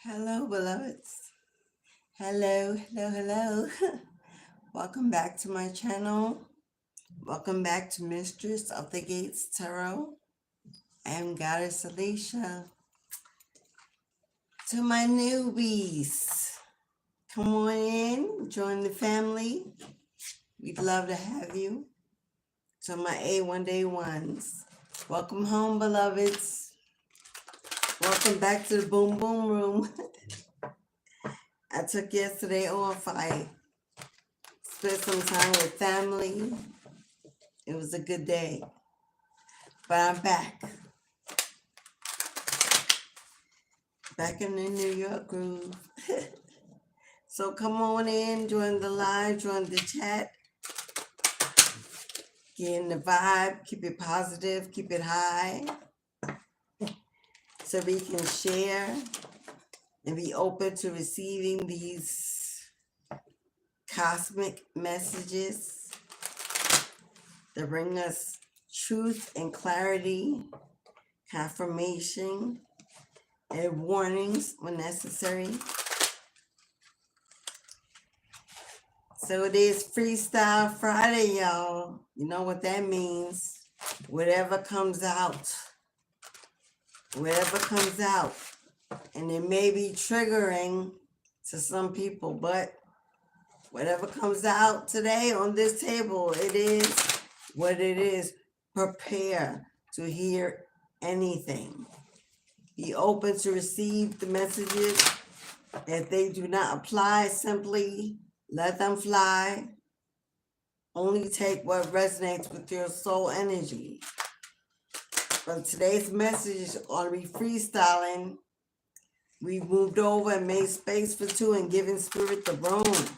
Hello, beloveds. Hello, hello, hello. Welcome back to my channel. Welcome back to Mistress of the Gates Tarot. I am Goddess Alicia. To my newbies, come on in, join the family. We'd love to have you. To my A1 Day ones, welcome home, beloveds. Welcome back to the Boom Boom Room. I took yesterday off. I spent some time with family. It was a good day. But I'm back. Back in the New York groove. So come on in, join the live, join the chat. Get in the vibe, keep it positive, keep it high. So we can share and be open to receiving these cosmic messages that bring us truth and clarity, confirmation, and warnings when necessary. So it is Freestyle Friday, y'all. You know what that means. Whatever comes out. Whatever comes out. And it may be triggering to some people, but whatever comes out today on this table, it is what it is. Prepare to hear anything. Be open to receive the messages. If they do not apply, simply let them fly. Only take what resonates with your soul energy. But today's message is going to be freestyling. We moved over and made space for two and giving spirit the room.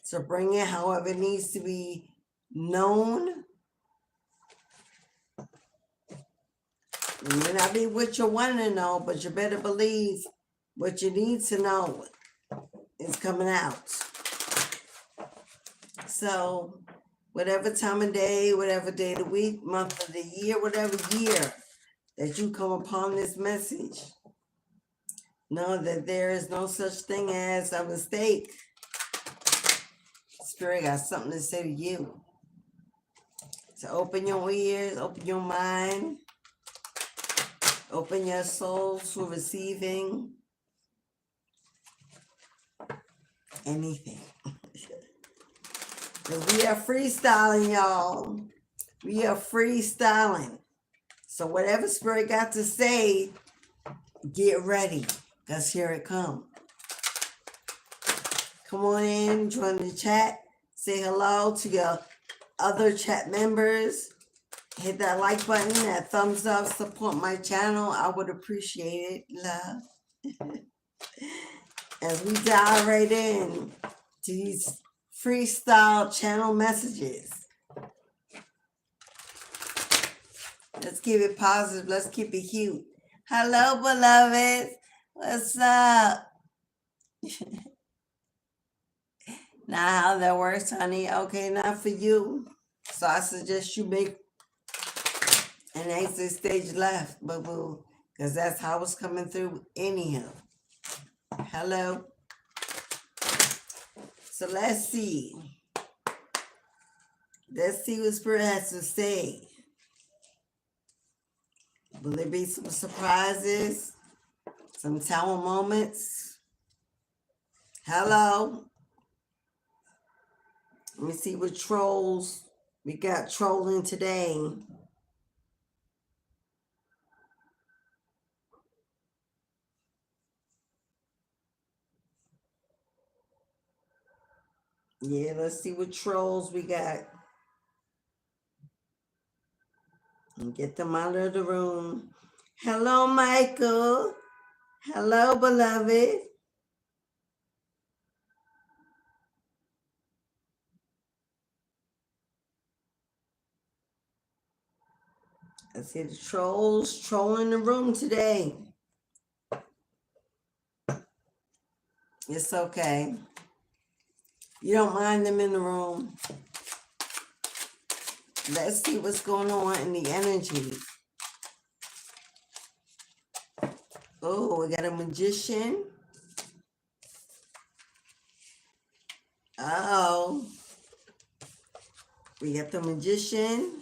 So bring it however it needs to be known. It may not be what you want to know, but you better believe what you need to know is coming out. So whatever time of day, whatever day of the week, month of the year, whatever year that you come upon this message, know that there is no such thing as a mistake. Spirit got something to say to you. So open your ears, open your mind, open your soul to receiving anything. Because we are freestyling, y'all. We are freestyling. So whatever Spirit got to say, get ready. Because here it comes. Come on in, join the chat. Say hello to your other chat members. Hit that like button, that thumbs up, support my channel. I would appreciate it, love. As we dive right in to these freestyle channel messages. Let's keep it positive. Let's keep it cute. Hello, beloveds. What's up? Now how that works, honey. Okay, not for you. So I suggest you make an exit stage left, boo-boo. Because that's how it's coming through anyhow. Hello. So let's see. Let's see what Spirit has to say. Will there be some surprises? Some tower moments? Hello. Let me see what trolls we got trolling today. Yeah, let's see what trolls we got. And get them out of the room. Hello, Michael. Hello, beloved. I see the trolls trolling the room today. It's okay. You don't mind them in the room. Let's see what's going on in the energy. Oh, we got a magician. Oh, we got the magician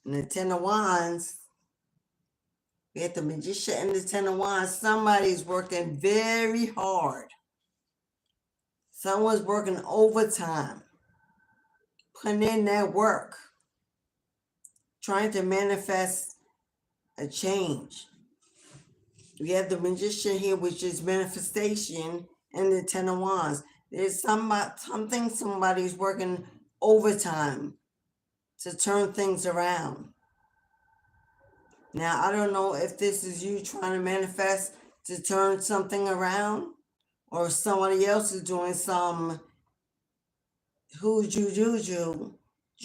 and the 10 of wands. We got the magician and the 10 of wands. Somebody's working very hard. Someone's working overtime, putting in that work, trying to manifest a change. We have the magician here, which is manifestation, and the 10 of wands. There's something somebody's working overtime to turn things around. Now, I don't know if this is you trying to manifest to turn something around, or somebody else is doing some juju,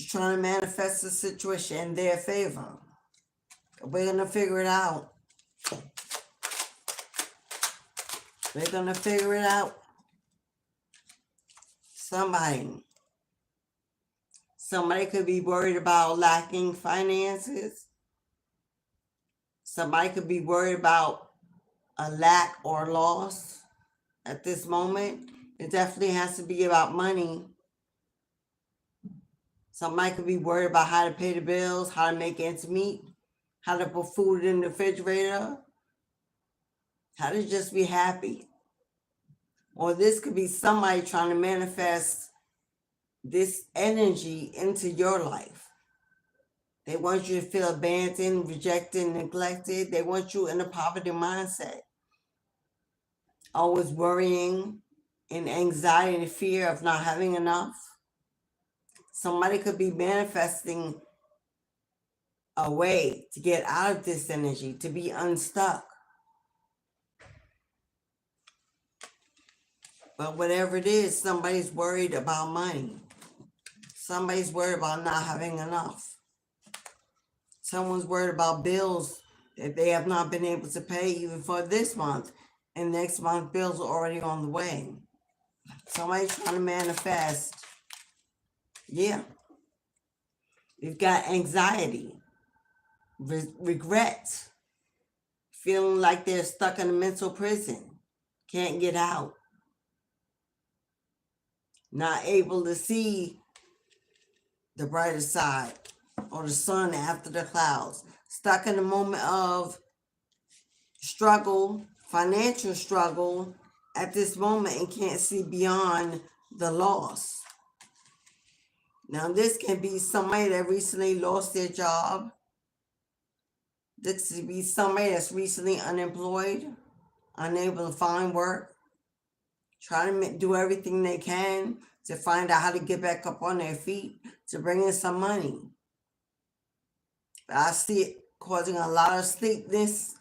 trying to manifest the situation in their favor. We're going to figure it out. We're going to figure it out. Somebody could be worried about lacking finances. Somebody could be worried about a lack or loss at this moment. It definitely has to be about money. Somebody could be worried about how to pay the bills, how to make ends meet, how to put food in the refrigerator, how to just be happy. Or this could be somebody trying to manifest this energy into your life. They want you to feel abandoned, rejected, neglected. They want you in a poverty mindset. Always worrying and anxiety and fear of not having enough. Somebody could be manifesting a way to get out of this energy, to be unstuck. But whatever it is, somebody's worried about money. Somebody's worried about not having enough. Someone's worried about bills that they have not been able to pay even for this month. And next month, bills are already on the way. Somebody's trying to manifest. Yeah. We've got anxiety, regret, feeling like they're stuck in a mental prison, can't get out, not able to see the brighter side or the sun after the clouds, stuck in a moment of struggle, financial struggle at this moment, and can't see beyond the loss. Now, this can be somebody that recently lost their job. This could be somebody that's recently unemployed, unable to find work, trying to do everything they can to find out how to get back up on their feet, to bring in some money. But I see it causing a lot of sleepless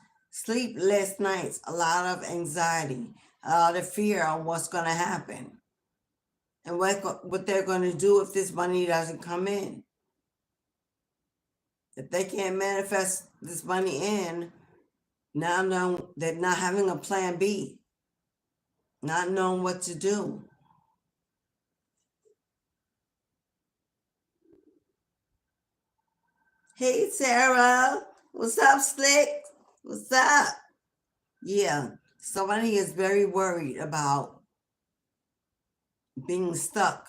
nights, a lot of anxiety, a lot of fear on what's going to happen and what they're going to do if this money doesn't come in. If they can't manifest this money in, now they're not having a plan B, not knowing what to do. Hey, Sarah. What's up, Slick? What's up? Yeah, somebody is very worried about being stuck,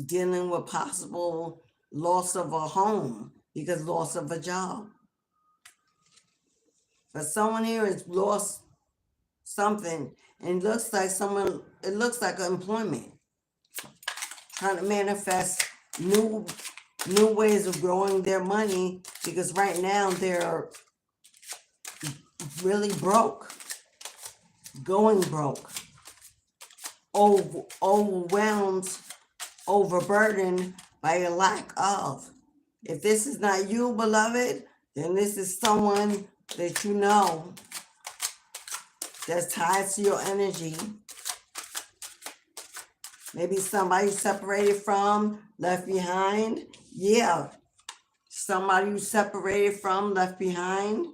dealing with possible loss of a home because loss of a job. But someone here has lost something, and it looks like employment, trying to manifest new ways of growing their money, because right now they're really broke, going broke, overwhelmed, overburdened by a lack of. If this is not you, beloved, then this is someone that you know that's tied to your energy. Maybe somebody you separated from, left behind. Yeah, somebody you separated from, left behind,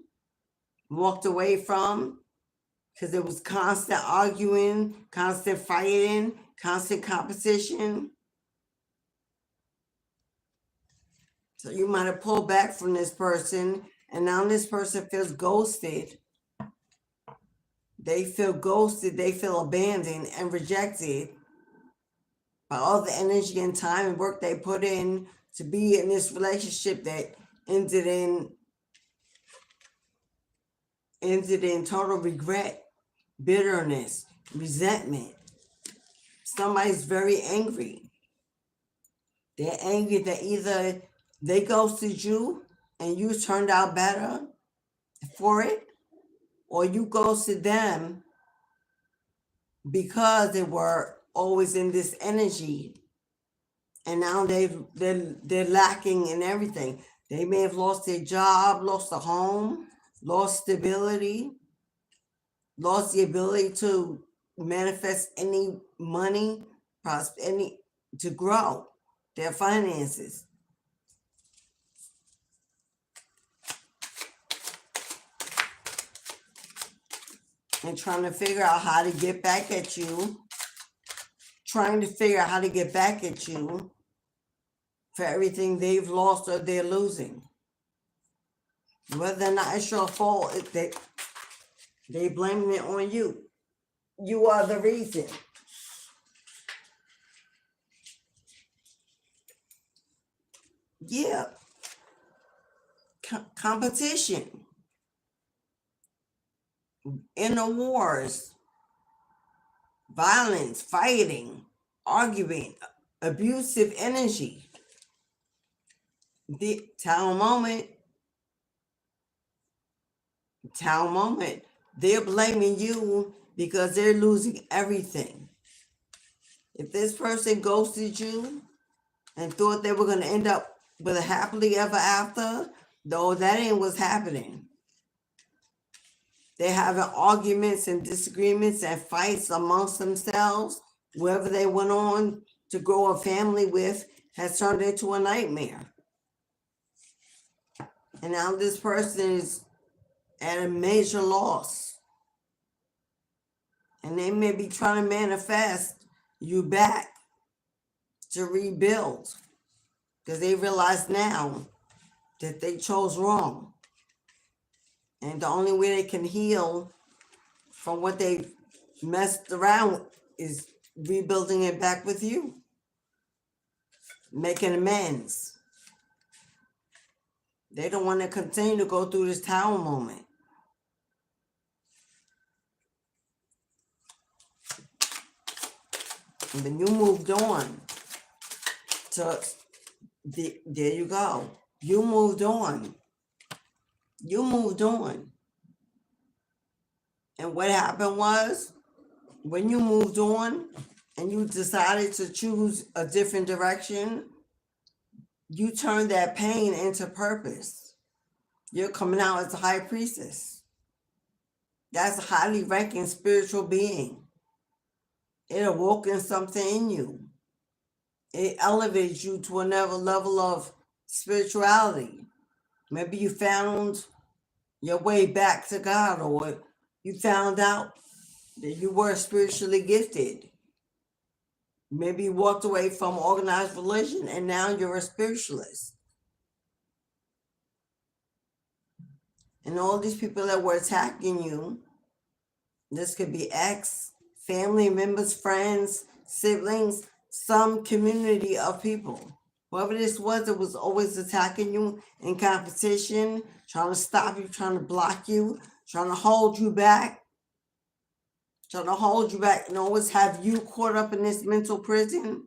walked away from, because there was constant arguing, constant fighting, constant competition. So you might have pulled back from this person, and now this person feels ghosted. They feel ghosted, they feel abandoned and rejected by all the energy and time and work they put in to be in this relationship that ended in total regret, bitterness, resentment. Somebody's very angry. They're angry that either they ghosted you and you turned out better for it, or you ghosted them because they were always in this energy, and now they're lacking in everything. They may have lost their job, lost a home, lost stability, lost the ability to manifest any money, to grow their finances. And trying to figure out how to get back at you. Trying to figure out how to get back at you for everything they've lost or they're losing. Whether or not it's your fault, they blaming it on you. You are the reason. Yeah. Competition. Inner wars. Violence, fighting, arguing, abusive energy. The town moment. They're blaming you because they're losing everything. If this person ghosted you and thought they were going to end up with a happily ever after, though that ain't what's happening. They're having arguments and disagreements and fights amongst themselves. Whoever they went on to grow a family with has turned into a nightmare. And now this person is at a major loss. And they may be trying to manifest you back to rebuild, because they realize now that they chose wrong. And the only way they can heal from what they messed around with is rebuilding it back with you, making amends. They don't want to continue to go through this tower moment. And then you moved on to there you go. You moved on. And what happened was, when you moved on and you decided to choose a different direction, you turned that pain into purpose. You're coming out as a high priestess. That's a highly ranking spiritual being. It awoken something in you. It elevates you to another level of spirituality. Maybe you found your way back to God, or you found out that you were spiritually gifted. Maybe you walked away from organized religion and now you're a spiritualist. And all these people that were attacking you, this could be ex, family members, friends, siblings, some community of people. Whoever this was that was always attacking you in competition, trying to stop you, trying to block you, trying to hold you back, and always have you caught up in this mental prison,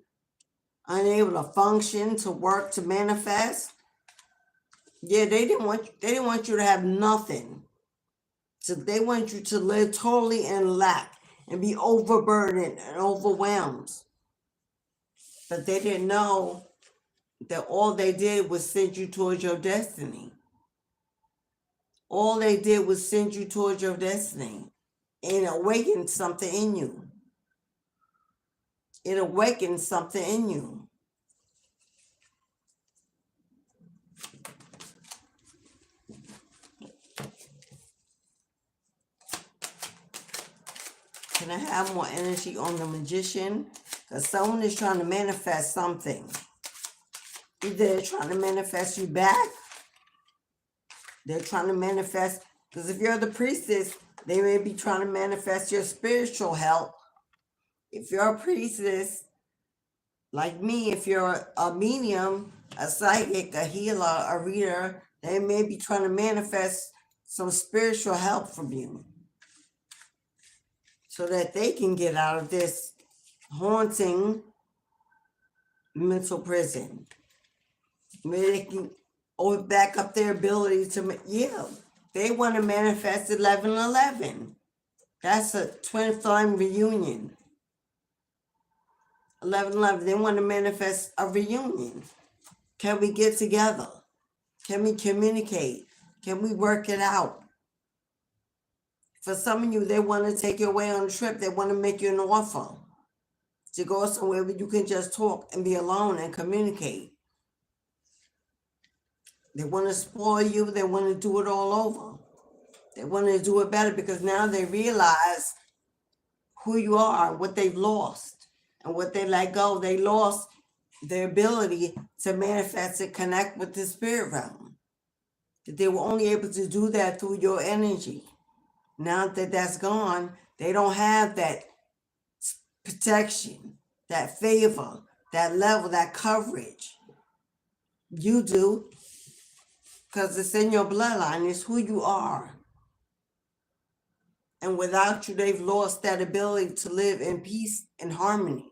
unable to function, to work, to manifest. Yeah, they didn't want you to have nothing. So they want you to live totally in lack and be overburdened and overwhelmed. But they didn't know that all they did was send you towards your destiny. All they did was send you towards your destiny and awaken something in you. It awakens something in you. Can I have more energy on the magician? Because someone is trying to manifest something. Either they're trying to manifest you back. They're trying to manifest, because if you're the priestess, they may be trying to manifest your spiritual help. If you're a priestess, like me, if you're a medium, a psychic, a healer, a reader, they may be trying to manifest some spiritual help from you so that they can get out of this haunting mental prison. Maybe they can back up their ability to, they want to manifest 11/11. That's a twin flame reunion. 11/11, they want to manifest a reunion. Can we get together? Can we communicate? Can we work it out? For some of you, they want to take you away on a trip. They want to make you an offer to go somewhere where you can just talk and be alone and communicate. They want to spoil you. They want to do it all over. They want to do it better because now they realize who you are, what they've lost, and what they let go. They lost their ability to manifest and connect with the spirit realm. They were only able to do that through your energy. Now that that's gone, they don't have that protection, that favor, that level, that coverage. You do, because it's in your bloodline. It's who you are. And without you, they've lost that ability to live in peace and harmony.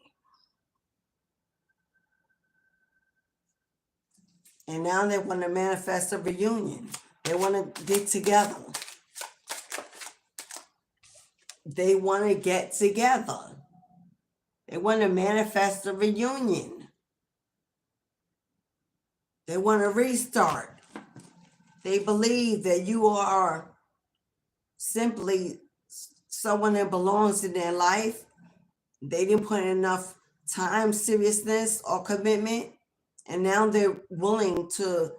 And now they want to manifest a reunion. They want to get together. They want to get together. They want to manifest a reunion. They want to restart. They believe that you are simply someone that belongs in their life. They didn't put enough time, seriousness, or commitment. And now they're willing to,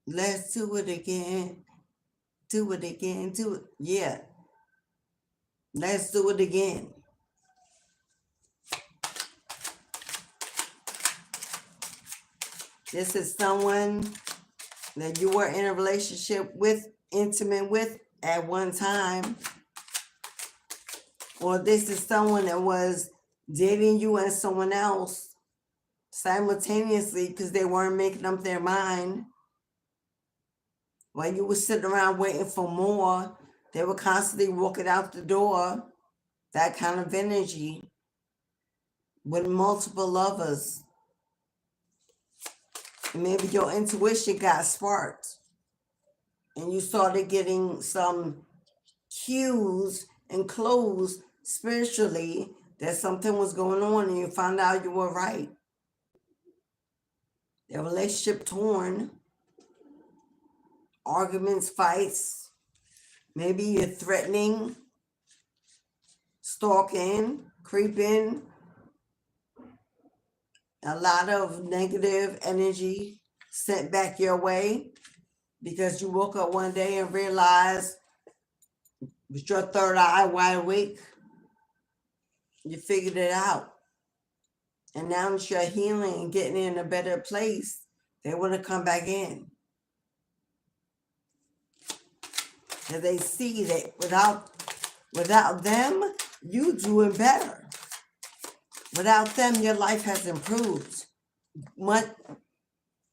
let's do it again. Do it again. Do it. Yeah. Let's do it again. This is someone that you were in a relationship with, intimate with at one time. Or this is someone that was dating you and someone else simultaneously because they weren't making up their mind. While you were sitting around waiting for more, they were constantly walking out the door. That kind of energy with multiple lovers. And maybe your intuition got sparked and you started getting some cues and clues spiritually that something was going on and you found out you were right. Their relationship torn, arguments, fights, maybe you're threatening, stalking, creeping, a lot of negative energy sent back your way because you woke up one day and realized with your third eye wide awake, you figured it out. And now that you're healing and getting in a better place, they want to come back in. And they see that without them, you doing better. Without them, your life has improved much.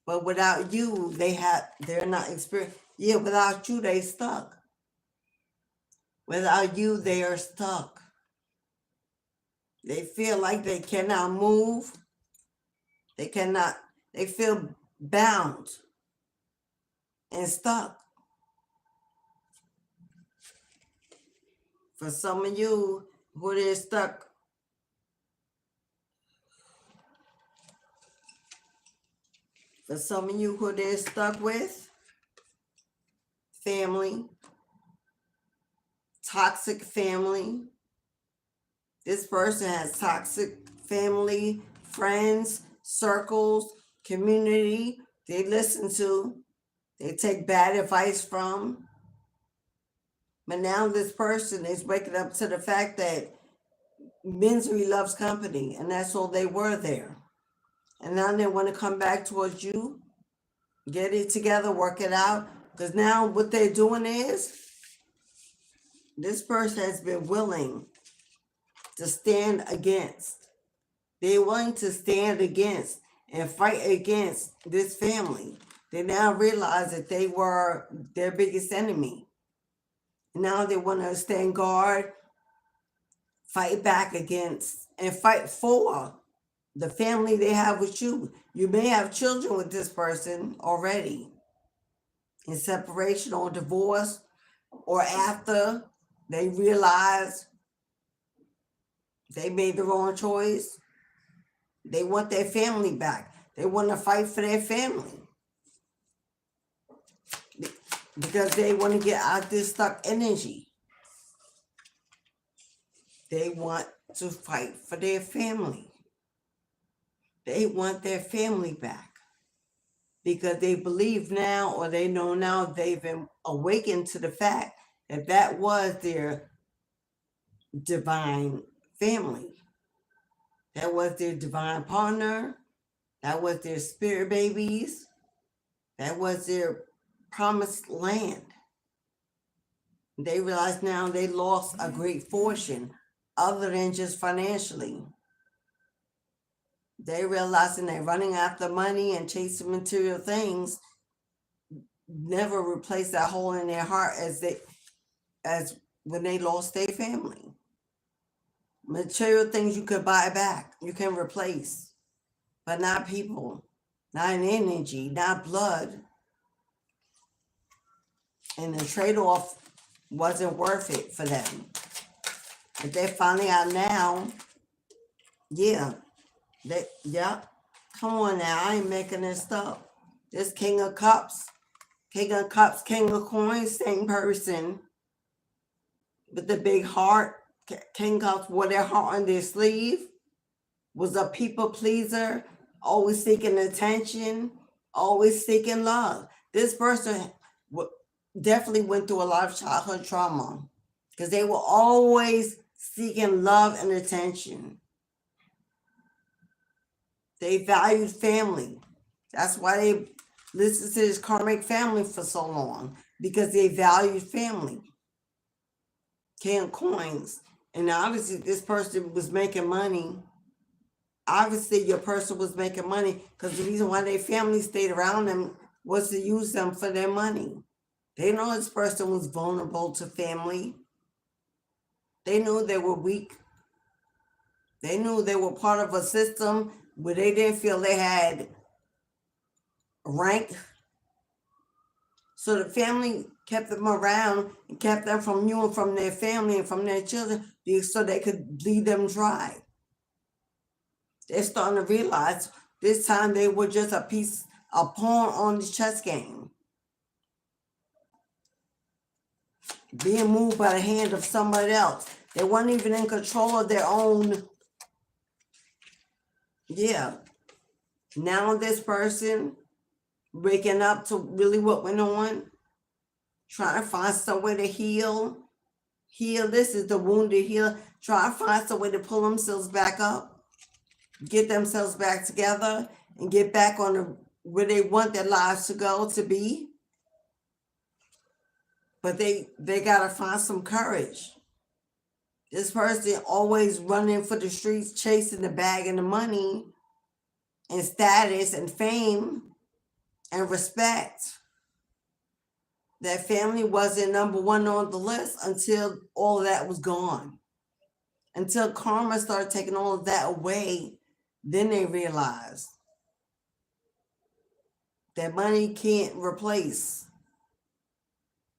But without you, they're not experiencing. Yeah, without you, they stuck. Without you, they are stuck. They feel like they cannot move. They feel bound and stuck. For some of you who they're stuck, with, family, toxic family. This person has toxic family, friends, circles, community they listen to, they take bad advice from. But now this person is waking up to the fact that misery loves company, and that's all they were there. And now they want to come back towards you, get it together, work it out. Because now what they're doing is, this person has been willing to stand against. They're willing to stand against and fight against this family. They now realize that they were their biggest enemy. Now they want to stand guard, fight back against, and fight for the family they have with you. You may have children with this person already, in separation or divorce, or after they realize they made the wrong choice. They want their family back. They want to fight for their family because they want to get out this stuck energy. They want to fight for their family. They want their family back because they believe now, or they know now, they've been awakened to the fact that that was their divine family. That was their divine partner. That was their spirit babies. That was their promised land. They realize now they lost a great fortune other than just financially. They realizing they're running after money and chasing material things never replaced that hole in their heart as when they lost their family. Material things you could buy back, you can replace, but not people, not an energy, not blood. And the trade-off wasn't worth it for them. But they're finding out now, yeah, come on now, I ain't making this stuff. This King of Cups, King of Coins, same person with the big heart. King of Cups wore their heart on their sleeve, was a people pleaser, always seeking attention, always seeking love. This person definitely went through a lot of childhood trauma because they were always seeking love and attention. They valued family. That's why they listened to this karmic family for so long, because they valued family. King of Coins. And obviously this person was making money. Obviously your person was making money because the reason why their family stayed around them was to use them for their money. They know this person was vulnerable to family. They knew they were weak. They knew they were part of a system where they didn't feel they had rank. So the family kept them around and kept them from you and from their family and from their children so they could bleed them dry. They're starting to realize this time they were just a pawn on the chess game, being moved by the hand of somebody else. They weren't even in control of their own. Yeah. Now this person waking up to really what went on, trying to find some way to heal. This is the wounded healer. Try to find some way to pull themselves back up, get themselves back together, and get back on where they want their lives to go to be. But they gotta find some courage. This person always running for the streets, chasing the bag and the money and status and fame and respect. That family wasn't number one on the list until all of that was gone. Until karma started taking all of that away, then they realized that money can't replace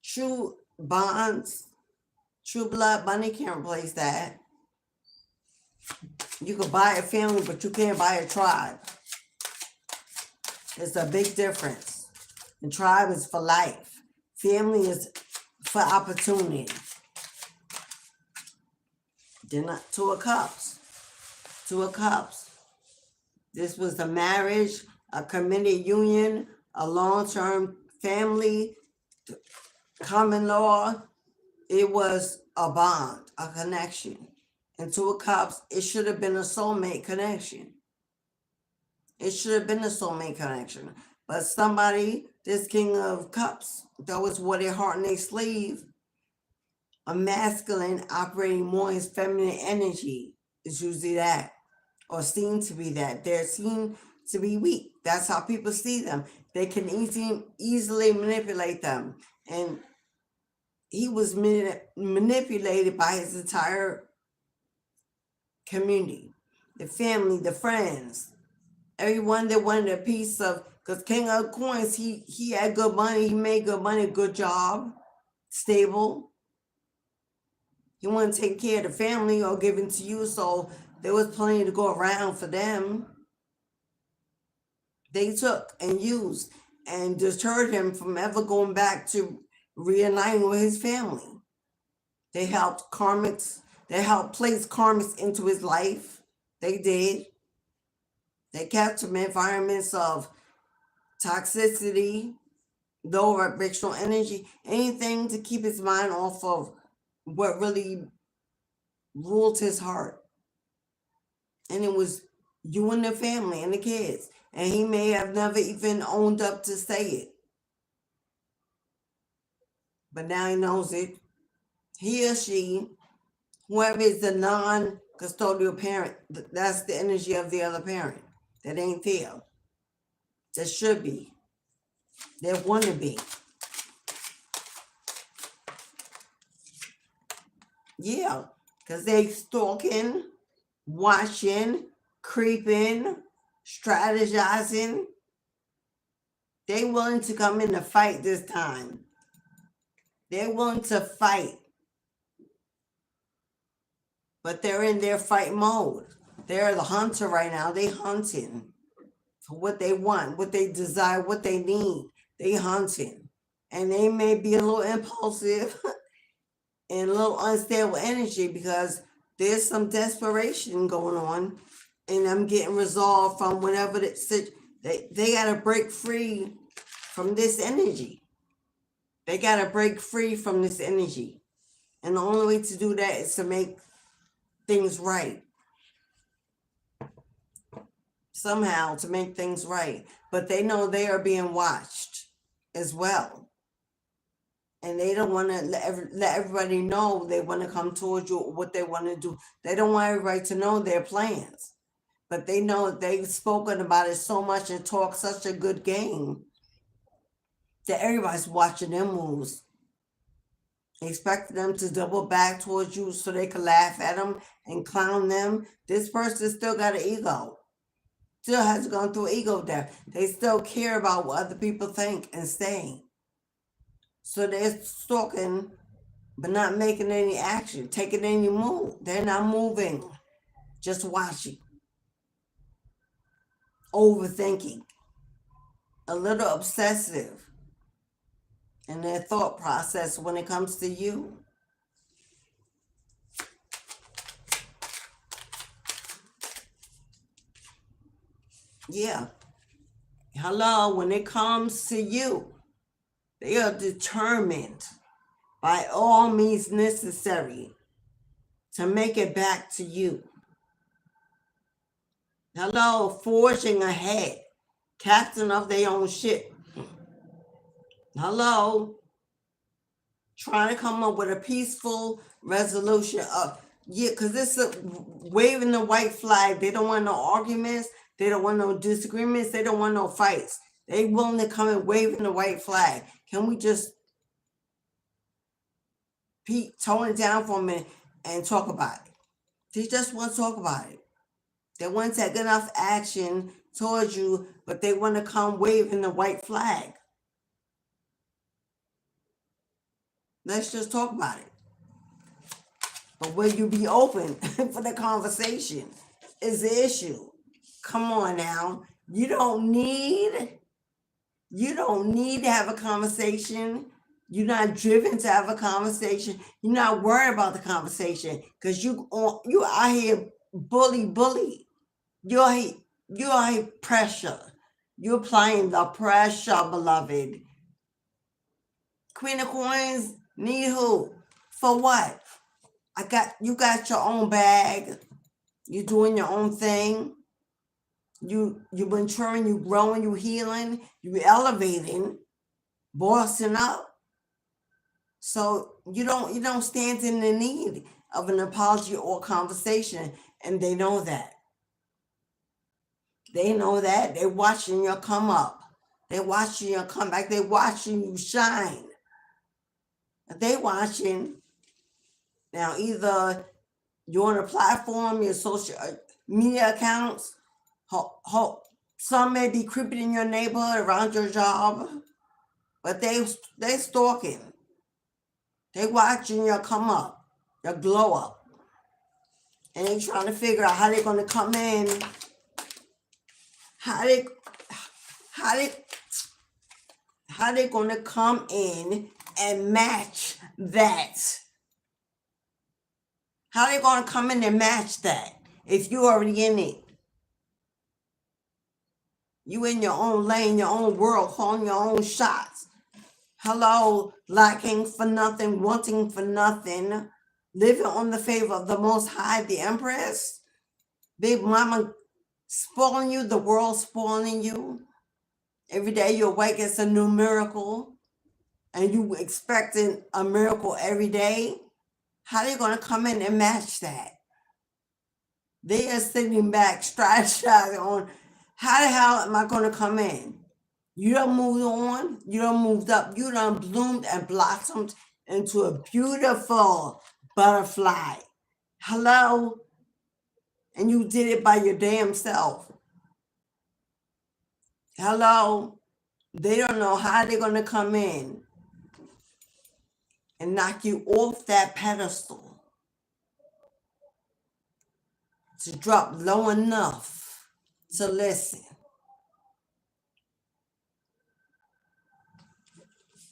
true bonds, true blood. Money can't replace that. You can buy a family, but you can't buy a tribe. It's a big difference. And tribe is for life. Family is for opportunity. Then Two of Cups. Two of Cups. This was a marriage, a committed union, a long-term family, common law. It was a bond, a connection. And Two of Cups, it should have been a soulmate connection. It should have been a soulmate connection. But somebody, this King of Cups, that was wore their heart on their sleeve, a masculine operating more in his feminine energy is usually that, or seen to be that. They're seen to be weak. That's how people see them. They can easily manipulate them. And he was manipulated by his entire community, the family, the friends, everyone that wanted a piece of, because King of Coins, he had good money, he made good money, good job, stable. He wanted to take care of the family or give it to you, so there was plenty to go around for them. They took and used and deterred him from ever going back to reuniting with his family. They helped karmics, they helped place karmics into his life. They did. They kept him in environments of toxicity, low vibrational energy, anything to keep his mind off of what really ruled his heart. And it was you and the family and the kids. And he may have never even owned up to say it. But now he knows it. He or she, whoever is the non-custodial parent, that's the energy of the other parent that ain't there. That should be. That want to be. Yeah, because they stalking, watching, creeping, strategizing. They willing to come in to fight this time. They're willing to fight. But they're in their fight mode. They're the hunter right now. They hunting for what they want, what they desire, what they need. They hunting. And they may be a little impulsive and a little unstable energy because there's some desperation going on. And I'm getting resolved from whatever they got to break free from this energy. They got to break free from this energy. And the only way to do that is to make things right. Somehow to make things right. But they know they are being watched as well. And they don't want to let everybody know they want to come towards you or what they want to do. They don't want everybody to know their plans. But they know they've spoken about it so much and talk such a good game that everybody's watching their moves. Expect them to double back towards you so they can laugh at them and clown them. This person still got an ego. Still has gone through ego death. They still care about what other people think and say. So they're stalking, but not making any action, taking any move. They're not moving, just watching. Overthinking. A little obsessive in their thought process when it comes to you. Yeah. Hello, when it comes to you, they are determined by all means necessary to make it back to you. Hello, forging ahead, captain of their own ship. Hello, trying to come up with a peaceful resolution of, because this is waving the white flag. They don't want no arguments. They don't want no disagreements. They don't want no fights. They willing to come and waving the white flag. Can we just tone it down for a minute and talk about it? They just want to talk about it. They want to take enough action towards you, but they want to come waving the white flag. Let's just talk about it. But will you be open for the conversation is the issue. Come on now. You don't need to have a conversation. You're not driven to have a conversation. You're not worried about the conversation because you out here bully. You're here pressure. You're applying the pressure, beloved. Queen of Coins need who? For what? You got your own bag. You're doing your own thing. You maturing, you growing, you healing, you elevating, bossing up. So you don't stand in the need of an apology or conversation, and they know that. They know that. They're watching you come up. They're watching you come back. They're watching you shine. They watching. Now, either you're on a platform, your social media accounts, some may be creeping in your neighborhood around your job, but they stalking. They watching you come up, your glow up. And they trying to figure out how they're going to come in, how they going to come in and match that. How they going to come in and match that if you already in it? You in your own lane, your own world, calling your own shots. Hello, lacking for nothing, wanting for nothing, living on the favor of the Most High, the Empress. Big Mama spoiling you, the world spoiling you. Every day you awake, it's a new miracle. And you expecting a miracle every day. How they going to come in and match that? They are sitting back, strategizing on how the hell am I going to come in? You done moved on, you done moved up, you done bloomed and blossomed into a beautiful butterfly. Hello? And you did it by your damn self. Hello? They don't know how they're going to come in and knock you off that pedestal to drop low enough to listen.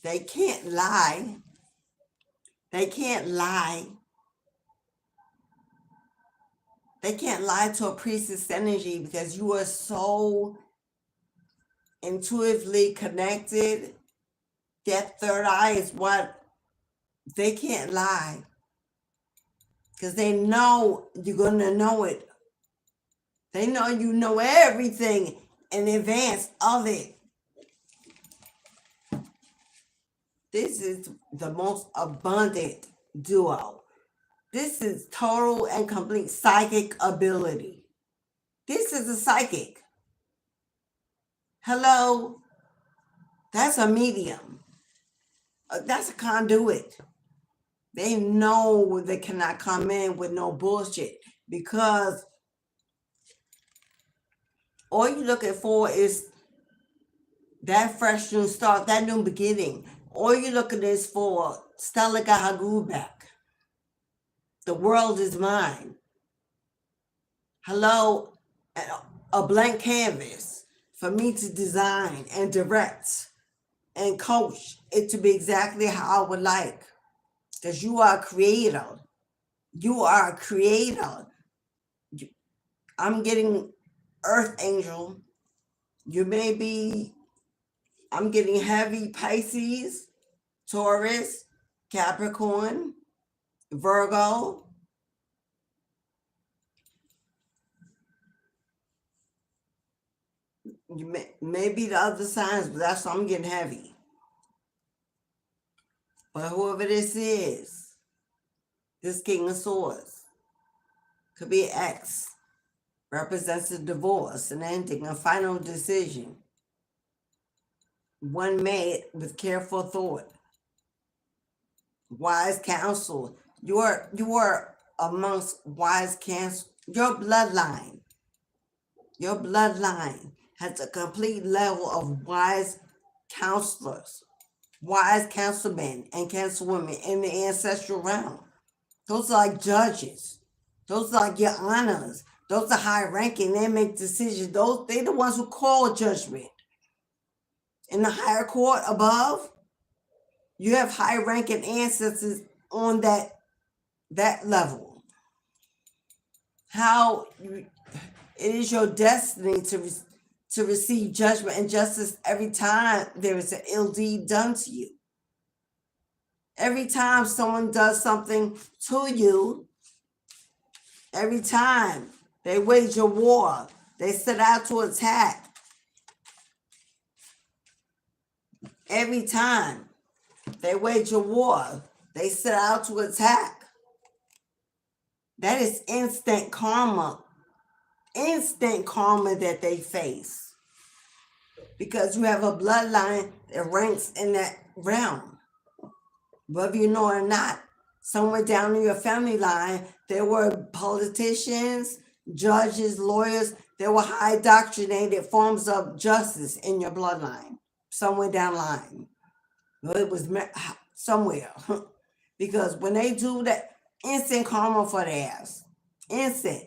They can't lie. They can't lie. They can't lie to a priestess energy because you are so intuitively connected. That third eye is what they can't lie. Because they know you're going to know it. They know you know everything in advance of it. This is the most abundant duo. This is total and complete psychic ability. This is a psychic. Hello? That's a medium. That's a conduit. They know they cannot come in with no bullshit because all you're looking for is that fresh new start, that new beginning. All you're looking is for Stella got her groove back. The world is mine. Hello, a blank canvas for me to design and direct and coach it to be exactly how I would like. Because you are a creator. You are a creator. I'm getting Earth Angel. You may be, I'm getting heavy Pisces, Taurus, Capricorn, Virgo. You may be the other signs, but that's why I'm getting heavy. But whoever this is, this King of Swords, could be an ex, represents a divorce, an ending, a final decision. One made with careful thought, wise counsel. You are amongst wise counsel. Your bloodline has a complete level of wise counselors, wise councilmen and councilwomen in the ancestral realm. Those are like judges. Those are like your honors. Those are high ranking. They make decisions. They're the ones who call judgment. In the higher court above, you have high ranking ancestors on that level. How it is your destiny to receive judgment and justice every time there is an ill deed done to you. Every time someone does something to you, every time they wage a war, They set out to attack every time they wage a war. They set out to attack. That is instant karma. Instant karma that they face. Because you have a bloodline that ranks in that realm. Whether you know or not, somewhere down in your family line, there were politicians, judges, lawyers. There were high doctrinated forms of justice in your bloodline. Somewhere down the line. Well, it was somewhere. Because when they do that, instant karma for their ass. Instant.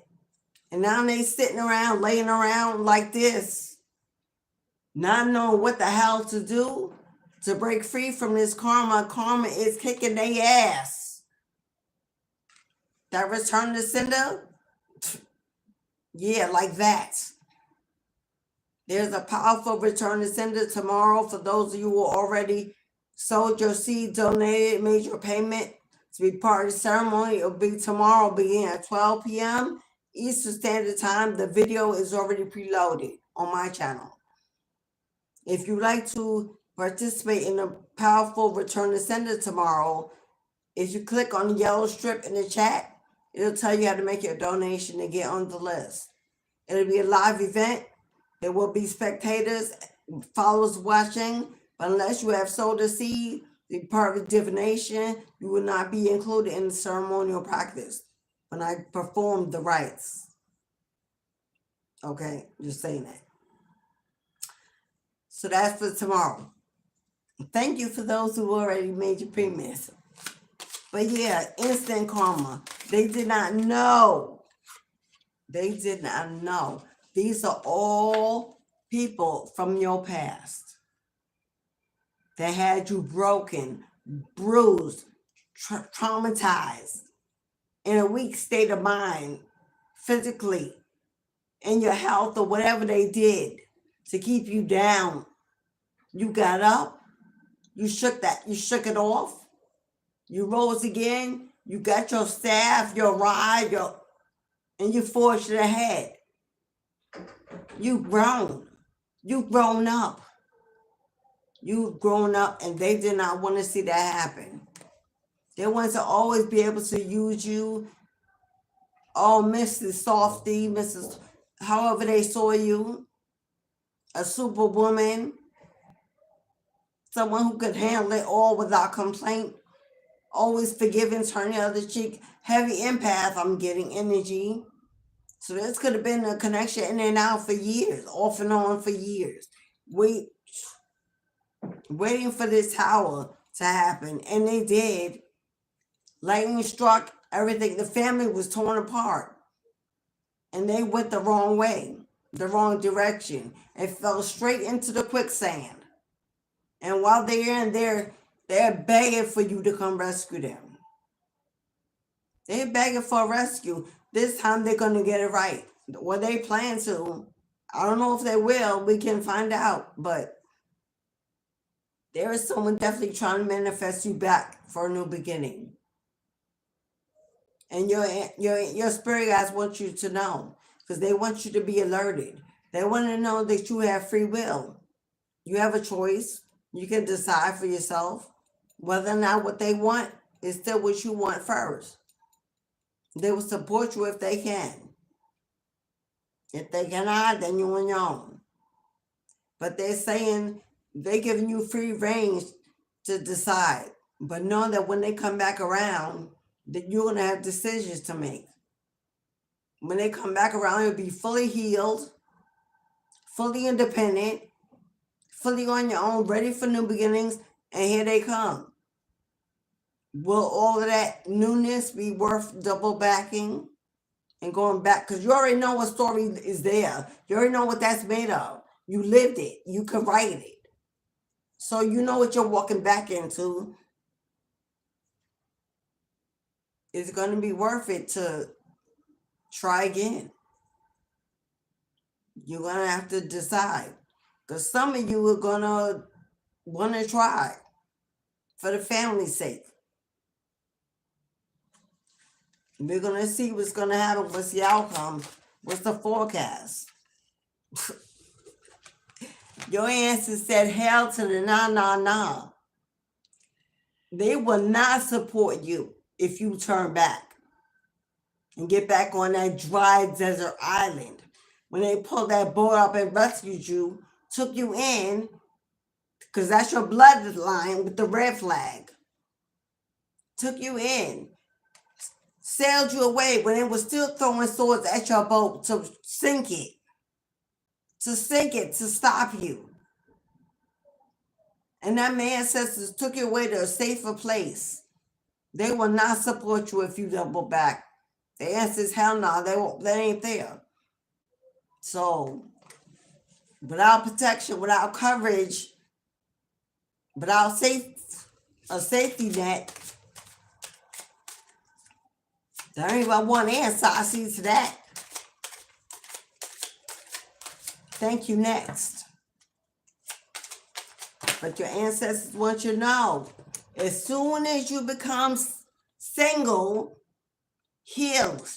And now they sitting around, laying around like this, not knowing what the hell to do to break free from this karma. Karma is kicking their ass. That return to sender? Yeah, like that. There's a powerful return to sender tomorrow for those of you who already sold your seed, donated, made your payment to be part of the ceremony. It'll be tomorrow, beginning at 12 p.m. Eastern Standard Time. The video is already preloaded on my channel. If you'd like to participate in a powerful return to sender tomorrow, if you click on the yellow strip in the chat, it'll tell you how to make your donation to get on the list. It'll be a live event. There will be spectators, followers watching, but unless you have sold a seed, be part of the divination, you will not be included in the ceremonial practice when I perform the rites. Okay, just saying that. So that's for tomorrow. Thank you for those who already made your payments. But yeah, instant karma. They did not know. They did not know. These are all people from your past that had you broken, bruised, traumatized, in a weak state of mind, physically, in your health, or whatever they did to keep you down. You got up, you shook it off, you rose again, you got your staff, your rod, and you forged ahead. You've grown. You've grown up. You've grown up, and they did not want to see that happen. They want to always be able to use you. Oh, Mrs. Softy, Mrs. However they saw you. A superwoman. Someone who could handle it all without complaint. Always forgiving, turn the other cheek. Heavy empath, I'm getting energy. So this could have been a connection in and out for years, off and on for years. Waiting for this tower to happen. And they did. Lightning struck, everything. The family was torn apart. And they went the wrong way, the wrong direction, and fell straight into the quicksand. And while they're in there, they're begging for you to come rescue them. They're begging for a rescue. This time they're going to get it right. What they plan to, I don't know if they will. We can find out. But there is someone definitely trying to manifest you back for a new beginning. And your spirit guides want you to know, because they want you to be alerted. They want to know that you have free will. You have a choice. You can decide for yourself whether or not what they want is still what you want first. They will support you if they can. If they cannot, then you're on your own. But they're saying they're giving you free range to decide. But know that when they come back around, that you're going to have decisions to make. When they come back around, you'll be fully healed, fully independent, fully on your own, ready for new beginnings, and here they come. Will all of that newness be worth double backing and going back? Because you already know what story is there. You already know what that's made of. You lived it. You could write it. So you know what you're walking back into. It's going to be worth it to try again. You're going to have to decide. Because some of you are going to want to try for the family's sake. We're going to see what's going to happen. What's the outcome? What's the forecast? Your ancestors said hell to the nah, nah, nah. They will not support you if you turn back and get back on that dry desert island. When they pulled that boat up and rescued you, took you in, because that's your bloodline with the red flag, took you in, sailed you away when they were still throwing swords at your boat to sink it, to stop you. And that my ancestors took you away to a safer place. They will not support you if you double back. The answer is hell no, they ain't there. So, without protection, without coverage, without a safety net, there ain't but one answer. I see to that. Thank you, next. But your ancestors want you to know, as soon as you become single, healed,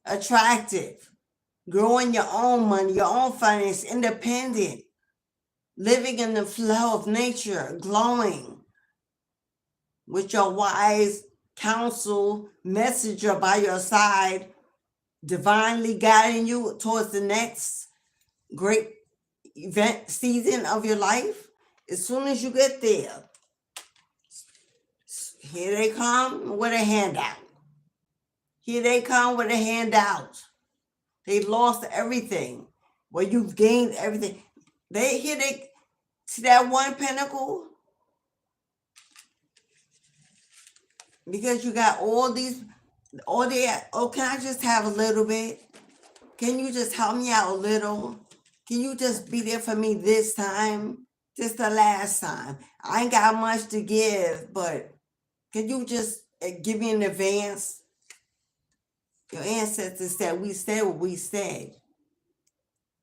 attractive, growing your own money, your own finance, independent, living in the flow of nature, glowing, with your wise counsel messenger by your side, divinely guiding you towards the next great event season of your life. As soon as you get there, here they come with a handout. Here they come with a handout. They lost everything. Well, you've gained everything. They see that one pinnacle? Because you got all that, oh, can I just have a little bit? Can you just help me out a little? Can you just be there for me this time? Just the last time. I ain't got much to give, but can you just give me in advance? Your ancestors said we said what we said.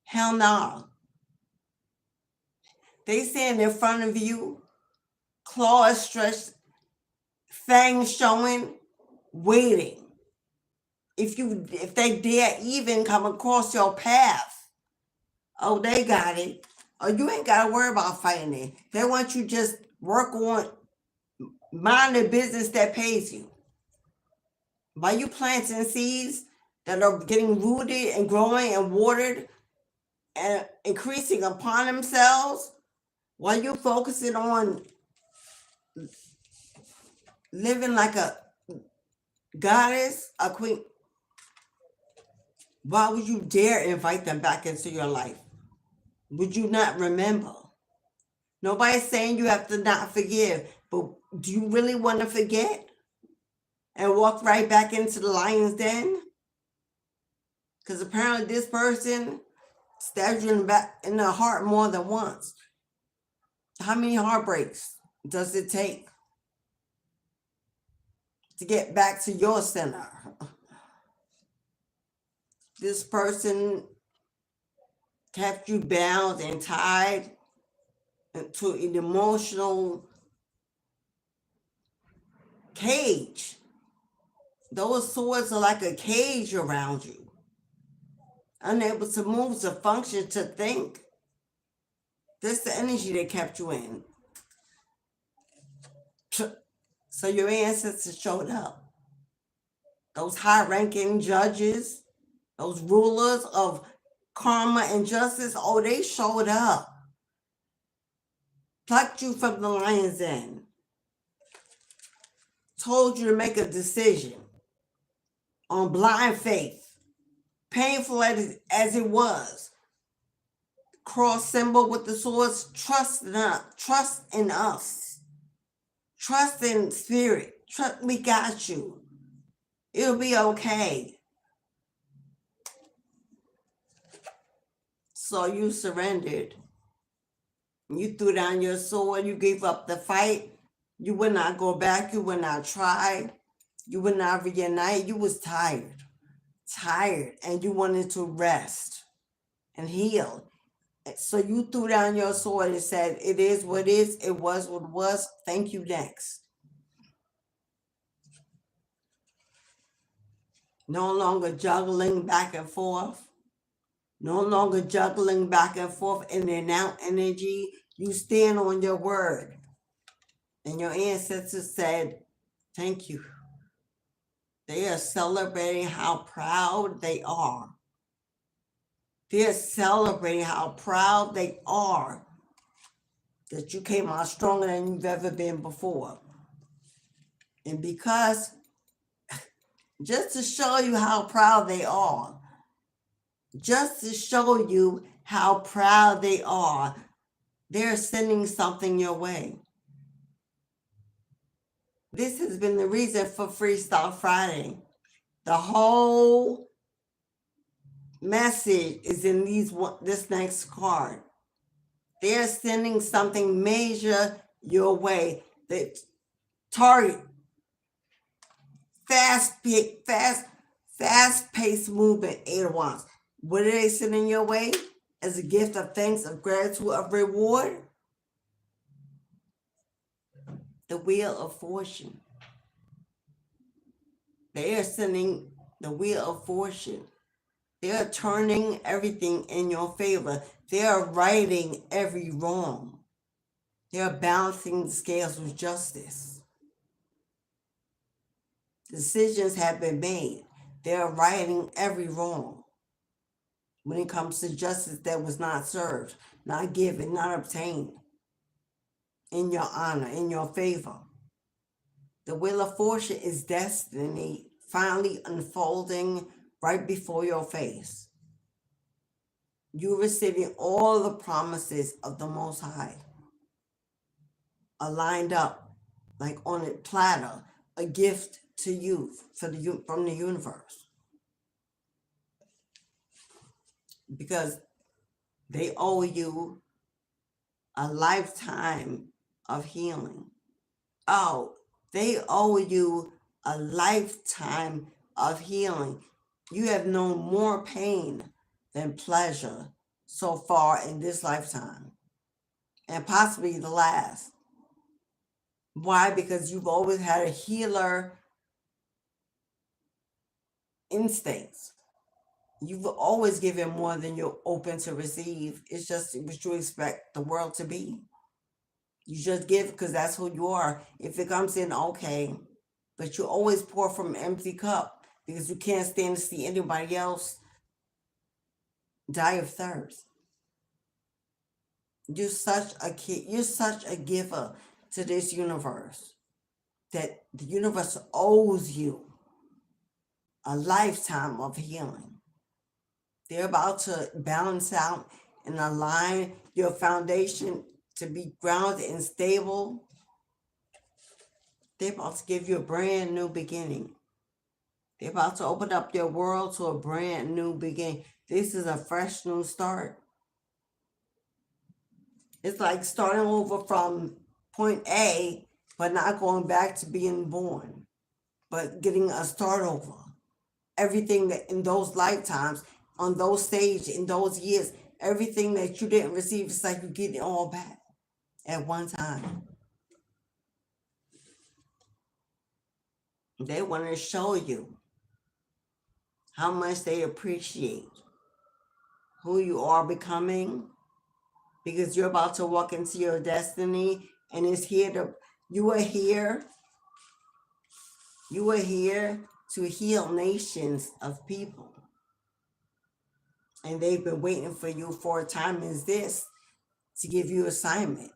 Hell no. They stand in front of you, claws stretched, fangs showing, waiting. If they dare even come across your path, oh, they got it. Oh, you ain't got to worry about fighting it. They want you just work on, mind the business that pays you. By you planting seeds that are getting rooted and growing and watered and increasing upon themselves, while you focusing on living like a goddess, a queen, why would you dare invite them back into your life? Would you not remember? Nobody's saying you have to not forgive, but do you really want to forget and walk right back into the lion's den? Because apparently this person stabbed you in the heart more than once. How many heartbreaks does it take to get back to your center? This person kept you bound and tied to an emotional cage. Those swords are like a cage around you. Unable to move, to function, to think. That's the energy that kept you in. So your ancestors showed up. Those high-ranking judges, those rulers of karma and justice, oh, they showed up. Plucked you from the lion's den. Told you to make a decision on blind faith. Painful as it was. Cross symbol with the swords, trust in us. Trust in spirit. We got you. It'll be okay. So you surrendered. You threw down your sword. You gave up the fight. You would not go back. You would not try. You would not reunite. You was tired. And you wanted to rest and heal. So you threw down your sword and said, it is what it is. It was what it was. Thank you, next. No longer juggling back and forth. No longer juggling back and forth in and out energy. You stand on your word. And your ancestors said, thank you. They are celebrating how proud they are. They're celebrating how proud they are that you came out stronger than you've ever been before. And because, just to show you how proud they are, just to show you how proud they are, they're sending something your way. This has been the reason for Freestyle Friday. The whole message is in this next card. They're sending something major your way. The target, fast-paced movement, 8 of Wands. What are they sending your way? As a gift of thanks, of gratitude, of reward? The Wheel of Fortune. They are sending the Wheel of Fortune. They are turning everything in your favor. They are righting every wrong. They are balancing the scales with justice. Decisions have been made. They are righting every wrong. When it comes to justice that was not served, not given, not obtained in your honor, in your favor. The Wheel of Fortune is destiny finally unfolding right before your face. You're receiving all the promises of the Most High, aligned up like on a platter, a gift to you from the universe. Because they owe you a lifetime of healing. Oh, they owe you a lifetime of healing. You have known more pain than pleasure so far in this lifetime, and possibly the last. Why? Because you've always had a healer instincts. You've always given more than you're open to receive. It's just what you expect the world to be. You just give because that's who you are. If it comes in, okay. But you always pour from an empty cup because you can't stand to see anybody else die of thirst. You're such a kid. You're such a giver to this universe that the universe owes you a lifetime of healing. They're about to balance out and align your foundation to be grounded and stable. They're about to give you a brand new beginning. They're about to open up your world to a brand new beginning. This is a fresh new start. It's like starting over from point A, but not going back to being born, but getting a start over. Everything that in those lifetimes, on those stages, in those years, everything that you didn't receive, it's like you get it all back at one time. They want to show you how much they appreciate who you are becoming, because you're about to walk into your destiny, and it's here to, you are here to heal nations of people. And they've been waiting for you for a time as this to give you assignment,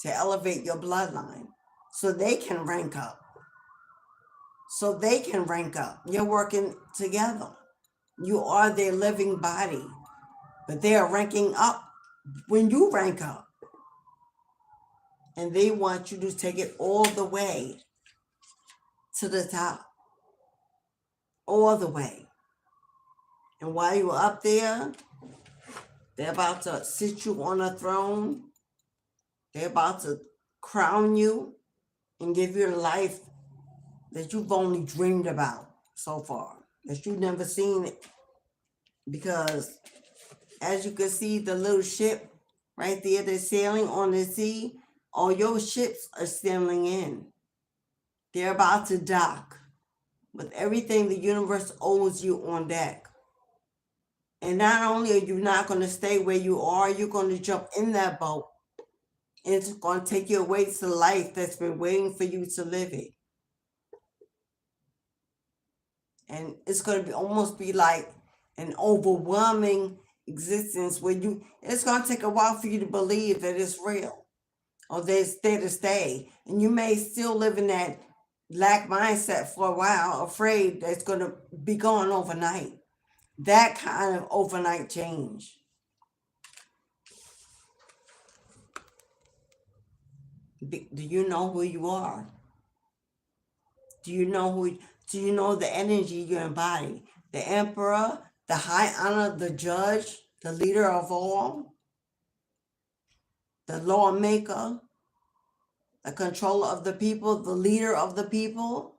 to elevate your bloodline so they can rank up. You're working together. You are their living body, but they are ranking up when you rank up. And they want you to take it all the way to the top. All the way. And while you're up there, they're about to sit you on a throne. They're about to crown you and give you a life that you've only dreamed about so far, that you've never seen it. Because as you can see, the little ship right there that's sailing on the sea, all your ships are sailing in. They're about to dock with everything the universe owes you on deck. And not only are you not going to stay where you are, you're going to jump in that boat. And it's going to take you away to life that's been waiting for you to live it. And it's going to almost be like an overwhelming existence where it's going to take a while for you to believe that it's real or that it's there to stay. And you may still live in that lack mindset for a while, afraid that it's going to be gone overnight. That kind of overnight change. Do you know who you are? Do you know the energy you embody? The emperor, the high honor, the judge, the leader of all, the lawmaker, the controller of the people, the leader of the people.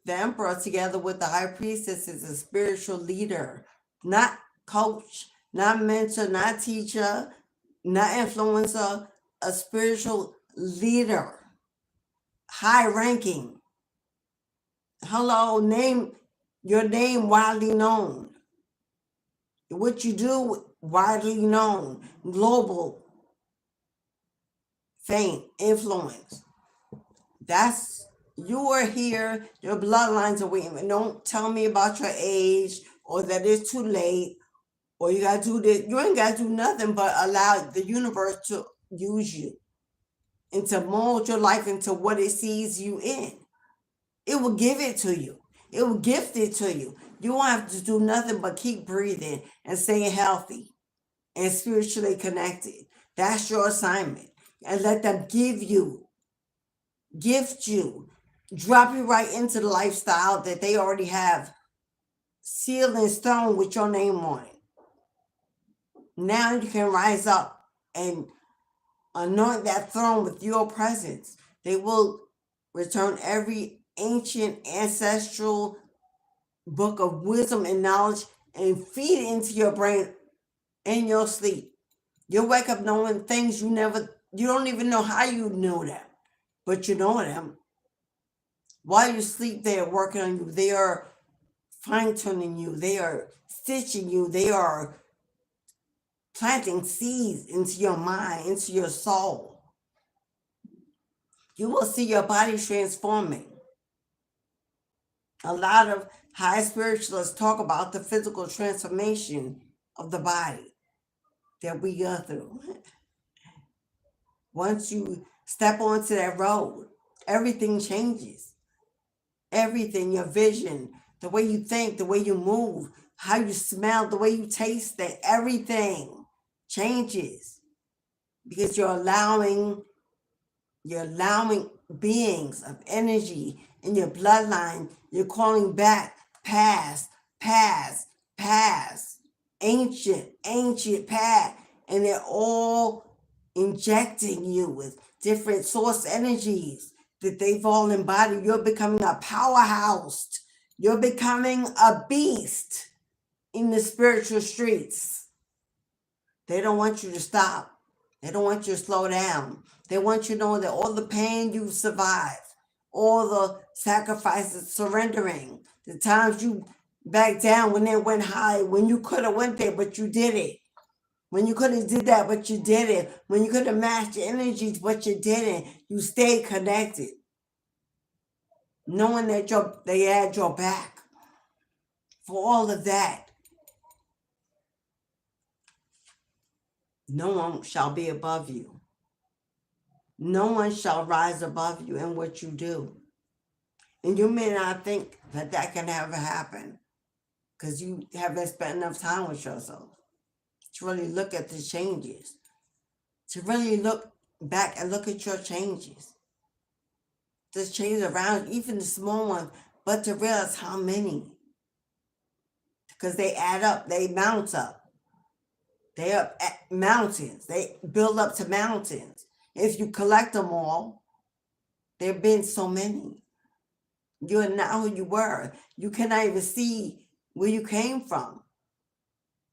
The emperor, together with the high priestess, is a spiritual leader, not coach, not mentor, not teacher, not influencer, a spiritual leader, high ranking. Hello, your name widely known. What you do widely known, global fame, influence. You are here, your bloodlines are waiting. Don't tell me about your age or that it's too late or you gotta do this. You ain't gotta do nothing but allow the universe to use you and to mold your life into what it sees you in. It will give it to you. It will gift it to you. You won't have to do nothing but keep breathing and staying healthy and spiritually connected. That's your assignment. And let them gift you, drop you right into the lifestyle that they already have sealed in stone with your name on it. Now you can rise up and anoint that throne with your presence. They will return every ancient ancestral book of wisdom and knowledge and feed it into your brain in your sleep. You'll wake up knowing things you don't even know how you know them, but you know them. While you sleep, they are working on you. They are fine-tuning you. They are stitching you. They are planting seeds into your mind, into your soul. You will see your body transforming. A lot of high spiritualists talk about the physical transformation of the body that we go through. Once you step onto that road, everything changes. Everything, your vision, the way you think, the way you move, how you smell, the way you taste, that everything changes because you're allowing beings of energy in your bloodline. You're calling back past, ancient past, and they're all injecting you with different source energies that they've all embodied. You're becoming a powerhouse. You're becoming a beast in the spiritual streets. They don't want you to stop. They don't want you to slow down. They want you to know that all the pain you've survived, all the sacrifices, surrendering, the times you backed down when they went high, when you could have went there, but you did it. When you could have did that, but you did it. When you could have matched your energies, but you didn't. You stayed connected. Knowing that they had your back. For all of that. No one shall be above you. No one shall rise above you in what you do. And you may not think that can ever happen because you haven't spent enough time with yourself to really look at the changes, to really look back and look at your changes. The changes around, even the small ones, but to realize how many. Because they add up, they mount up. They are mountains. They build up to mountains. If you collect them all, there have been so many. You are not who you were. You cannot even see where you came from.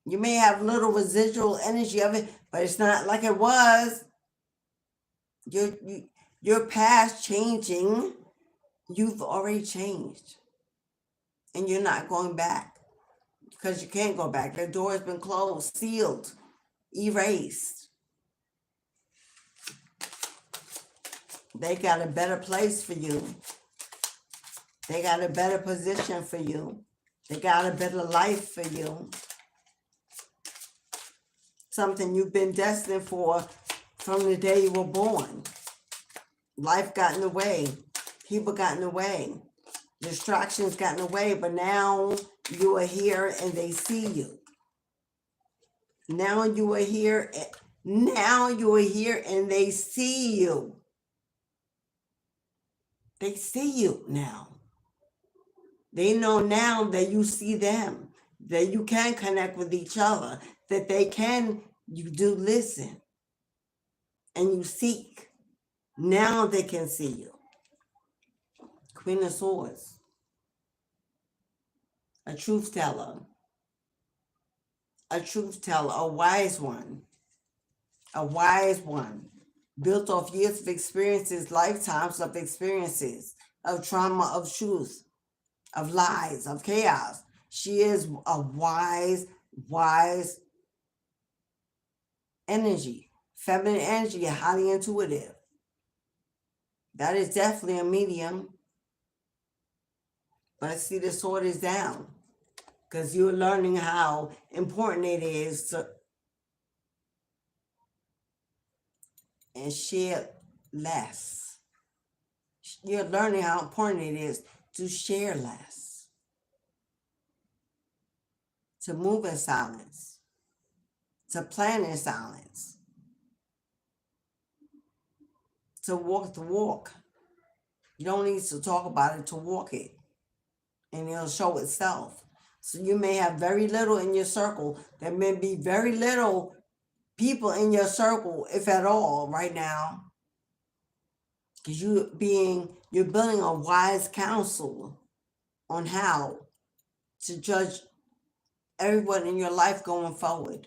You may have little residual energy of it, but it's not like it was. Your past changing, you've already changed. And you're not going back because you can't go back. The door has been closed, sealed, erased. They got a better place for you. They got a better position for you. They got a better life for you. Something you've been destined for from the day you were born. Life got in the way. People got in the way. Distractions got in the way. But now you are here and they see you. Now you are here. Now you are here and they see you. They see you now. They know now that you see them, that you can connect with each other, that you do listen and you seek. Now they can see you. Queen of Swords. A truth teller. A truth teller, a wise one. A wise one. Built off years of experiences, lifetimes of experiences, of trauma, of truth, of lies, of chaos. She is a wise energy. Feminine energy, highly intuitive. That is definitely a medium. But I see the sword is down. Because you're learning how important it is to and share less. You're learning how important it is to share less. To move in silence. To plan in silence. To walk the walk. You don't need to talk about it to walk it. And it'll show itself. So you may have very little in your circle. There may be very little people in your circle, if at all, right now. Because you're building a wise counsel on how to judge everyone in your life going forward.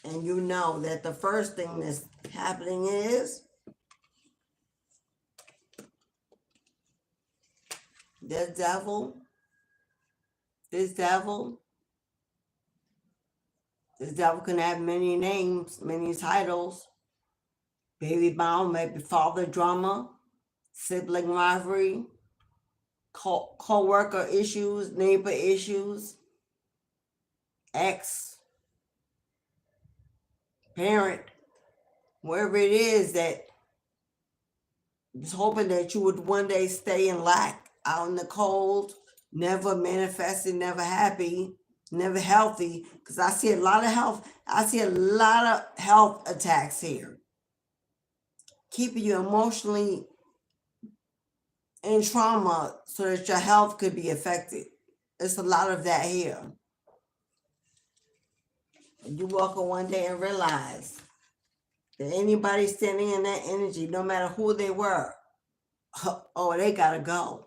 And you know that the first thing that's happening is this devil can have many names, many titles. Baby bound, maybe father drama, sibling rivalry, co-worker issues, neighbor issues, ex, parent, wherever it is that is hoping that you would one day stay in lack, out in the cold, never manifested, never happy, never healthy. Because I see a lot of health attacks here. Keeping you emotionally in trauma so that your health could be affected. It's a lot of that here. You walk in one day and realize that anybody standing in that energy, no matter who they were, oh, they gotta go.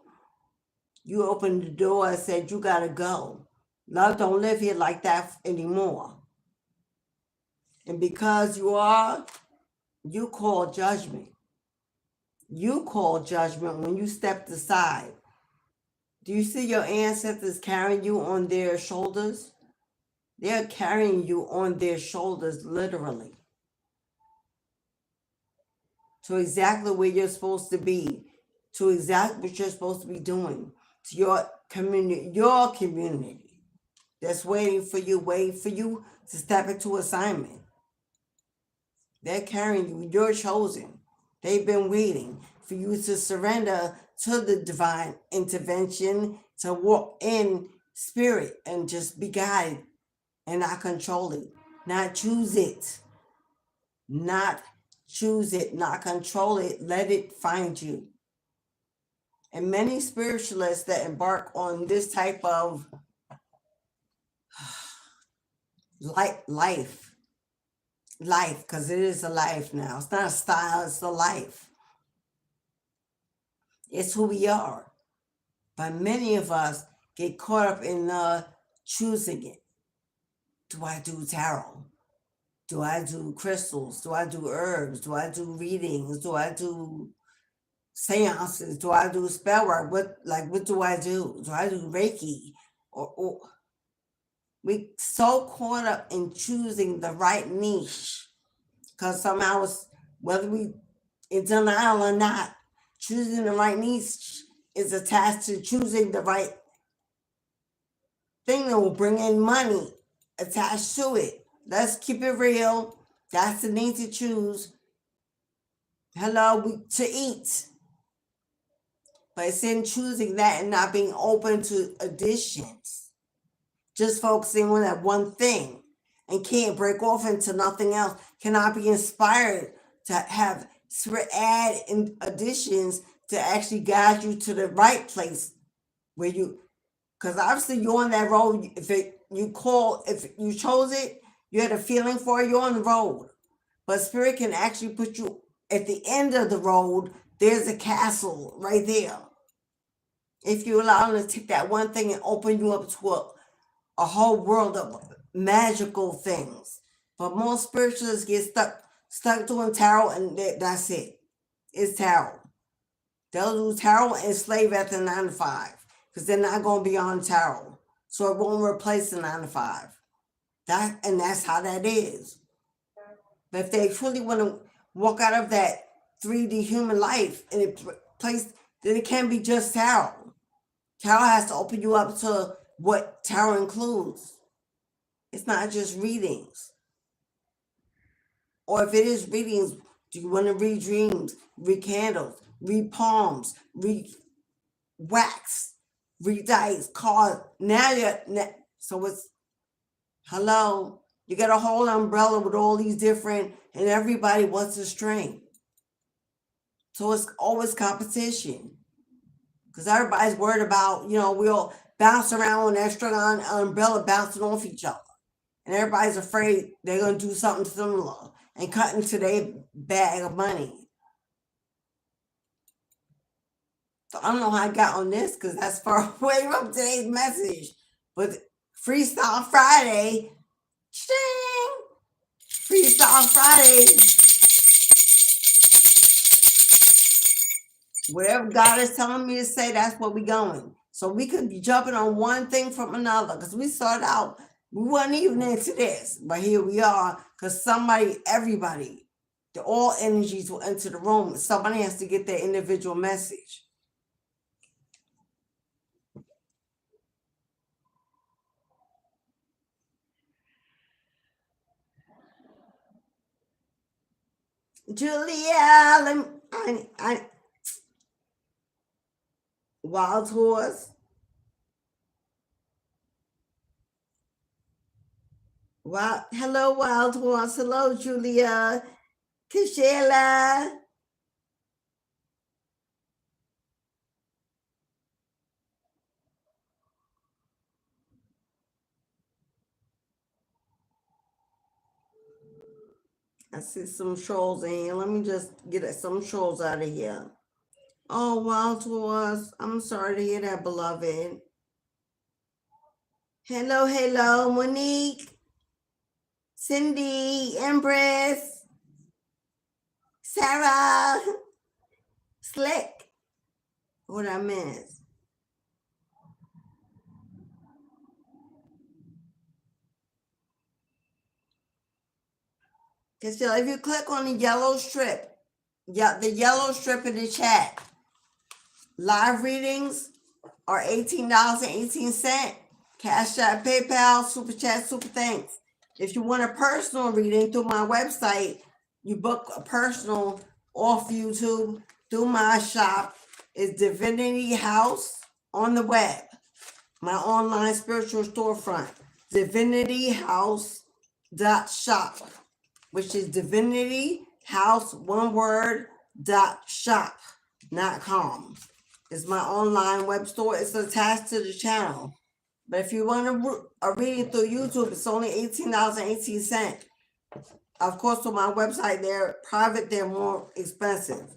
You opened the door and said, you gotta go. Love don't live here like that anymore. And because you call judgment. You call judgment when you stepped aside. Do you see your ancestors carrying you on their shoulders? They're carrying you on their shoulders, literally. To exactly where you're supposed to be. To exactly what you're supposed to be doing. To your community that's waiting for you to step into assignment. They're carrying you. You're chosen. They've been waiting for you to surrender to the divine intervention, to walk in spirit and just be guided and not control it, not choose it, not control it, let it find you. And many spiritualists that embark on this type of life, because it is a life now. It's not a style, it's a life. It's who we are. But many of us get caught up in choosing it. Do I do tarot? Do I do crystals? Do I do herbs? Do I do readings? Do I do seances? Do I do spell work? What do I do? Do I do Reiki? Or we so caught up in choosing the right niche, because somehow whether we in denial or not, choosing the right niche is attached to choosing the right thing that will bring in money attached to it. Let's keep it real. That's the need to choose. Hello, to eat. But it's in choosing that and not being open to additions. Just focusing on that one thing and can't break off into nothing else. Cannot be inspired to have add in additions to actually guide you to the right place where you, because obviously you're on that road. If you chose it, you had a feeling for it, you're on the road. But spirit can actually put you at the end of the road. There's a castle right there. If you allow them to take that one thing and open you up to a whole world of magical things. But most spiritualists get stuck doing tarot, and that's it. It's tarot. They'll do tarot and slave at the 9 to 5 because they're not going to be on tarot. So it won't replace the 9 to 5. That's how that is. But if they truly want to walk out of that 3D human life and then it can't be just tarot. Tarot has to open you up to what tarot includes. It's not just readings. Or if it is readings, do you want to read dreams, read candles, read palms, read wax, read dice, cards? So it's, hello, you got a whole umbrella with all these different, and everybody wants a string. So it's always competition. Because everybody's worried about, we all bounce around on that string on an umbrella bouncing off each other. And everybody's afraid they're going to do something similar and cut into their bag of money. So I don't know how I got on this because that's far away from today's message. But Freestyle Friday, ching! Freestyle Friday. Whatever God is telling me to say, that's where we're going. So we could be jumping on one thing from another because we started out, we weren't even into this. But here we are because everybody, all energies will enter the room. Somebody has to get their individual message. Julia, Wild Horse. Hello, Wild Horse. Hello, Julia. Cashella. I see some trolls in here. Let me just get some trolls out of here. Oh, Wild Horse. I'm sorry to hear that, beloved. Hello, Monique. Cindy, Empress, Sarah, Slick. What I miss? Because if you click on the yellow strip, the yellow strip in the chat, live readings are $18.18. Cashapp, PayPal, Super Chat, Super Thanks. If you want a personal reading through my website, you book a personal off YouTube through my shop. It's Divinity House on the web, my online spiritual storefront, divinityhouse.shop, which is divinityhouse, one word, .shop.com. It's my online web store. It's attached to the channel. But if you want a reading through YouTube, it's only $18.18. Of course, on my website, they're private, they're more expensive.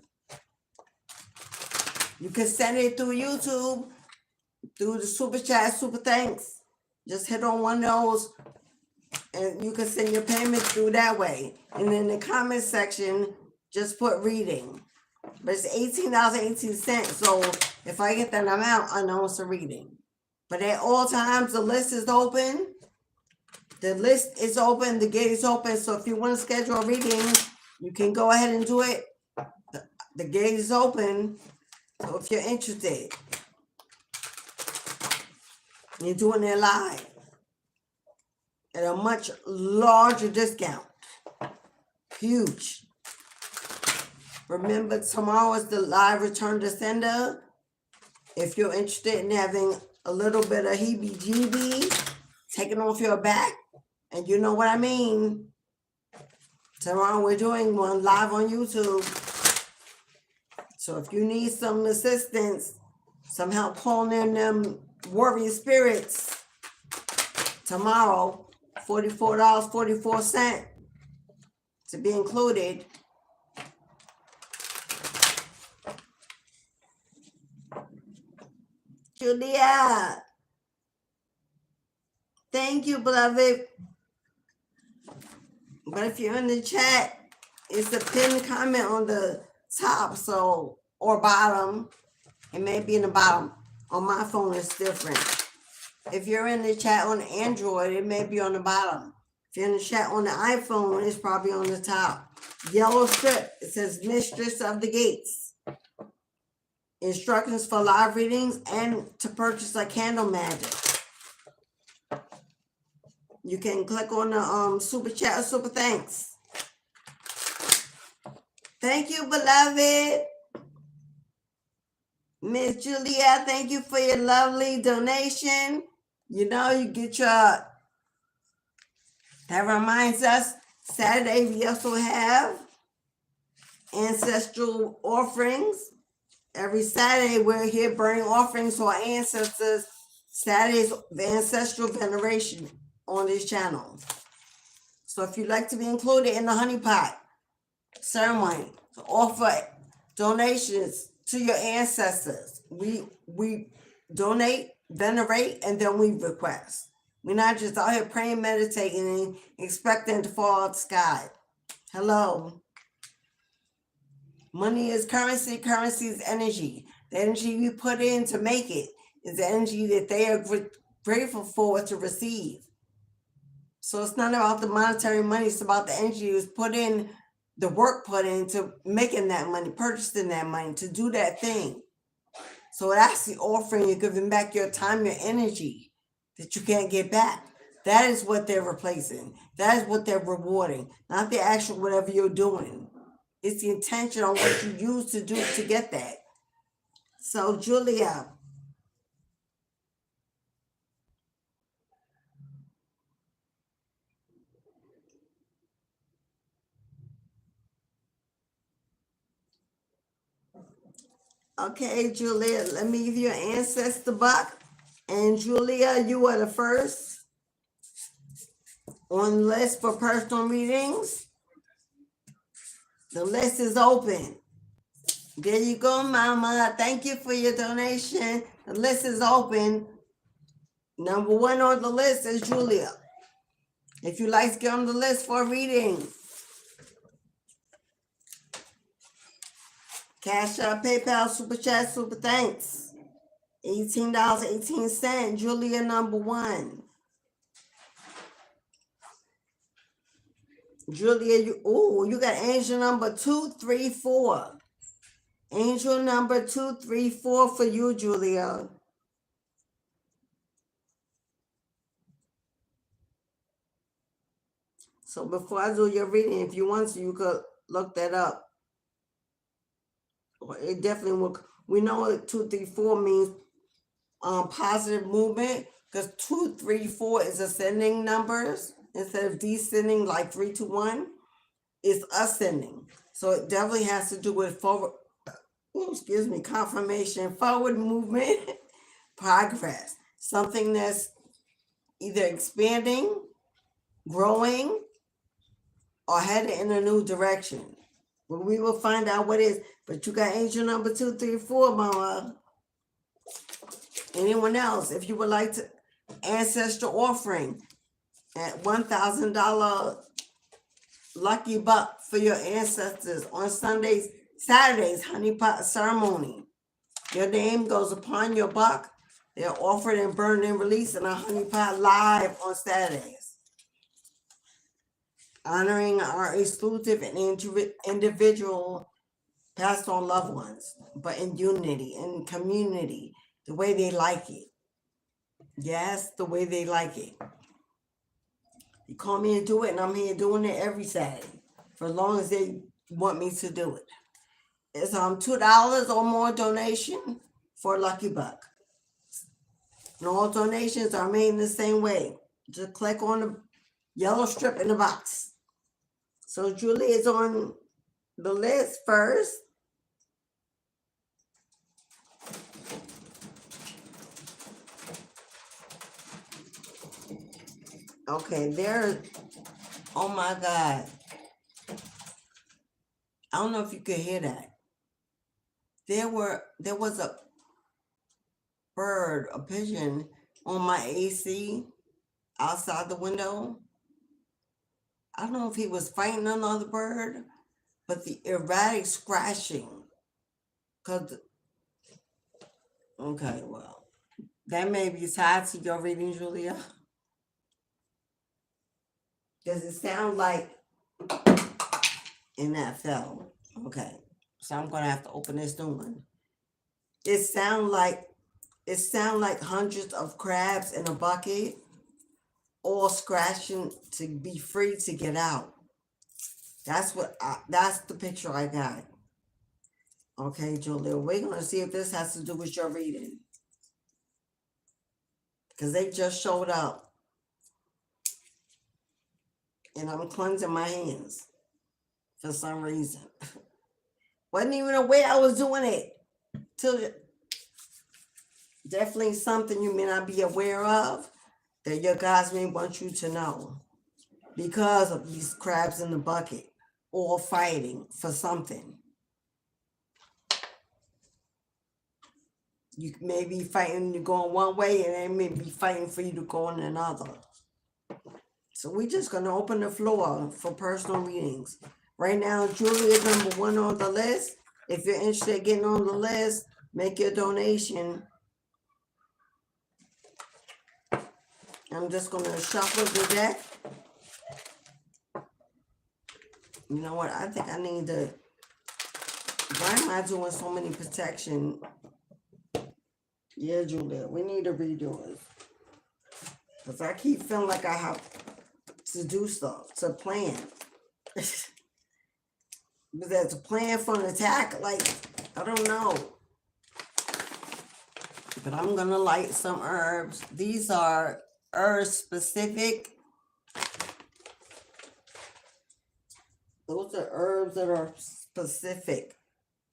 You can send it through YouTube, through the Super Chat, Super Thanks. Just hit on one of those, and you can send your payment through that way. And in the comment section, just put reading. But it's $18.18. So if I get that amount, I know it's a reading. But at all times, the list is open. The list is open. The gate is open. So if you want to schedule a reading, you can go ahead and do it. The gate is open. So if you're interested, you're doing it live at a much larger discount. Huge. Remember, tomorrow is the live return to sender. If you're interested in having a little bit of heebie-jeebies taken off your back, and you know what I mean, tomorrow we're doing one live on YouTube. So if you need some assistance, some help calling in them warrior spirits, tomorrow, $44.44 to be included. Julia, thank you, beloved. But if you're in the chat, it's a pinned comment on the top, so, or bottom. It may be in the bottom. On my phone, it's different. If you're in the chat on Android, it may be on the bottom. If you're in the chat on the iPhone, it's probably on the top. Yellow strip, it says Mistress of the Gates. Instructions for live readings and to purchase a candle magic. You can click on the super chat or super thanks. Thank you, beloved. Miss Julia, thank you for your lovely donation. You know, you get your, that reminds us, Saturday we also have ancestral offerings. Every Saturday we're here burning offerings to our ancestors. Saturday's the ancestral veneration on this channel. So if you'd like to be included in the honeypot ceremony to offer donations to your ancestors, we donate, venerate, and then we request. We're not just out here praying, meditating, and expecting to fall out the sky. Hello. Money is currency. Currency is energy. The energy we put in to make it is the energy that they are grateful for to receive. So it's not about the monetary money. It's about the energy you put in, the work put into making that money, purchasing that money, to do that thing. So that's the offering. You're giving back your time, your energy that you can't get back. That is what they're replacing. That is what they're rewarding, not the actual whatever you're doing. It's the intention on what you use to do to get that. So, Julia. Okay, Julia, let me give you an ancestor buck. And Julia, you are the first on the list for personal readings. The list is open. There you go, Mama. Thank you for your donation. The list is open. Number one on the list is Julia. If you'd like to get on the list for a reading, Cashapp, PayPal, Super Chat, Super Thanks. $18.18. Julia, number one. Julia, you got angel number 234. Angel number 234 for you, Julia. So before I do your reading, if you want to, you could look that up. It definitely will. We know what 234 means, positive movement, because 234 is ascending numbers instead of descending like 3 to 1. It's ascending. So it definitely has to do with forward, confirmation, forward movement, progress. Something that's either expanding, growing, or headed in a new direction. But we will find out what it is. But you got angel number 234, Mama. Anyone else, if you would like to ancestral offering at $1,000 lucky buck for your ancestors on Sundays, Saturday's honey pot ceremony. Your name goes upon your buck. They're offered and burned and released in a honey pot live on Saturdays. Honoring our exclusive and individual passed on loved ones, but in unity, in community, the way they like it. Yes, the way they like it. You call me and do it, and I'm here doing it every Saturday for as long as they want me to do it. It's $2 or more donation for a lucky buck. And all donations are made in the same way. Just click on the yellow strip in the box. So Julie is on the list first. Okay, there. Oh my God. I don't know if you could hear that. There was a bird, a pigeon on my AC outside the window. I don't know if he was fighting another bird, but the erratic scratching. Okay, well, that may be tied to your reading, Julia. Does it sound like, and that fell. Okay, so I'm gonna have to open this new one. It sound like hundreds of crabs in a bucket, all scratching to be free to get out. That's the picture I got. Okay, Julia, we're gonna see if this has to do with your reading, because they just showed up, and I'm cleansing my hands for some reason. Wasn't even aware I was doing it. Definitely something you may not be aware of that your guides may want you to know, because of these crabs in the bucket, all fighting for something. You may be fighting to go in one way, and they may be fighting for you to go in another. So we're just going to open the floor for personal readings. Right now, Julie is number 1 on the list. If you're interested in getting on the list, make your donation. I'm just going to shuffle the deck. You know what? I think I need to... Why am I doing so many protection? Yeah, Julia, we need to redo it. Because I keep feeling like I have to do stuff, to plan. But that's a plan for an attack, like, I don't know. But I'm going to light some herbs. These are herb specific. Those are herbs that are specific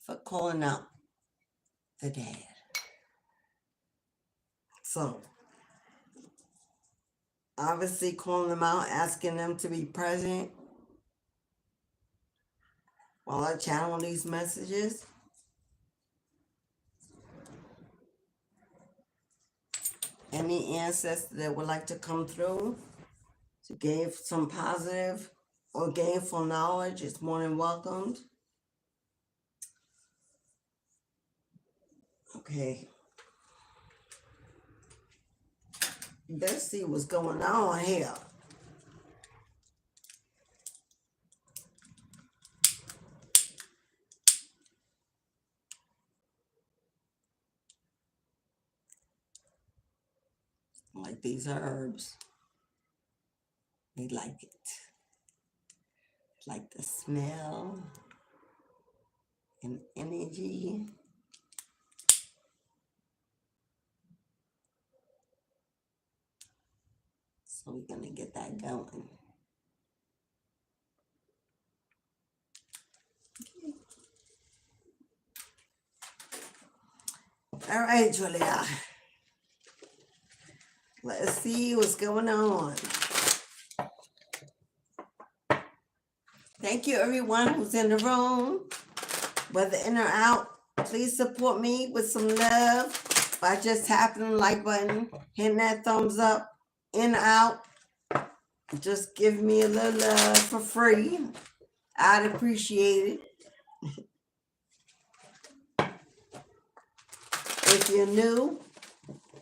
for calling out the dead. So, obviously calling them out, asking them to be present while I channel these messages. Any ancestor that would like to come through to gain some positive or gainful knowledge is more than welcomed. Okay. Let's see what's going on here. Like these herbs. They like it. Like the smell and energy. So we're going to get that going. All right, Julia. Let's see what's going on. Thank you, everyone who's in the room. Whether in or out, please support me with some love by just tapping the like button, hitting that thumbs up, in or out. Just give me a little love for free. I'd appreciate it. if you're new,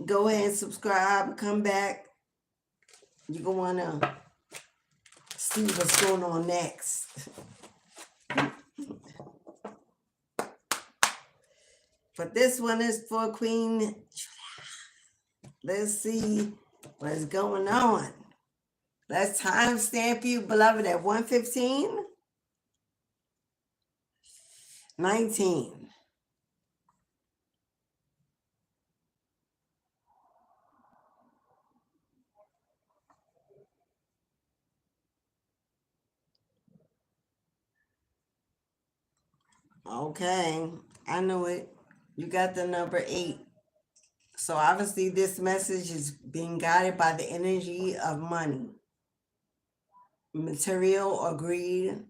go ahead and subscribe, come back. You're going to want to see what's going on next. But this one is for Queen. Let's see what's going on. Let's timestamp you, beloved, at 1:15, 19. Okay, I knew it. You got the number 8. So obviously this message is being guided by the energy of money, material or greed.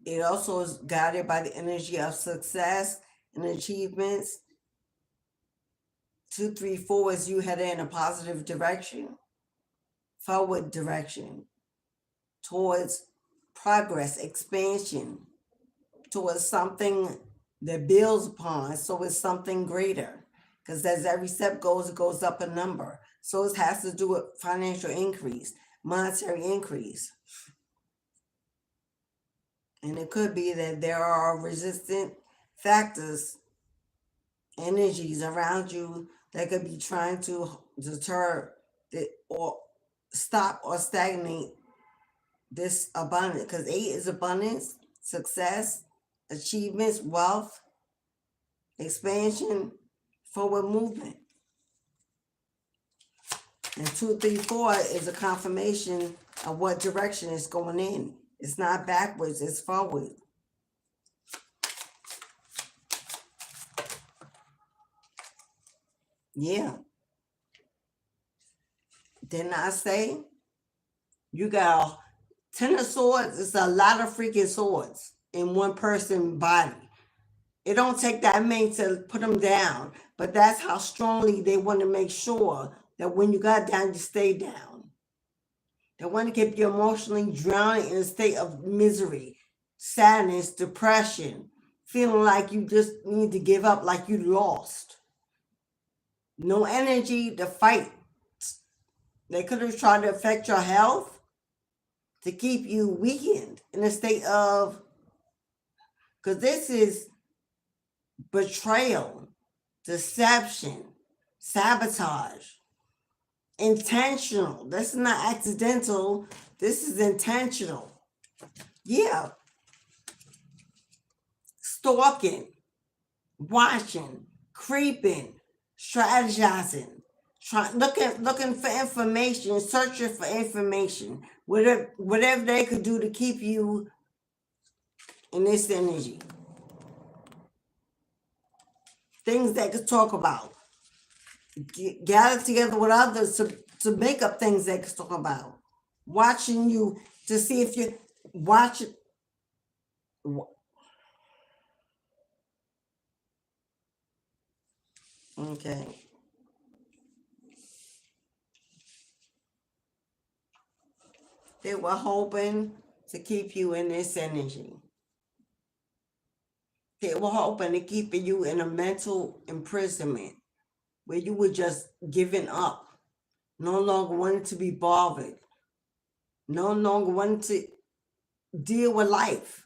It also is guided by the energy of success and achievements. 2, 3, 4 is you headed in a positive direction, forward direction, towards progress, expansion, towards something that builds upon. So it's something greater. Because as every step goes, it goes up a number. So it has to do with financial increase, monetary increase. And it could be that there are resistant factors, energies around you that could be trying to deter or stop or stagnate this abundance. Because 8 is abundance, success, achievements, wealth, expansion, forward movement. And 2, 3, 4 is a confirmation of what direction it's going in. It's not backwards, it's forward. Yeah. Didn't I say? You got 10 of swords. It's a lot of freaking swords in one person's body. It don't take that many to put them down, but that's how strongly they want to make sure that when you got down, you stay down. They want to keep you emotionally drowning in a state of misery, sadness, depression, feeling like you just need to give up, like you lost. No energy to fight. They could have tried to affect your health to keep you weakened in a state of, because this is betrayal, deception, sabotage, intentional. This is not accidental. This is intentional. Yeah. Stalking, watching, creeping, strategizing, looking for information, searching for information, whatever they could do to keep you in this energy. Things they could talk about. Gather together with others to make up things they could talk about. Watching you to see if you watch it. Okay. They were hoping to keep you in this energy. They were hoping to keep you in a mental imprisonment where you were just giving up, no longer wanting to be bothered, no longer wanting to deal with life,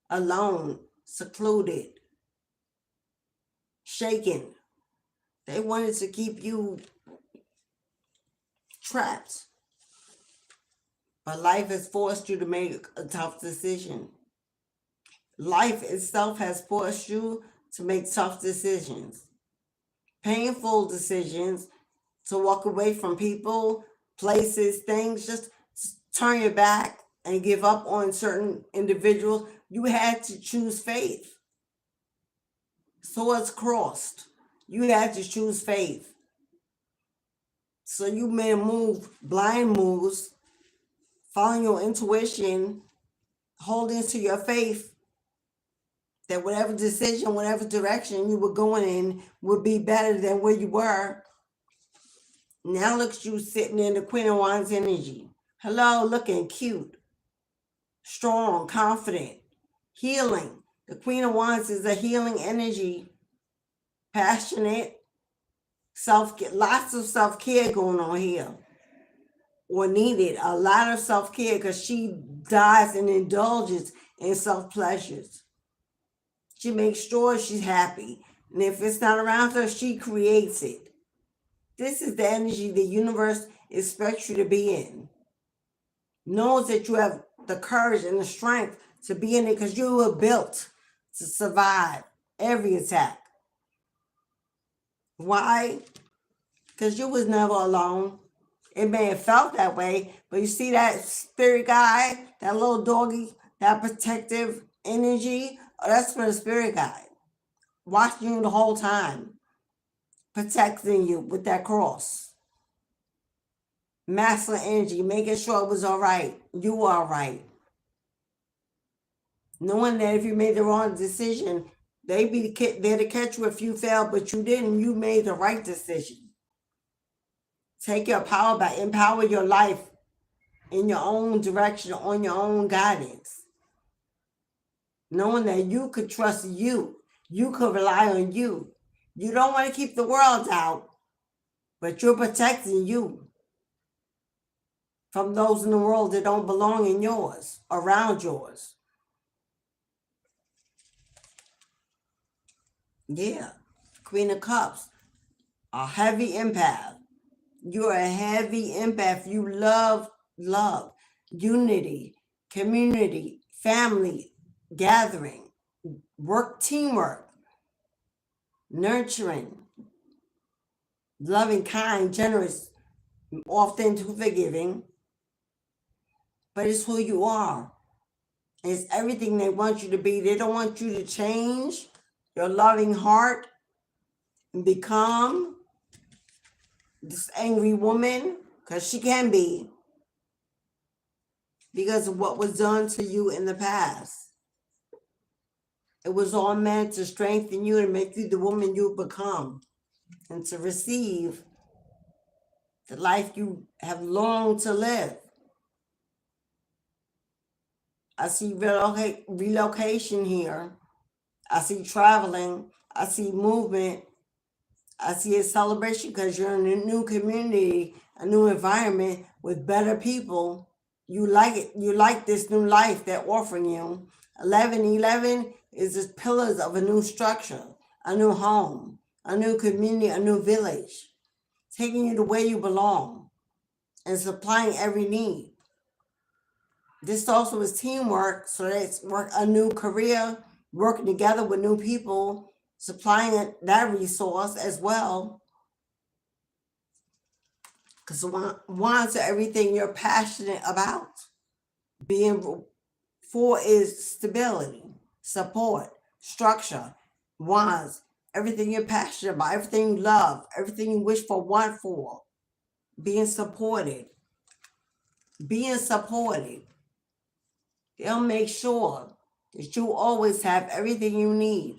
alone, secluded, shaken. They wanted to keep you trapped. But life has forced you to make a tough decision. Life itself has forced you to make tough decisions, painful decisions, to walk away from people, places, things, just turn your back and give up on certain individuals. You had to choose faith. Swords crossed. You had to choose faith. So you made a move, blind moves, following your intuition, holding to your faith that whatever decision, whatever direction you were going in would be better than where you were. Now look at you sitting in the Queen of Wands energy. Hello, looking cute, strong, confident, healing. The Queen of Wands is a healing energy, passionate, lots of self-care going on here, or needed a lot of self-care, because she dives and indulges in self-pleasures. She makes sure she's happy, and if it's not around her, she creates it. This is the energy the universe expects you to be in. Knows that you have the courage and the strength to be in it, because you were built to survive every attack. Why? Because you was never alone. It may have felt that way, but you see that spirit guide, that little doggy, that protective energy, that's for the spirit guide, watching you the whole time, protecting you with that cross. Masculine energy, making sure it was all right. You were all right. Knowing that if you made the wrong decision, they'd be there to catch you if you failed, but you didn't. You made the right decision. Take your power back. Empower your life in your own direction, on your own guidance. Knowing that you could trust you. You could rely on you. You don't want to keep the world out, but you're protecting you from those in the world that don't belong in yours, around yours. Yeah. Queen of Cups. A heavy empath. You're a heavy empath. You love love, unity, community, family, gathering, work, teamwork, nurturing, loving, kind, generous, often too forgiving. But it's who you are. It's everything they want you to be. They don't want you to change your loving heart and become this angry woman, because she can be, because of what was done to you in the past. It was all meant to strengthen you and make you the woman you've become, and to receive the life you have longed to live. I see relocation here. I see traveling. I see movement. I see a celebration, because you're in a new community, a new environment with better people. You like it. You like this new life they're offering you. 1111 is the pillars of a new structure, a new home, a new community, a new village, taking you to where you belong and supplying every need. This also is teamwork, so that's work, a new career, working together with new people, supplying that resource as well. Because wands are everything you're passionate about. Being for is stability, support, structure. Wands, everything you're passionate about, everything you love, everything you wish for, want for. Being supported. Being supported. They'll make sure that you always have everything you need,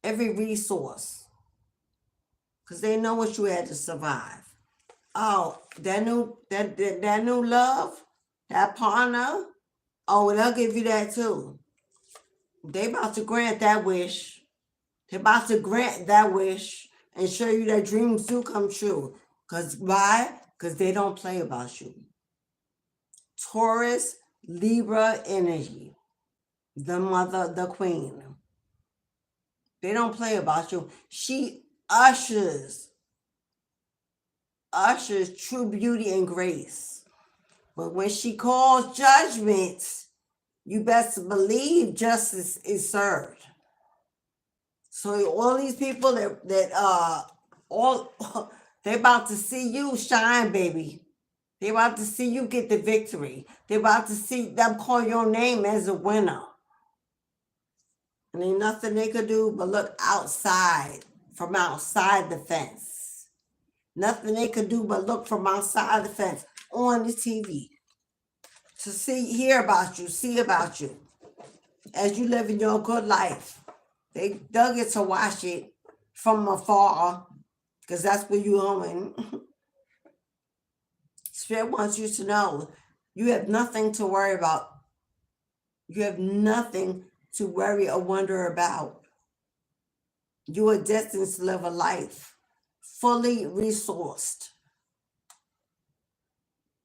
every resource, because they know what you had to survive. Oh, that new love, that partner, oh, they'll give you that too. They about to grant that wish. They're about to grant that wish and show you that dreams do come true. Because why? Because they don't play about you. Taurus, Libra energy. The mother, the queen. They don't play about you. She ushers true beauty and grace. But when she calls judgment, you best believe justice is served. So all these people that they're about to see you shine, baby. They're about to see you get the victory. They're about to see them call your name as a winner. And ain't nothing they could do but look outside, from outside the fence. Nothing they could do but look from outside the fence on the TV to hear about you, see about you as you live in your good life. They'll get to watch it from afar, because that's where you're going. Spirit wants you to know you have nothing to worry about. You have nothing to worry or wonder about. You are destined to live a life fully resourced.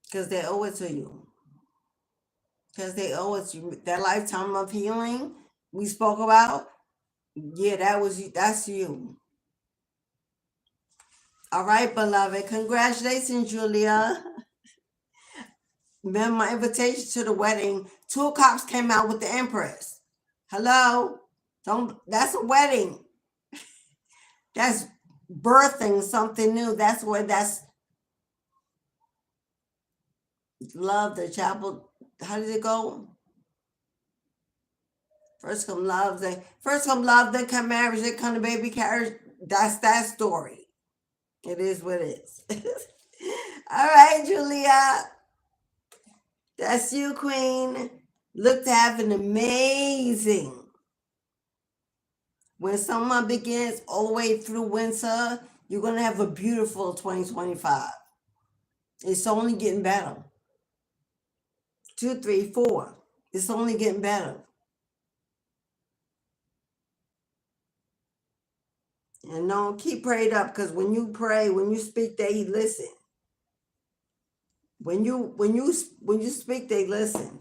Because they owe it to you. Because they owe it to you. That lifetime of healing we spoke about, yeah, that's you. All right, beloved. Congratulations, Julia. Remember my invitation to the wedding. 2 of Cups came out with the Empress. Hello? That's a wedding. That's birthing something new. That's love, the chapel. How did it go? First come love, then come marriage, then come the baby carriage. That's that story. It is what it is. All right, Julia. That's you, Queen. Look to have an amazing. When someone begins all the way through winter, you're going to have a beautiful 2025. It's only getting better. 2, 3, 4. It's only getting better. And don't keep prayed up, because when you pray, when you speak, they listen. When you speak, they listen.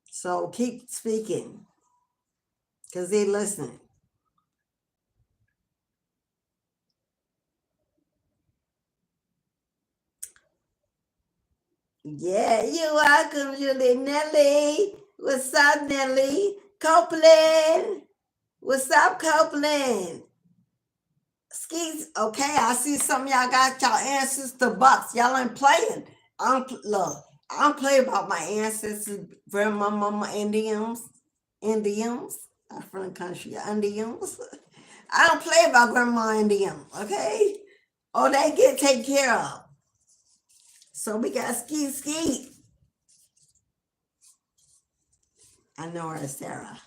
So keep speaking, because they listening. Yeah, you're welcome, Julie. Nelly. What's up, Nelly? Copeland. What's up, Copeland? Skis. Okay, I see some of y'all got y'all ancestor bucks. Y'all ain't playing. Look, I don't play about my ancestors, grandma, mama, Indians. I'm from the country, Indians. I don't play about grandma Indian, okay? Oh, they get taken care of. So we got ski. I know her, Sarah.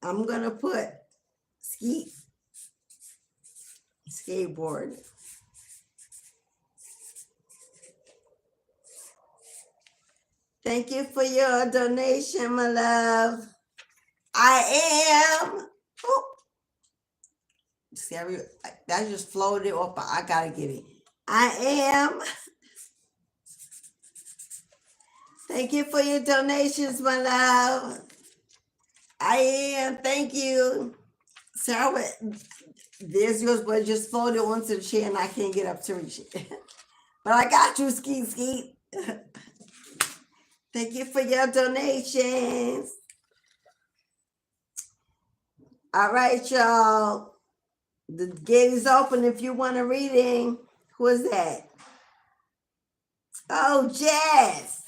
I'm gonna put skateboard. Thank you for your donation, my love. I am. Oh, see, that just floated off, but I gotta get it. I am. Thank you for your donations, my love. I am. Thank you. Sarah, there's yours, but just floated onto the chair and I can't get up to reach it. But I got you, Ski. Thank you for your donations. All right, y'all. The gate is open if you want a reading. Who is that? Oh, Jazz.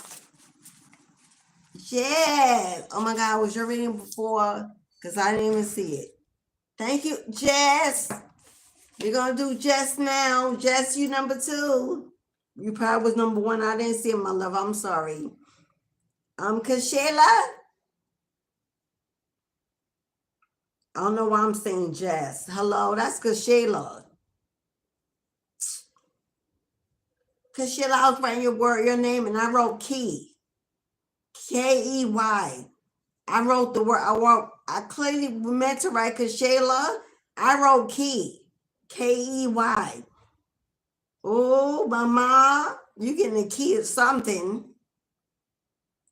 Oh my God, was your reading before? Because I didn't even see it. Thank you, Jess. We're going to do Jess now. Jess, you number 2. You probably was number 1. I didn't see it, my love. I'm sorry. Cashella. I don't know why I'm saying Jess. Hello, that's Cashella. Cashella, I was writing your name, and I wrote Key. Key. I wrote the word. I clearly meant to write Cashella. I wrote Key. Key. Oh, mama, you getting a key to something.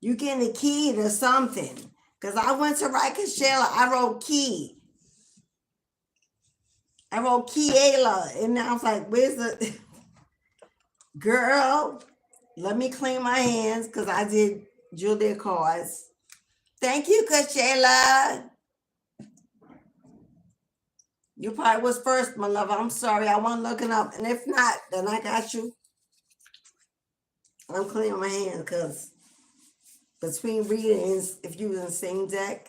You getting a key to something. Because I went to write Cashella. I wrote Key. I wrote Kiela. And I was like, where's the girl? Let me clean my hands because I did Julia cards. Thank you, Cashella. You probably was first, my love. I'm sorry. I wasn't looking up. And if not, then I got you. I'm cleaning my hands because between readings, if you was in the same deck,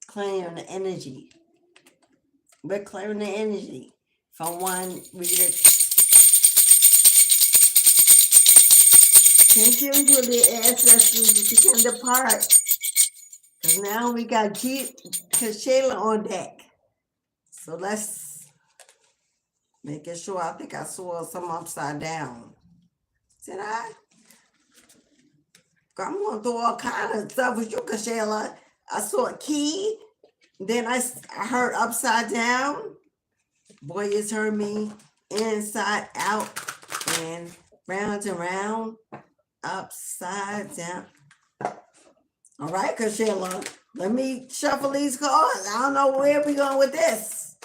clearing the energy. We're clearing the energy from one reader. Thank you to the ancestors that you can depart. Because now we got Cashella on deck. So let's make it sure. I think I saw some upside down. Did I? I'm going to do all kinds of stuff with you, Cashella. I saw a key Then I heard upside down. Boy, it's heard me inside out and round, upside down. All right, Cashella, let me shuffle these cards. I don't know where we're going with this.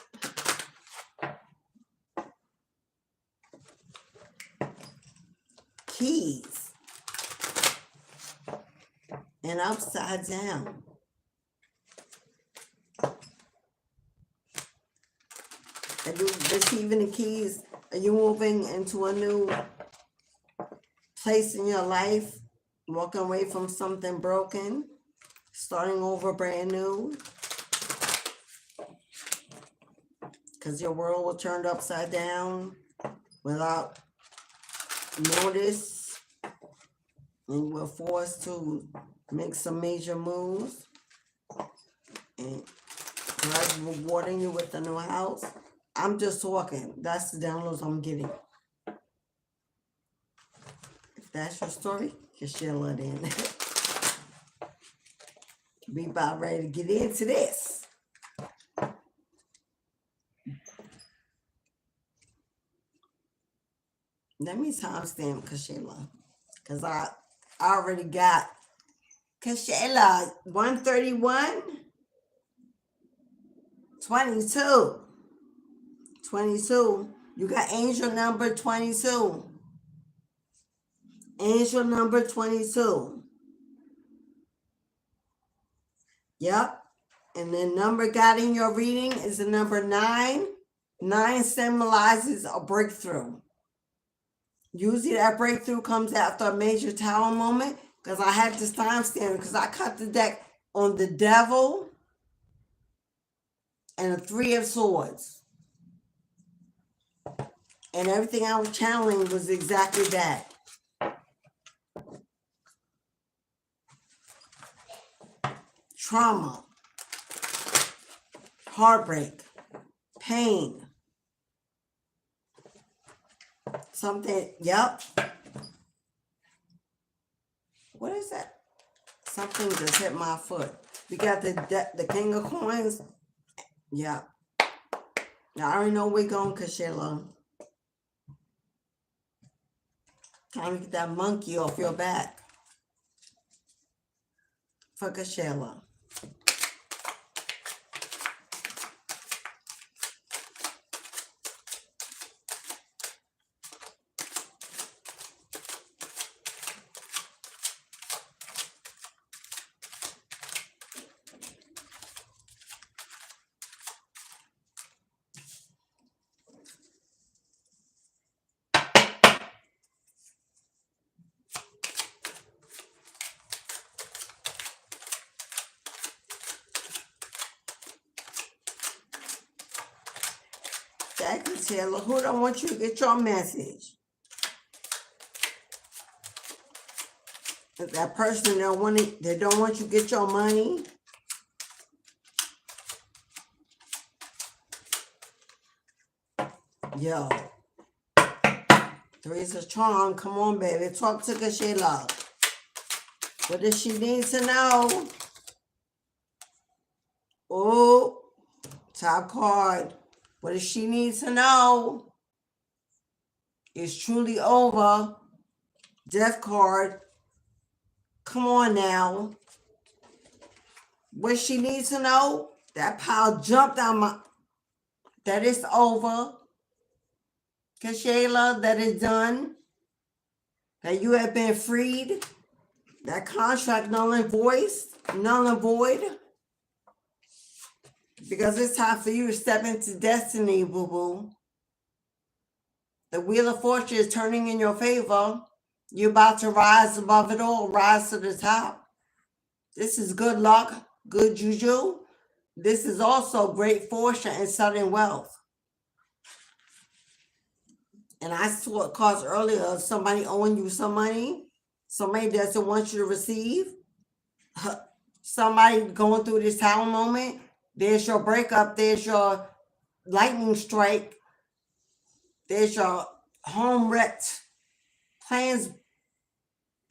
Keys and upside down. Are you receiving the keys? Are you moving into a new place in your life? Walking away from something broken? Starting over brand new? Because your world was turned upside down without notice. And you were forced to make some major moves. And God's rewarding you with a new house. I'm just talking. That's the downloads I'm getting. If that's your story, Cashella then. We about ready to get into this. Let me timestamp Cashella. Because I already got Cashella 131, 22. 22. You got angel number 22. Angel number 22. Yep. And the number got in your reading is the number 9. 9 symbolizes a breakthrough. Usually that breakthrough comes after a major tower moment, because I had this timestamp because I cut the deck on the devil and the 3 of swords. And everything I was channeling was exactly that. Trauma, heartbreak, pain. Something, yep. What is that? Something just hit my foot. We got the King of Coins. Yeah. Now I already know we're going, Cashella. Time to get that monkey off your back. For Cashella. Cashella, who don't want you to get your message? If that person they don't want you to get your money. Yo. 3 is a charm. Come on, baby. Talk to Cashella. What does she need to know? Oh, top card. What does she need to know? It's truly over. Death card. Come on now. What she needs to know? That pile jumped out that it's over. Cashella, that is done. That you have been freed. That contract null and void. Because it's time for you to step into destiny, boo-boo. The wheel of fortune is turning in your favor. You're about to rise above it all, rise to the top. This is good luck, good juju. This is also great fortune and sudden wealth. And I saw cards earlier of somebody owing you some money. Somebody doesn't want you to receive. Somebody going through this tower moment. There's your breakup. There's your lightning strike. There's your home wrecked. Plans,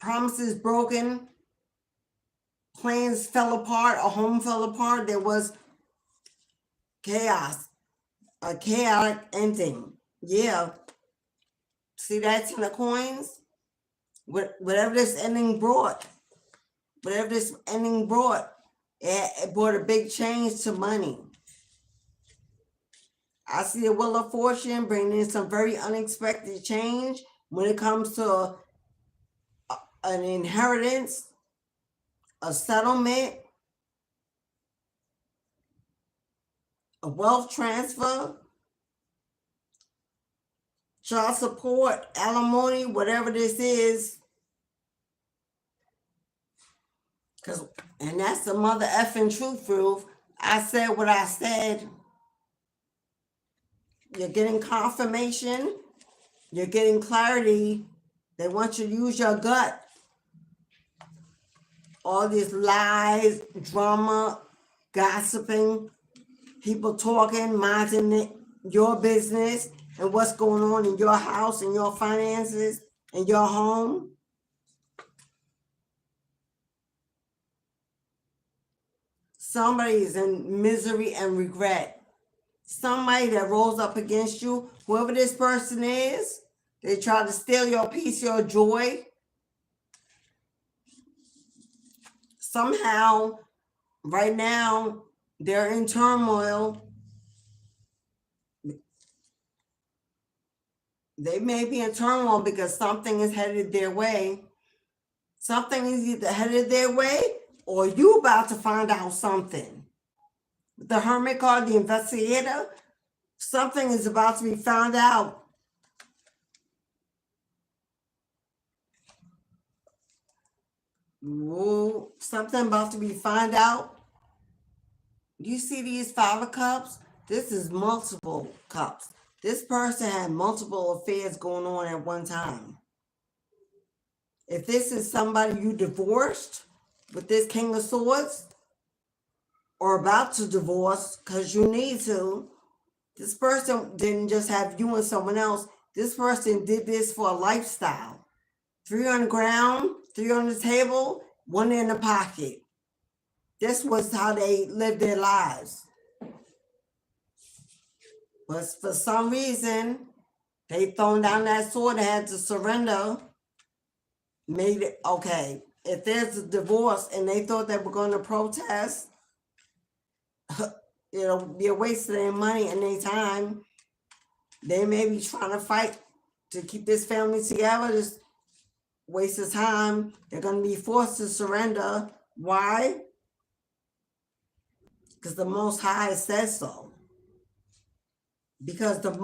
promises broken. Plans fell apart. A home fell apart. There was chaos, a chaotic ending. Yeah. See that 10 of coins? Whatever this ending brought, it brought a big change to money. I see the Wheel of Fortune bringing in some very unexpected change when it comes to an inheritance, a settlement, a wealth transfer, child support, alimony, whatever this is. And that's the mother effing truth. I said what I said. You're getting confirmation. You're getting clarity. They want you to use your gut. All these lies, drama, gossiping, people talking, minding your business and what's going on in your house and your finances and your home. Somebody is in misery and regret. Somebody that rolls up against you, whoever this person is, they try to steal your peace, your joy. Somehow, right now, they're in turmoil. They may be in turmoil because something is headed their way. Something is either headed their way or you about to find out something. The Hermit card, the investigator, something is about to be found out. Ooh, something about to be found out. You see these 5 of Cups? This is multiple cups. This person had multiple affairs going on at one time. If this is somebody you divorced with this King of Swords or about to divorce because you need to, this person didn't just have you and someone else. This person did this for a lifestyle. 3 on the ground, 3 on the table, 1 in the pocket. This was how they lived their lives. But for some reason, they thrown down that sword and had to surrender. Made it, okay, if there's a divorce and they thought they were going to protest, it'll be a waste of their money and their time. They may be trying to fight to keep this family together, just waste of time. They're going to be forced to surrender. Why? Because the Most High says so. Because I'm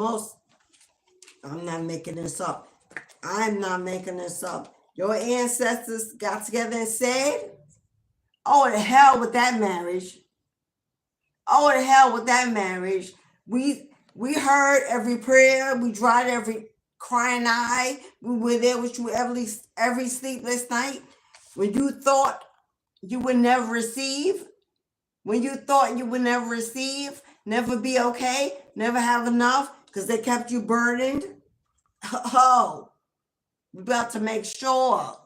not making this up. I'm not making this up. Your ancestors got together and said, oh, to hell with that marriage. Oh, to hell with that marriage. We heard every prayer. We dried every crying eye. We were there with you every sleepless night. When you thought you would never receive. When you thought you would never receive. Never be okay. Never have enough. Because they kept you burdened. Oh, we're about to make sure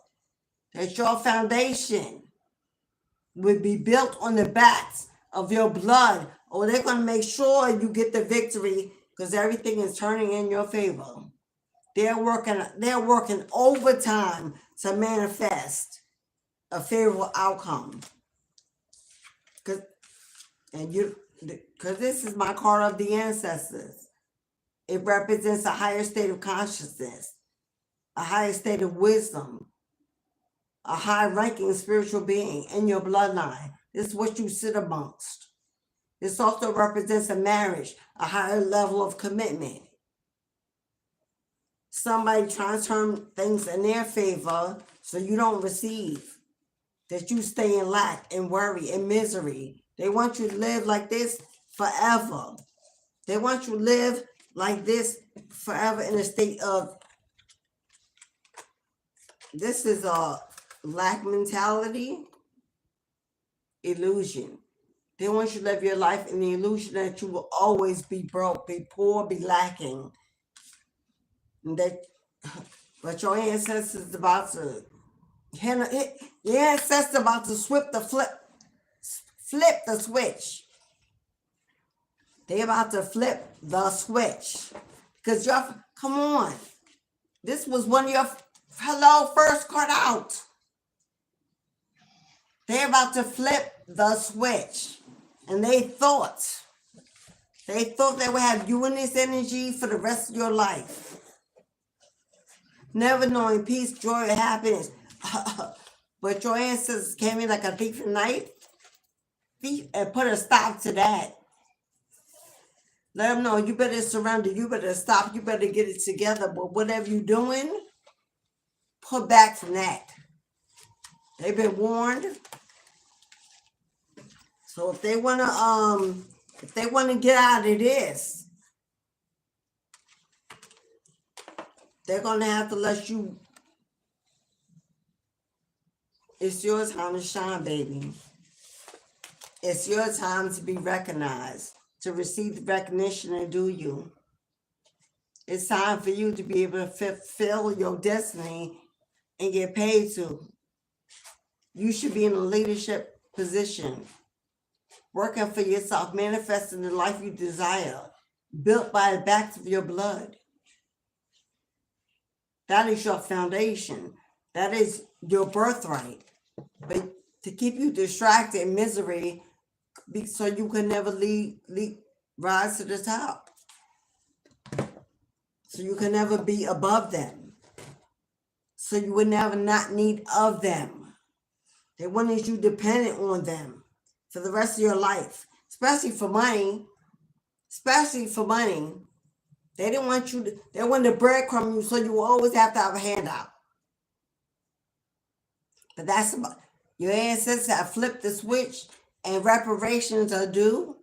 that your foundation would be built on the backs of your blood, or they're going to make sure you get the victory because everything is turning in your favor. They're working overtime to manifest a favorable outcome. Because this is my card of the ancestors. It represents a higher state of consciousness, a higher state of wisdom, a high-ranking spiritual being in your bloodline. This is what you sit amongst. This also represents a marriage, a higher level of commitment. Somebody trying to turn things in their favor so you don't receive, that you stay in lack and worry and misery. They want you to live like this forever. They want you to live like this forever in a state of, this is a lack mentality, illusion. They want you to live your life in the illusion that you will always be broke, be poor, be lacking. But your ancestors about to your ancestors about to flip the switch. They about to flip the switch. Because come on. This was one of your first card out. They're about to flip the switch. And they thought they would have you in this energy for the rest of your life. Never knowing peace, joy, or happiness. But your ancestors came in like a thief in the night and put a stop to that. Let them know you better surrender, you better stop, you better get it together. But whatever you're doing, pull back from that. They've been warned. So if they wanna get out of this, they're gonna have to let you. It's your time to shine, baby. It's your time to be recognized, to receive the recognition and do you. It's time for you to be able to fulfill your destiny and get paid to. You should be in a leadership position, working for yourself, manifesting the life you desire, built by the backs of your blood. That is your foundation. That is your birthright. But to keep you distracted in misery, so you can never rise to the top. So you can never be above them. So you would never not need of them. They wanted you dependent on them for the rest of your life, especially for money. Especially for money. They didn't want you to, they wanted to breadcrumb you so you will always have to have a handout. But that's about, your ancestors have flipped the switch and reparations are due.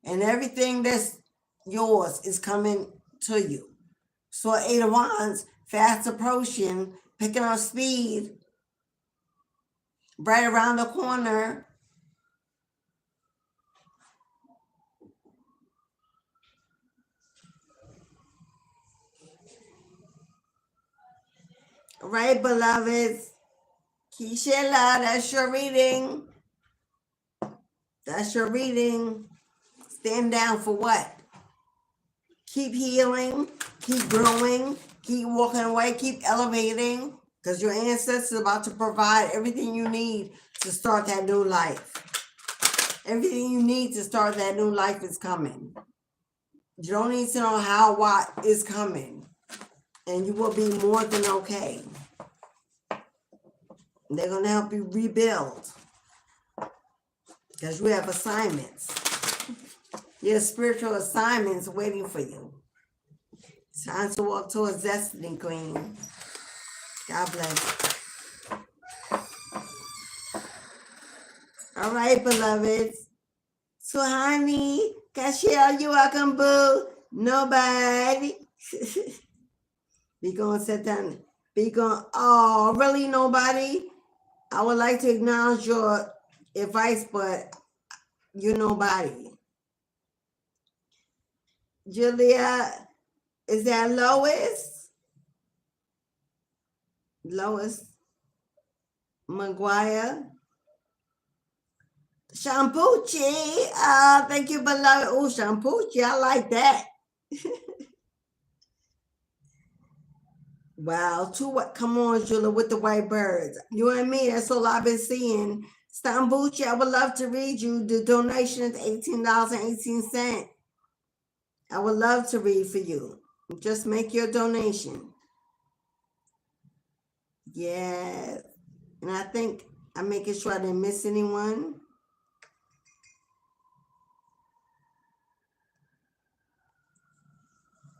And everything that's yours is coming to you. So 8 of Wands, fast approaching, picking up speed, right around the corner. All right, beloveds. Cashella, that's your reading. That's your reading. Stand down for what? Keep healing, keep growing, keep walking away, keep elevating, because your ancestors are about to provide everything you need to start that new life. Everything you need to start that new life is coming. You don't need to know how, what is coming. And you will be more than okay. They're going to help you rebuild. Because you have assignments. Your spiritual assignments waiting for you. It's time to walk towards destiny, Queen. God bless. All right, beloveds. So, honey, Cashella, you welcome, boo. Nobody. Be going to sit down. Be going, oh, really, nobody? I would like to acknowledge your advice, but you're nobody. Julia, is that Lois? Lois McGuire? Shampucci, thank you, beloved. Oh, Shampucci, I like that. Wow, come on, Julia, with the white birds. You and me, that's all I've been seeing. Stambucci, I would love to read you. The donation is $18.18. I would love to read for you. Just make your donation. Yes. And I think I'm making sure I didn't miss anyone.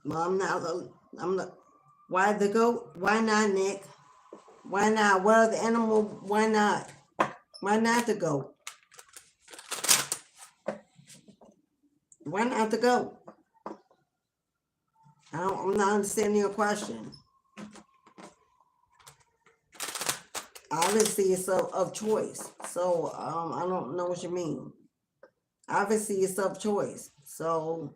Well, I'm not. Why the goat? Why not, Nick? Why not? What other animal? Why not? Why not the goat? Why not the goat? I'm not understanding your question. Obviously, it's of choice. So, I don't know what you mean. Obviously, it's of choice. So,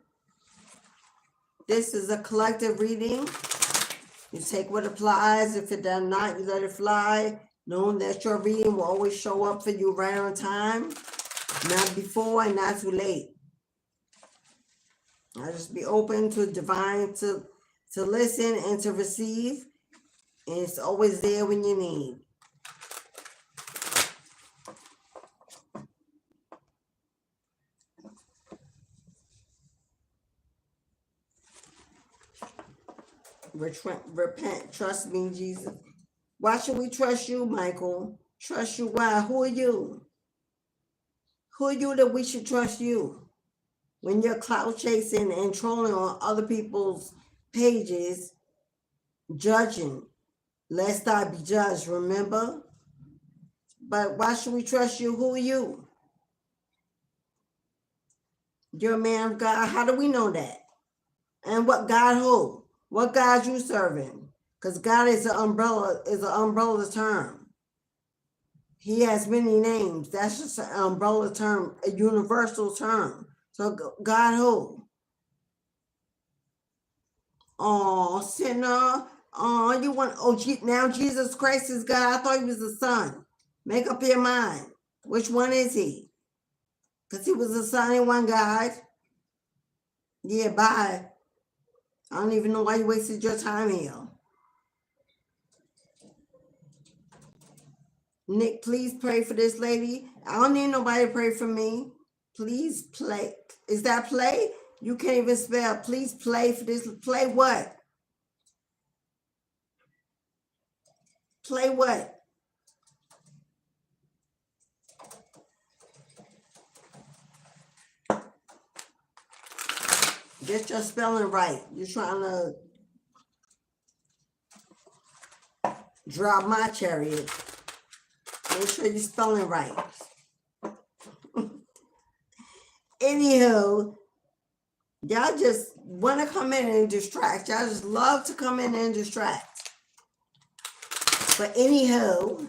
this is a collective reading. You take what applies. If it does not, you let it fly. Knowing that your reading will always show up for you right on time. Not before and not too late. I just be open to divine to listen and to receive. And it's always there when you need. Repent. Trust me, Jesus. Why should we trust you, Michael? Trust you. Why? Who are you? Who are you that we should trust you? When you're clout chasing and trolling on other people's pages, judging. Lest I be judged, remember? But why should we trust you? Who are you? You're a man of God. How do we know that? And what God who? What God you serving? Because God is an umbrella term. He has many names. That's just an umbrella term, a universal term. So God who? Oh, sinner. Oh, you want, now Jesus Christ is God. I thought he was the son. Make up your mind. Which one is he? Because he was the son in one God. Yeah, bye. I don't even know why you wasted your time here. Nick, please pray for this lady. I don't need nobody to pray for me. Please play. Is that play? You can't even spell. Please play for this. Play what? Play what? Get your spelling right. You're trying to drop my chariot. Make sure you're spelling right. Anywho, y'all just want to come in and distract. Y'all just love to come in and distract. But anywho,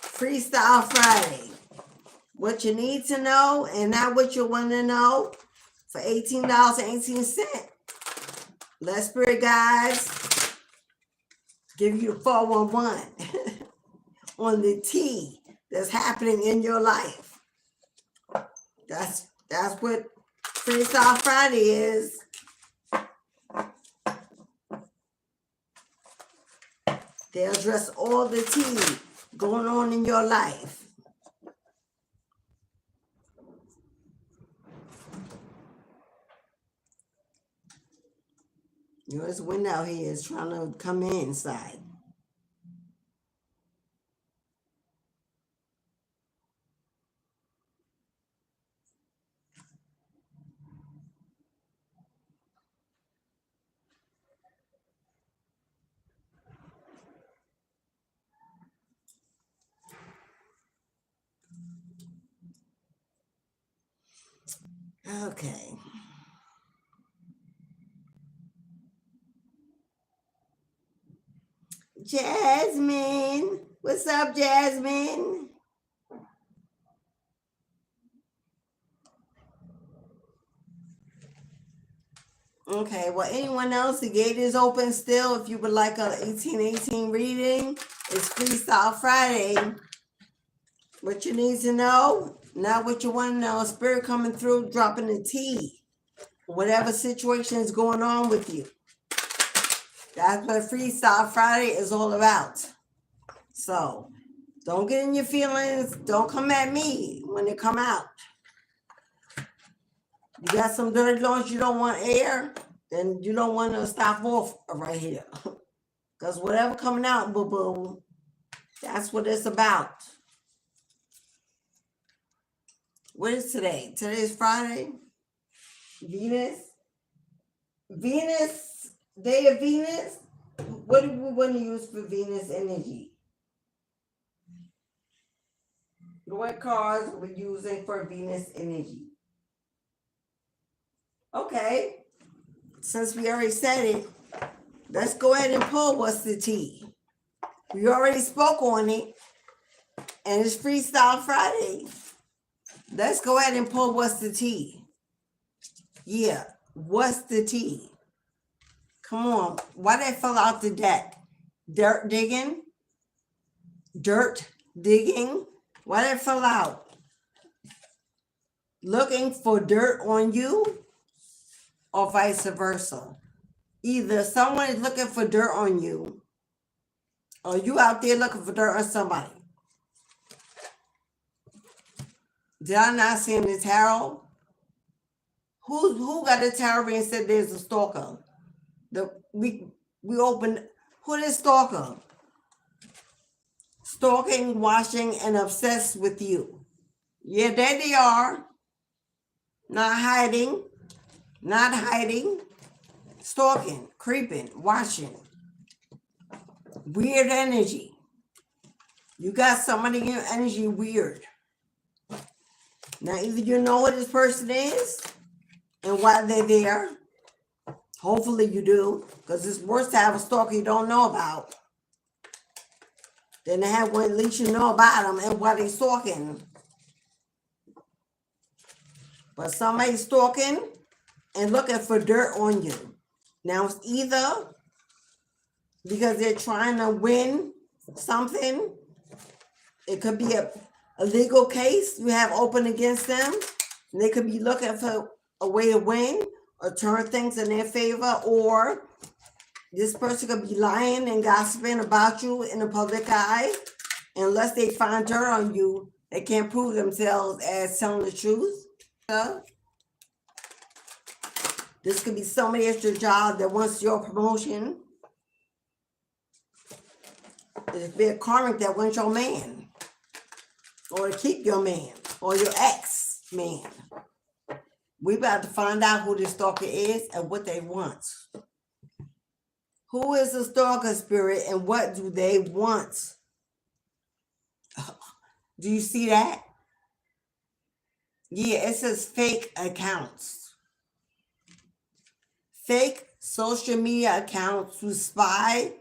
Freestyle Friday. What you need to know and not what you want to know for $18.18. Let spirit guides give you a 411 on the tea that's happening in your life. That's what Freestyle Friday is. They address all the tea going on in your life. You know, this wind out here is trying to come inside. Okay. Jasmine. What's up, Jasmine? Okay, well, anyone else, the gate is open still. If you would like a 1818 reading, it's Freestyle Friday. What you need to know, not what you want to know. Spirit coming through, dropping the tea. Whatever situation is going on with you. That's what Freestyle Friday is all about. So, don't get in your feelings. Don't come at me when they come out. You got some dirty laundry you don't want air, then you don't want to stop off right here. Because whatever coming out, boo-boo, that's what it's about. What is today? Today is Friday. Venus, day of Venus. What do we want to use for Venus energy? What cards are we using for Venus energy? Okay, since we already said it, let's go ahead and pull what's the tea. We already spoke on it, and it's Freestyle Friday. Let's go ahead and pull what's the tea. Yeah, what's the tea? Come on, why that fell out the deck? Dirt digging? Why that fell out? looking for dirt on you or vice versa. Either someone is looking for dirt on you or you out there looking for dirt on somebody. Did I not see in the tarot? Who got the tarot and said there's a stalker? We opened. Who is stalker? Stalking, watching, and obsessed with you. Yeah, there they are. Not hiding. Stalking, creeping, watching. Weird energy. You got somebody in your energy weird. Now, either you know what this person is and why they're there. Hopefully you do, because it's worse to have a stalker you don't know about than to have one at least you know about them and why they're stalking. But somebody's stalking and looking for dirt on you. Now, it's either because they're trying to win something. It could be a legal case you have open against them. And they could be looking for a way to win or turn things in their favor. Or this person could be lying and gossiping about you in the public eye. Unless they find dirt on you, they can't prove themselves as telling the truth. This could be somebody at your job that wants your promotion. It could be a karmic that wants your man. Or to keep your man. Or your ex-man. We about to find out who this stalker is and what they want. Who is the stalker spirit and what do they want? Do you see that? Yeah, it says fake accounts. Fake social media accounts to spy.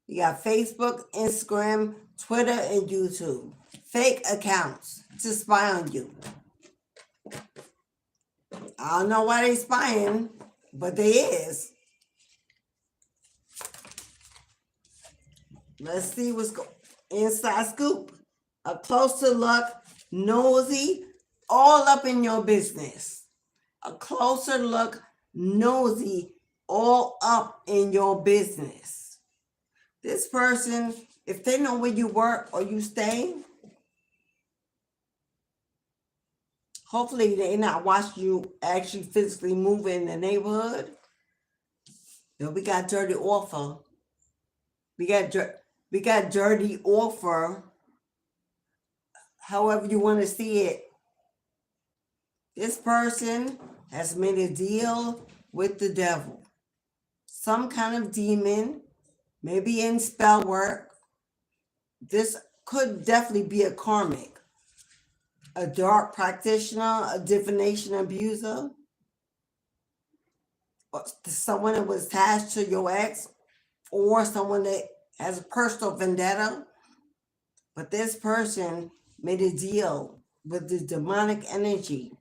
You got Facebook, Instagram, Twitter, and YouTube. Fake accounts to spy on you. I don't know why they spying, but they is. Let's see what's going inside scoop. A closer look, nosy, all up in your business. A closer look, nosy, all up in your business. This person, if they know where you work or you stay, hopefully they not watching you actually physically move in the neighborhood. Yo, we got dirty offer. We got dirty offer. However you want to see it. This person has made a deal with the devil. Some kind of demon, maybe in spell work. This could definitely be a karmic. A dark practitioner, a divination abuser, or someone that was attached to your ex, or someone that has a personal vendetta. But this person made a deal with the demonic energy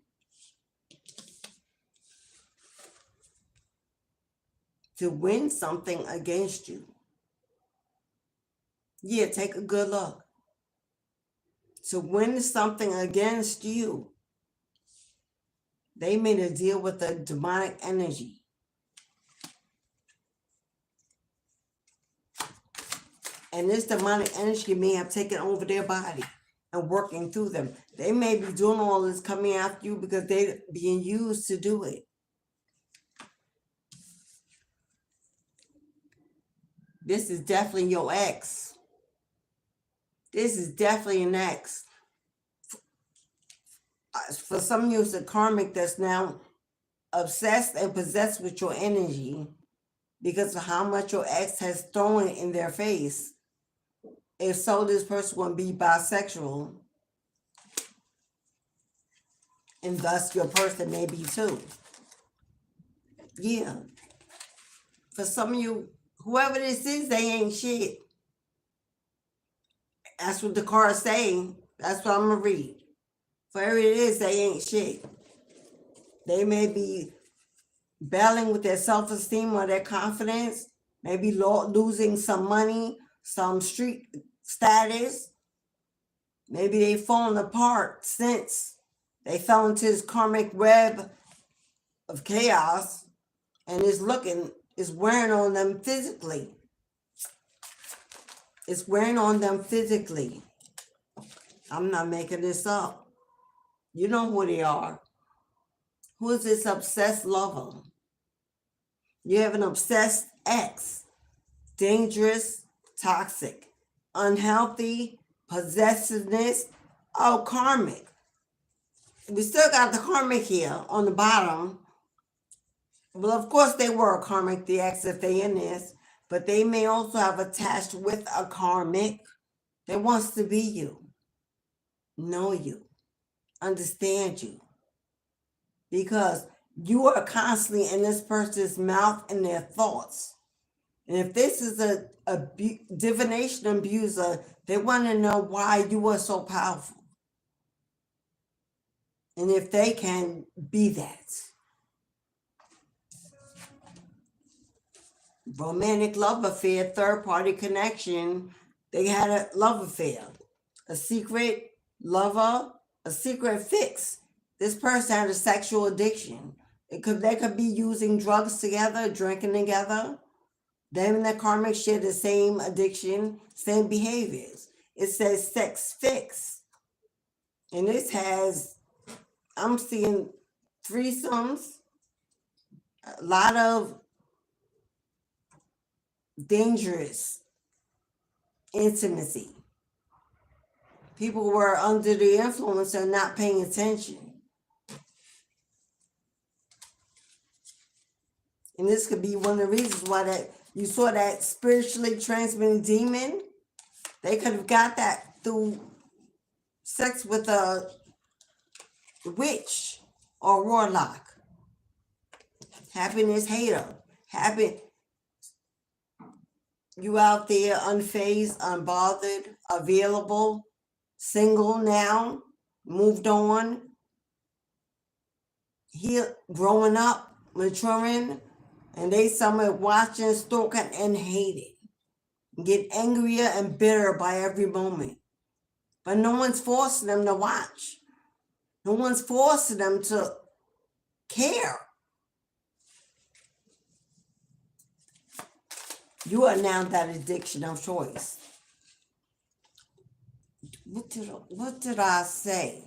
to win something against you. Yeah, take a good look. To win something against you, they made a deal with the demonic energy. And this demonic energy may have taken over their body and working through them. They may be doing all this coming after you because they're being used to do it. This is definitely your ex. This is definitely an ex. For some of you, it's a karmic that's now obsessed and possessed with your energy because of how much your ex has thrown in their face. If so, this person will be bisexual. And thus your person may be too. Yeah. For some of you, whoever this is, they ain't shit. That's what the card's saying. That's what I'm going to read. Whoever it is, they ain't shit. They may be battling with their self-esteem or their confidence. Maybe losing some money, some street status. Maybe they've fallen apart since They fell into this karmic web of chaos, and it's wearing on them physically. It's wearing on them physically. I'm not making this up. You know who they are. Who is this obsessed lover? You have an obsessed ex. Dangerous, toxic, unhealthy, possessiveness. Oh, karmic. We still got the karmic here on the bottom. Well, of course they were a karmic, the ex, if they in this. But they may also have attached with a karmic that wants to be you, know you, understand you. Because you are constantly in this person's mouth and their thoughts. And if this is a divination abuser, they want to know why you are so powerful. And if they can be that. Romantic love affair, third-party connection. They had a love affair. A secret lover, a secret fix. This person had a sexual addiction. They could be using drugs together, drinking together. Them and their karmic share the same addiction, same behaviors. It says sex fix. And this has, I'm seeing threesomes, a lot of dangerous intimacy. People were under the influence and not paying attention. And this could be one of the reasons why that you saw that spiritually transmitting demon. They could have got that through sex with a witch or warlock. Happiness hater. You out there unfazed, unbothered, available, single now, moved on, here growing up, maturing, and they somewhere watching, stalking, and hating. Get angrier and bitter by every moment. But no one's forcing them to watch. No one's forcing them to care. You are now that addiction of choice. What did I say?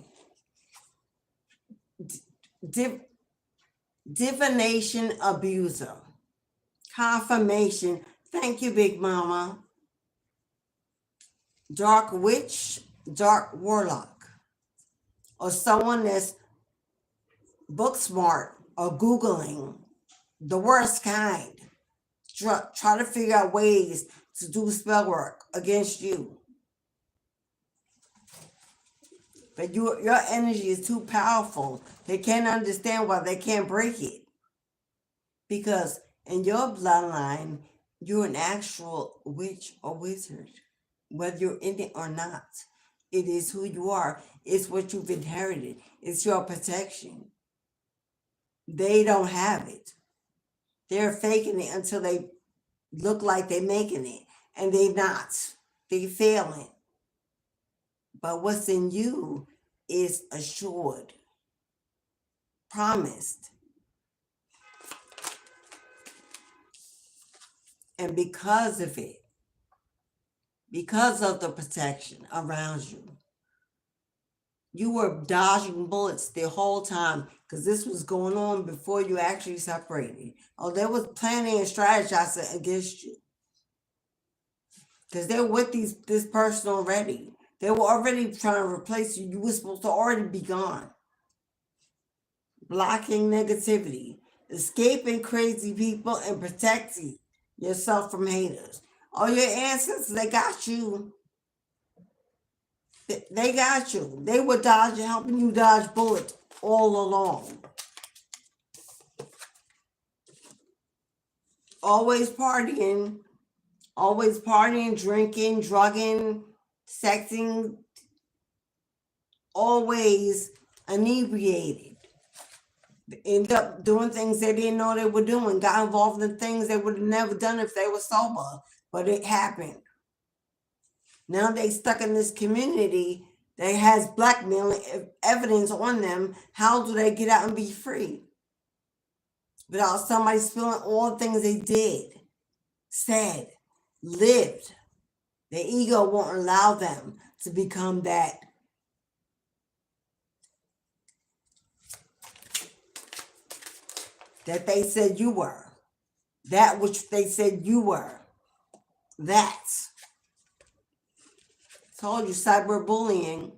Divination abuser. Confirmation. Thank you, Big Mama. Dark witch, dark warlock. Or someone that's book smart or Googling the worst kind. Try to figure out ways to do spell work against you. But your energy is too powerful. They can't understand why they can't break it. Because in your bloodline, you're an actual witch or wizard. Whether you're in it or not. It is who you are. It's what you've inherited. It's your protection. They don't have it. They're faking it until they look like they're making it. And they're not. They're failing. But what's in you is assured, promised. And because of it, because of the protection around you, you were dodging bullets the whole time because this was going on before you actually separated. Oh, they was planning and strategizing against you because they were with this person already. They were already trying to replace you. You were supposed to already be gone. Blocking negativity, escaping crazy people, and protecting yourself from haters. All your ancestors, they got you. They got you. They were helping you dodge bullets all along. Always partying, drinking, drugging, sexing, always inebriated. End up doing things they didn't know they were doing, got involved in things they would have never done if they were sober, but it happened. Now they stuck in this community that has blackmailing evidence on them, how do they get out and be free? Without somebody spilling all the things they did, said, lived. Their ego won't allow them to become that. That they said you were. That which they said you were. That's. Told you, cyberbullying.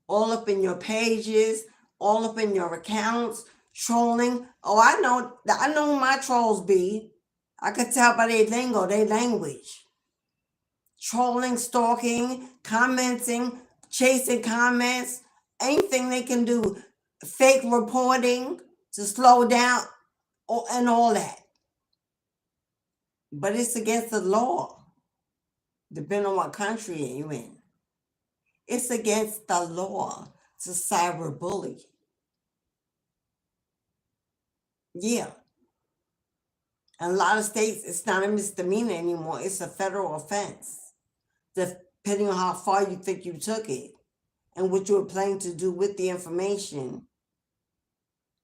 All up in your pages, all up in your accounts, trolling. Oh, I know who my trolls be. I could tell by their lingo, their language. Trolling, stalking, commenting, chasing comments, anything they can do. Fake reporting to slow down and all that. But it's against the law, depending on what country you're in. It's against the law to cyberbully. Yeah. In a lot of states, it's not a misdemeanor anymore. It's a federal offense, depending on how far you think you took it and what you were planning to do with the information.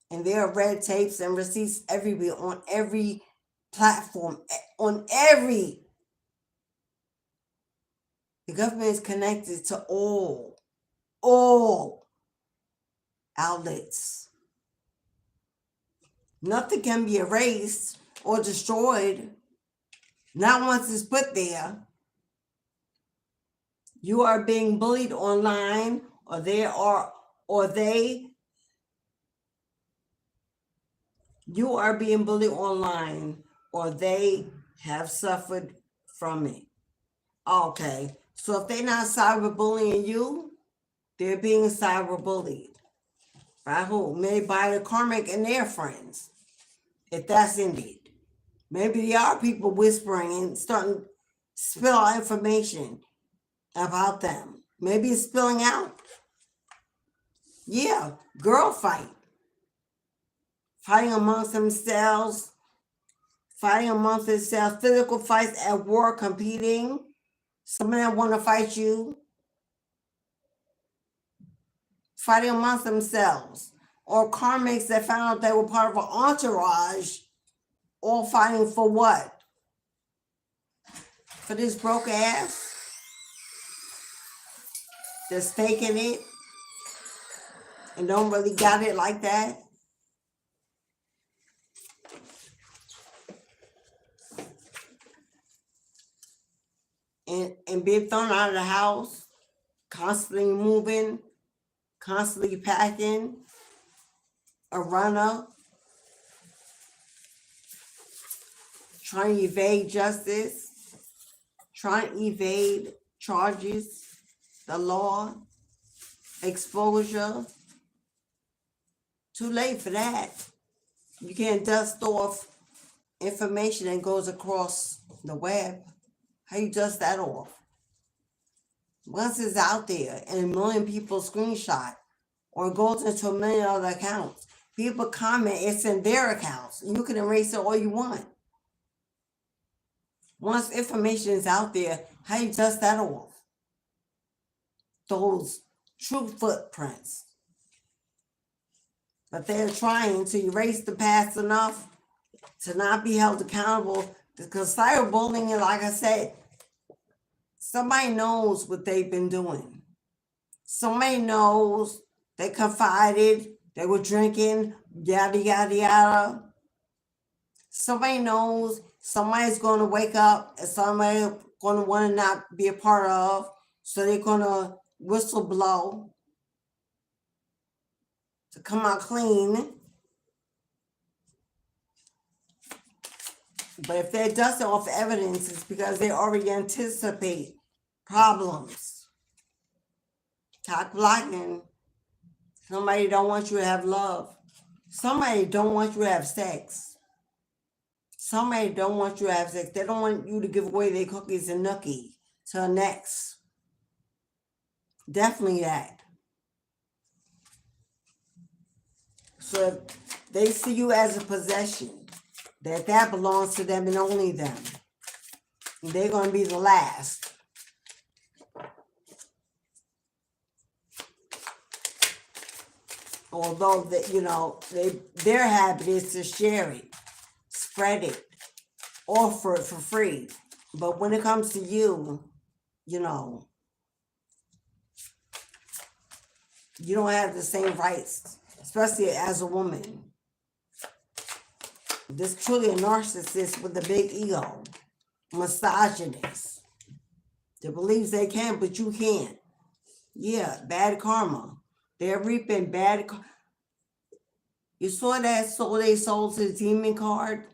And there are red tapes and receipts everywhere, on every platform, on every. The government is connected to all outlets. Nothing can be erased or destroyed. Not once it's put there. You are being bullied online, or you are being bullied online, or they have suffered from it. Okay, so if they're not cyberbullying you, they're being cyberbullied. By who? Maybe by the karmic and their friends, if that's indeed. Maybe there are people whispering and starting to spill out information about them. Maybe it's spilling out. Yeah, girl fight. Fighting amongst themselves. Physical fights at war, competing. Some of them want to fight you. Fighting amongst themselves. Or karmics that found out they were part of an entourage, all fighting for what? For this broke ass that's faking it and don't really got it like that. And being thrown out of the house, constantly moving, constantly packing, a runner, trying to evade justice, trying to evade charges, the law, exposure. Too late for that. You can't dust off information that goes across the web. How you dust that off? Once it's out there and a million people screenshot or goes into a million other accounts, people comment, it's in their accounts. You can erase it all you want. Once information is out there, how you dust that off? Those true footprints. But they're trying to erase the past enough to not be held accountable, because cyberbullying, like I said, somebody knows what they've been doing. Somebody knows they confided, they were drinking, yada, yada, yada. Somebody knows somebody's going to wake up and somebody's going to want to not be a part of, so they're going to whistle blow to come out clean. But if they're dusting off evidence, it's because they already anticipate problems. Cock blocking. Somebody don't want you to have love. Somebody don't want you to have sex. Somebody don't want you to have sex. They don't want you to give away their cookies and nookie to the next. Definitely that. So if they see you as a possession, that belongs to them and only them. And they're going to be the last. Although that, their habit is to share it, spread it, offer it for free. But when it comes to you, you don't have the same rights, especially as a woman. This truly a narcissist with a big ego, misogynist, that believes they can, but you can't. Yeah, bad karma. They're reaping bad. You saw that sold they sold to the demon card,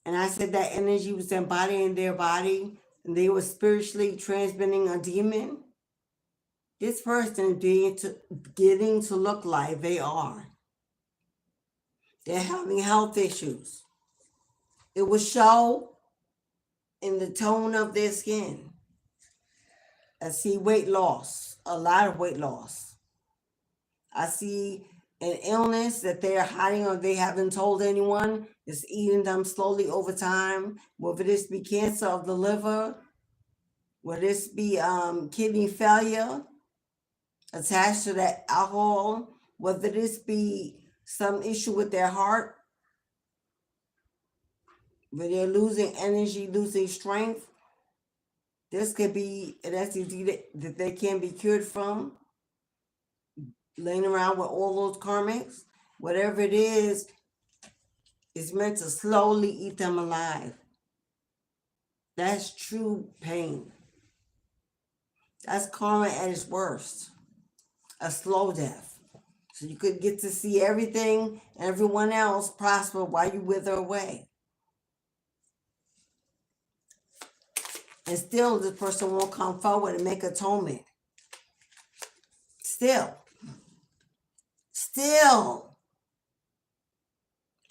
and I said that energy was embodying their body, and they were spiritually transmitting a demon. This person getting to look like they are. They're having health issues. It will show in the tone of their skin. I see weight loss, a lot of weight loss. I see an illness that they're hiding or they haven't told anyone. It's eating them slowly over time. Whether this be cancer of the liver, whether this be kidney failure attached to that alcohol, whether this be some issue with their heart, where they're losing energy, losing strength. This could be an STD that they can't be cured from, laying around with all those karmics. Whatever it is meant to slowly eat them alive. That's true pain. That's karma at its worst. A slow death. So you could get to see everything and everyone else prosper while you wither away. And still, this person won't come forward and make atonement. Still.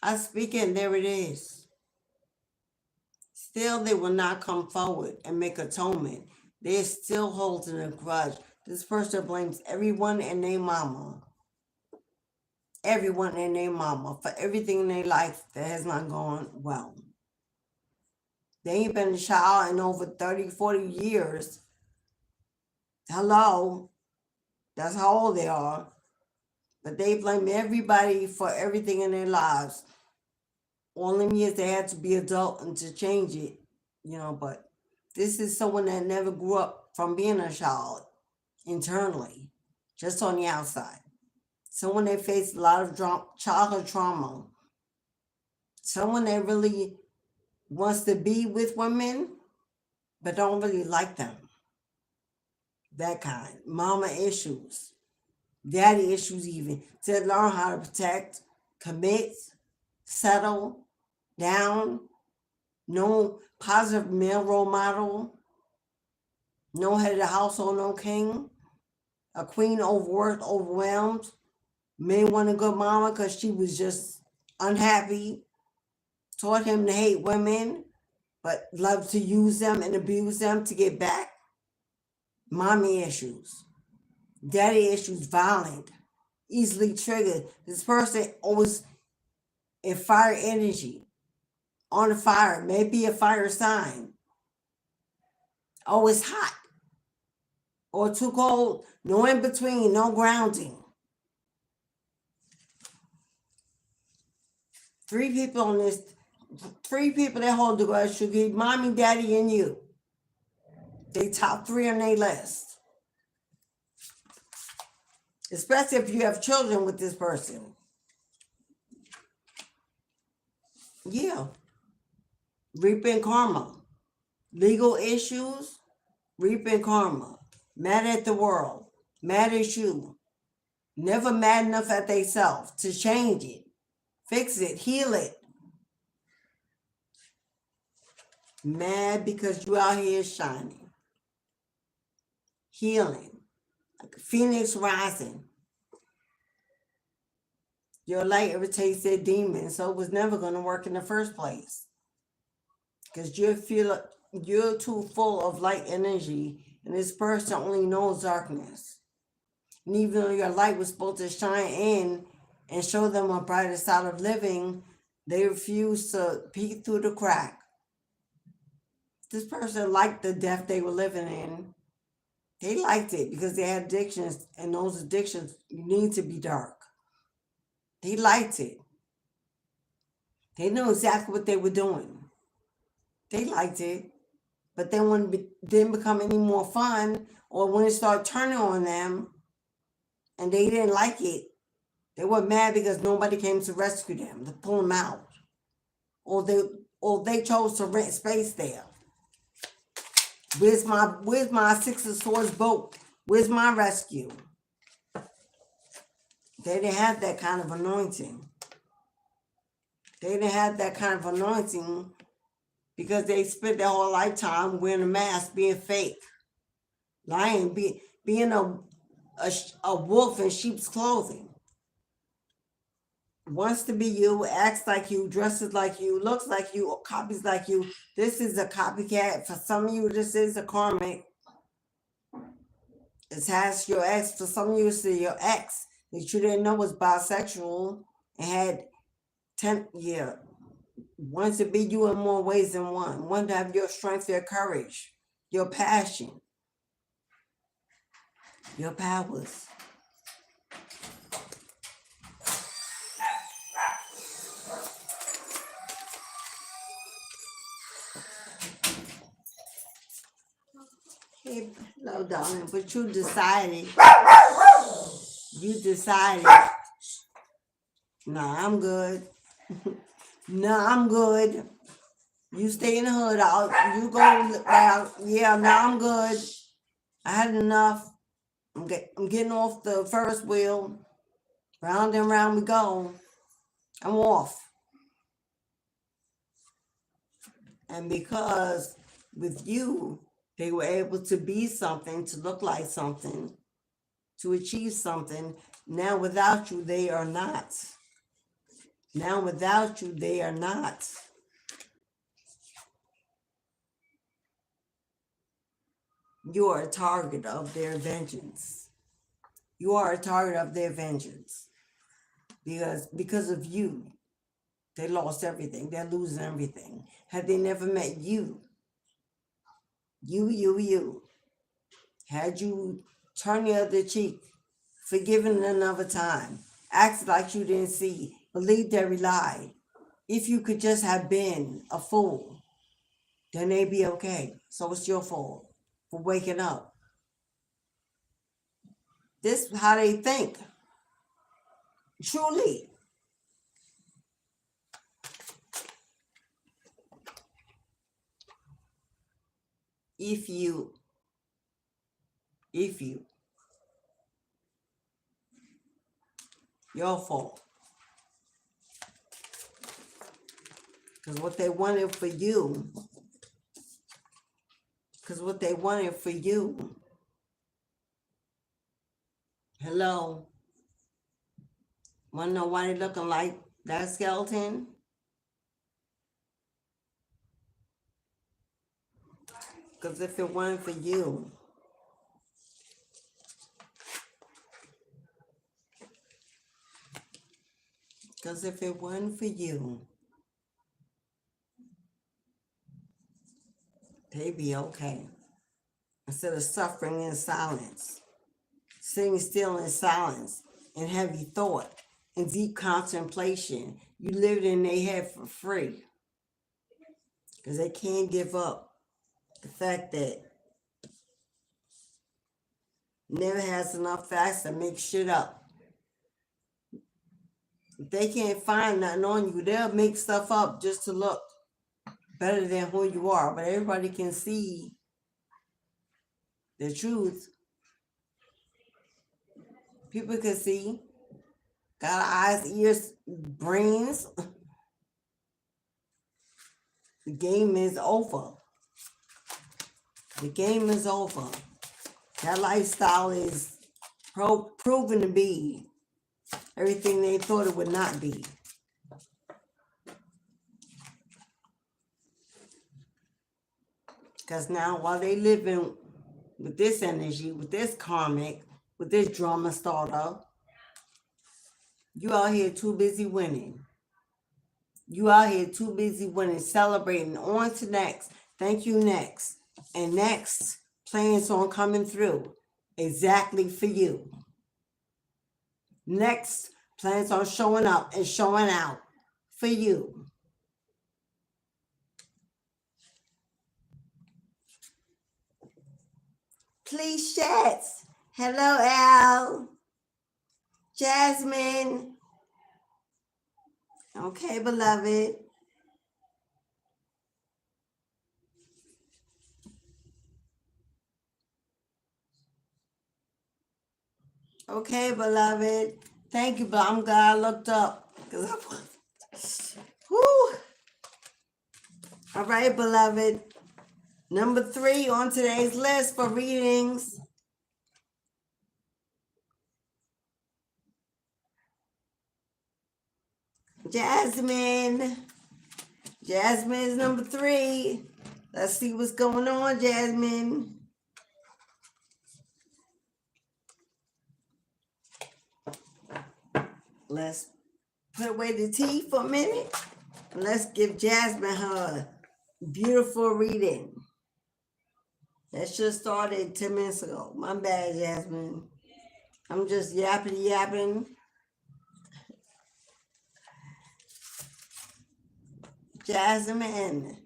I speak it, and there it is. Still, they will not come forward and make atonement. They're still holding a grudge. This person blames everyone and their mama. Everyone and their mama for everything in their life that has not gone well. They ain't been a child in over 30, 40 years. Hello. That's how old they are. But they blame everybody for everything in their lives. All them years they had to be adult and to change it, but this is someone that never grew up from being a child internally, just on the outside. Someone that faced a lot of childhood trauma. Someone that really wants to be with women, but don't really like them. That kind. Mama issues. Daddy issues even. To learn how to protect, commit, settle down. No positive male role model. No head of the household, no king. A queen overworked, overwhelmed. May want a good mama because she was just unhappy. Taught him to hate women, but loved to use them and abuse them to get back. Mommy issues. Daddy issues, violent. Easily triggered. This person always in fire energy. On fire. Maybe a fire sign. Always hot. Or too cold. No in between. No grounding. 3 people on this. 3 people that hold the grudge should be mommy, daddy, and you. They top 3 on their list. Especially if you have children with this person. Yeah. Reaping karma. Legal issues, reaping karma. Mad at the world. Mad at you. Never mad enough at themselves to change it. Fix it. Heal it. Mad because you out here shining. Healing. Like a phoenix rising. Your light irritates their demons, so it was never going to work in the first place. Because you're too full of light energy, and this person only knows darkness. And even though your light was supposed to shine in and show them a brighter side of living, they refuse to peek through the crack. This person liked the death they were living in. They liked it because they had addictions, and those addictions need to be dark. They liked it. They knew exactly what they were doing. They liked it. But then when it didn't become any more fun, or when it started turning on them and they didn't like it, they were mad because nobody came to rescue them, to pull them out. Or they chose to rent space there. Where's my Six of Swords boat? Where's my rescue? They didn't have that kind of anointing. They didn't have that kind of anointing because they spent their whole lifetime wearing a mask, being fake, lying, being a wolf in sheep's clothing. Wants to be you, acts like you, dresses like you, looks like you, or copies like you. This is a copycat. For some of you, this is a karmic. It has your ex. For some of you, it's your ex that you didn't know was bisexual and had 10 year. Wants to be you in more ways than one. Want to have your strength, your courage, your passion, your powers. Hey, hello, darling. But you decided. Nah, I'm good. Nah, I'm good. You stay in the hood. You go out. Yeah, nah, I'm good. I had enough. I'm getting off the Ferris wheel. Round and round we go. I'm off. And because with you, they were able to be something, to look like something, to achieve something. Now without you, they are not. Now without you, they are not. You are a target of their vengeance. You are a target of their vengeance. Because of you, they lost everything. They're losing everything. Had they never met you, had you turned the other cheek, forgiven another time, acted like you didn't see, believed every lie, if you could just have been a fool, then they'd be okay. So it's your fault for waking up. This is how they think. Truly. If you, your fault. Because what they wanted for you, hello, want to know why they looking like that skeleton? Because if it weren't for you, they'd be okay. Instead of suffering in silence, sitting still in silence, in heavy thought, in deep contemplation, you lived in their head for free. Because they can't give up the fact that never has enough facts to make shit up. If they can't find nothing on you, they'll make stuff up just to look better than who you are. But everybody can see the truth. People can see. Got eyes, ears, brains. The game is over. The game is over. That lifestyle is proven to be everything they thought it would not be. Because now while they living with this energy, with this karmic, with this drama starter, you out here too busy winning. You out here too busy winning, celebrating, on to next. Thank you, next. And next, plans on coming through exactly for you. Next plans on showing up and showing out for you. Please chats. Hello, Al. Jasmine. Okay, beloved. Okay, beloved. Thank you, but I'm glad I looked up. Whew. All right, beloved. Number 3 on today's list for readings. Jasmine. Jasmine is number 3. Let's see what's going on, Jasmine. Let's put away the tea for a minute. And let's give Jasmine her beautiful reading. That just started 10 minutes ago. My bad, Jasmine. I'm just yapping. Jasmine,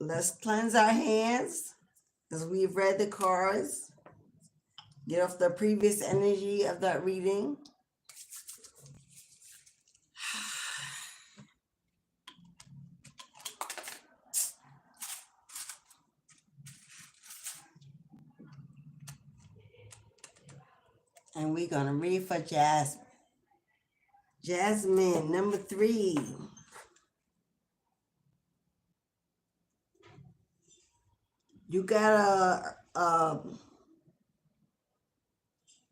let's cleanse our hands as we've read the cards. Get off the previous energy of that reading. And we're going to read for Jasmine. Jasmine, number 3. You got a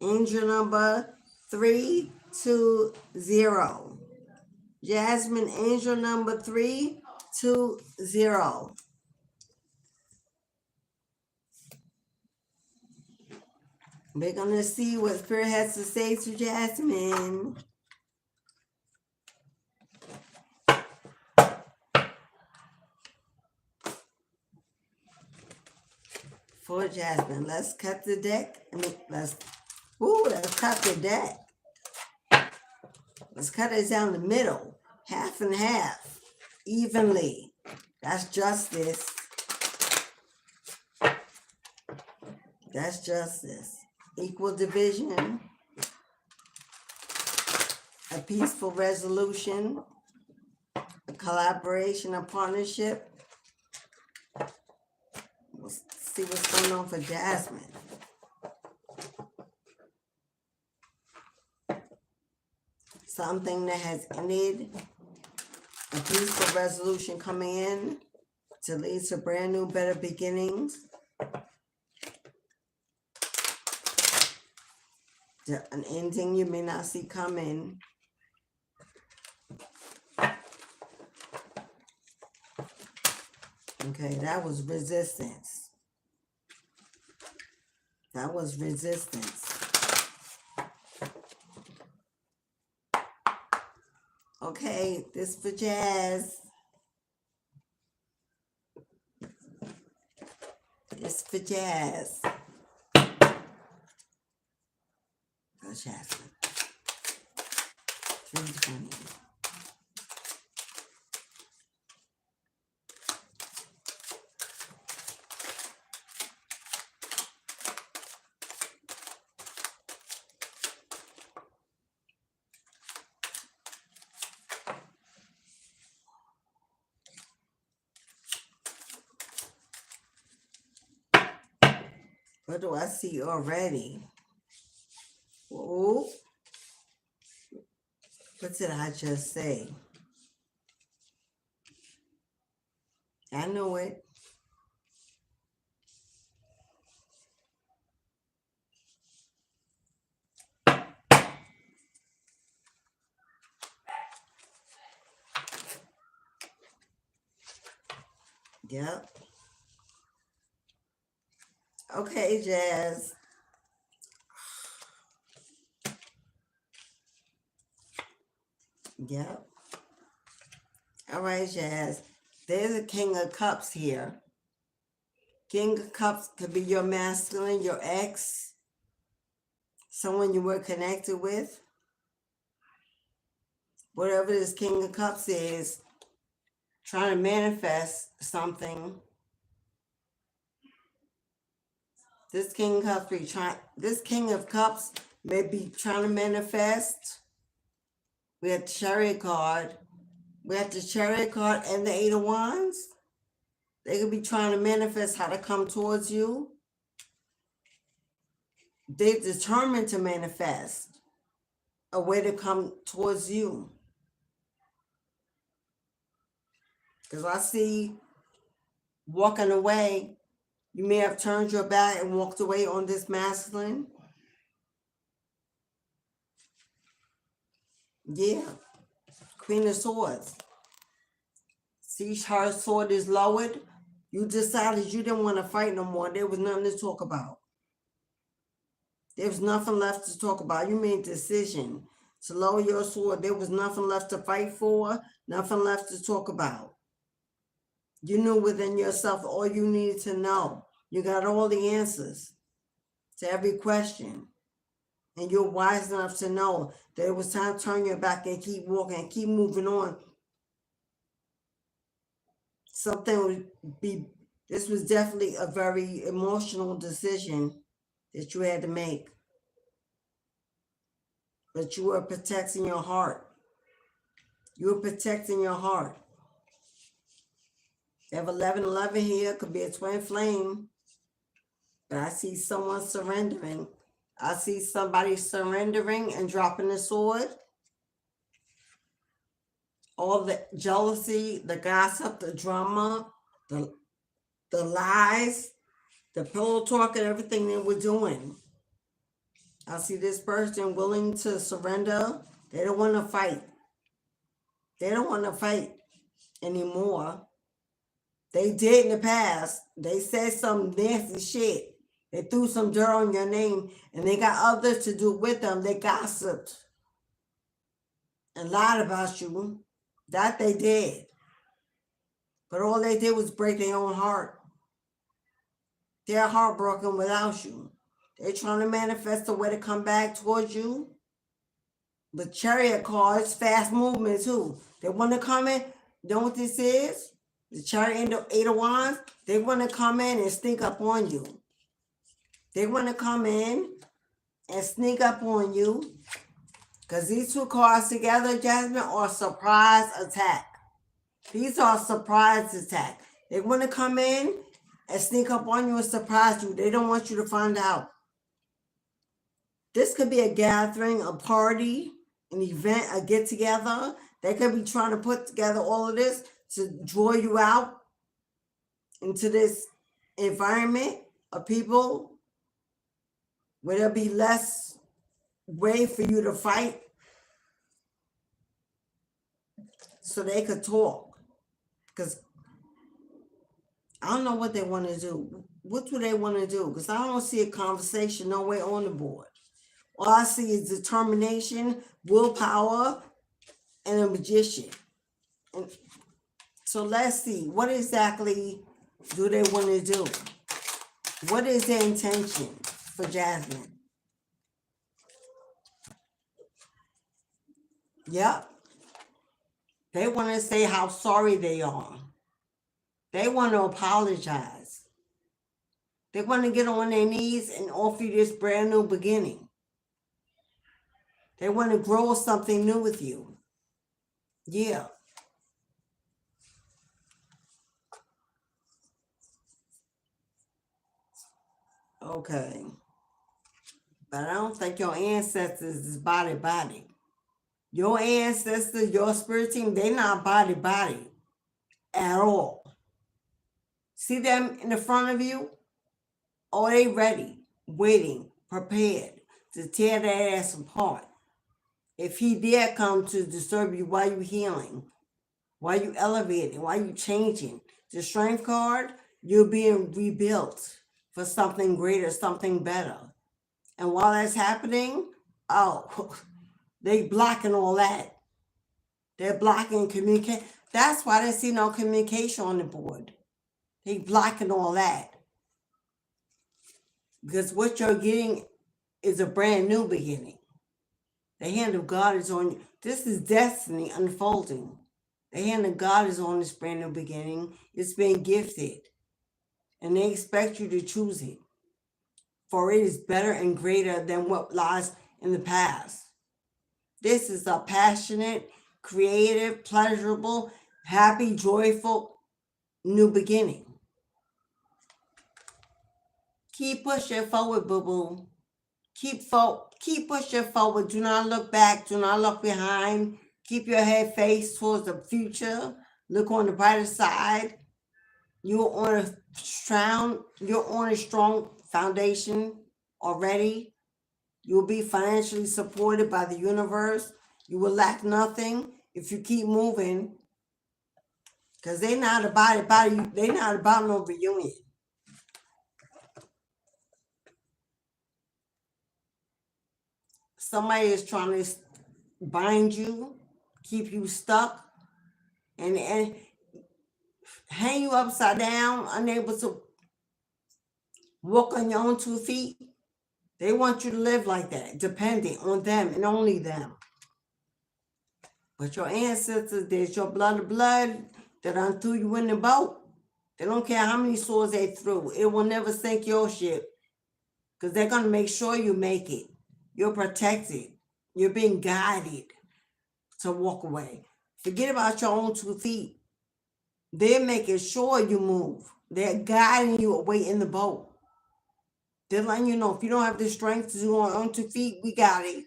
angel number 320. Jasmine, angel number 320. We're going to see what Spirit has to say to Jasmine. For Jasmine, let's cut the deck. Let's cut the deck. Let's cut it down the middle, half and half, evenly. That's justice. That's justice. Equal division, a peaceful resolution, a collaboration, a partnership. We'll see what's going on for Jasmine. Something that has ended, a peaceful resolution coming in to lead to brand new, better beginnings. An ending you may not see coming. Okay, that was resistance. That was resistance. Okay, this for Jazz. This for Jazz. Go Jasmine. 320. What do I see already? Oh, what did I just say? I know it. Yep. Okay, Jazz. Yep. All right, Jazz. There's a King of Cups here. King of Cups could be your masculine, your ex, someone you were connected with. whatever this King of Cups is, trying to manifest something. This King of Cups may be trying to manifest. We have the Chariot card. We have the Chariot card and the Eight of Wands. They could be trying to manifest how to come towards you. They're determined to manifest a way to come towards you. Because I see walking away. You may have turned your back and walked away on this masculine. Yeah. Queen of Swords. See, her sword is lowered. You decided you didn't want to fight no more. There was nothing to talk about. There was nothing left to talk about. You made a decision to lower your sword. There was nothing left to fight for, nothing left to talk about. You knew within yourself all you needed to know. You got all the answers to every question. And you're wise enough to know that it was time to turn your back and keep walking and keep moving on. This was definitely a very emotional decision that you had to make. But you were protecting your heart. You were protecting your heart. You have 1111 here, could be a twin flame. But I see someone surrendering. I see somebody surrendering and dropping the sword. All the jealousy, the gossip, the drama, the lies, the pillow talk, and everything they were doing. I see this person willing to surrender. They don't want to fight. They don't want to fight anymore. They did in the past. They said some nasty shit. They threw some dirt on your name, and they got others to do with them. They gossiped and lied about you. That they did. But all they did was break their own heart. They're heartbroken without you. They're trying to manifest a way to come back towards you. The Chariot cards, fast movement too. They want to come in. You know what this is? The Chariot and the Eight of Wands. They want to come in and sneak up on you. They want to come in and sneak up on you. Because these two cards together, Jasmine, are surprise attack. These are surprise attack. They want to come in and sneak up on you and surprise you. They don't want you to find out. This could be a gathering, a party, an event, a get-together. They could be trying to put together all of this to draw you out into this environment of people where there'll be less way for you to fight so they could talk. Because I don't know what they want to do. What do they want to do? Because I don't see a conversation nowhere on the board. All I see is determination, willpower, and a magician. And so let's see, what exactly do they want to do? What is their intention for Jasmine? Yep. They want to say how sorry they are. They want to apologize. They want to get on their knees and offer you this brand new beginning. They want to grow something new with you. Yeah. Okay. But I don't think your ancestors is body. Your ancestors, your spirit team, they're not body at all. See them in the front of you? Oh, they ready, waiting, prepared to tear that ass apart. If he dare come to disturb you while you healing, while you elevating, while you changing, the Strength card, you're being rebuilt for something greater, something better. And while that's happening, oh, they blocking all that. They're blocking communication. That's why they see no communication on the board. They blocking all that. Because what you're getting is a brand new beginning. The hand of God is on you. This is destiny unfolding. The hand of God is on this brand new beginning. It's been gifted. And they expect you to choose it. For it is better and greater than what lies in the past. This is a passionate, creative, pleasurable, happy, joyful new beginning. Keep pushing forward, boo-boo. Keep pushing forward. Do not look back. Do not look behind. Keep your head faced towards the future. Look on the brighter side. You're on a strong foundation already. You'll be financially supported by the universe. You will lack nothing if you keep moving. Because they're not about you. They're not about no reunion. Somebody is trying to bind you, keep you stuck, and hang you upside down, unable to walk on your own 2 feet. They want you to live like that, dependent on them and only them. But your ancestors, there's your blood of blood that done threw you in the boat. They don't care how many swords they threw. It will never sink your ship because they're going to make sure you make it. You're protected. You're being guided to walk away. Forget about your own 2 feet. They're making sure you move. They're guiding you away in the boat. They're letting you know if you don't have the strength to do on 2 feet, we got it.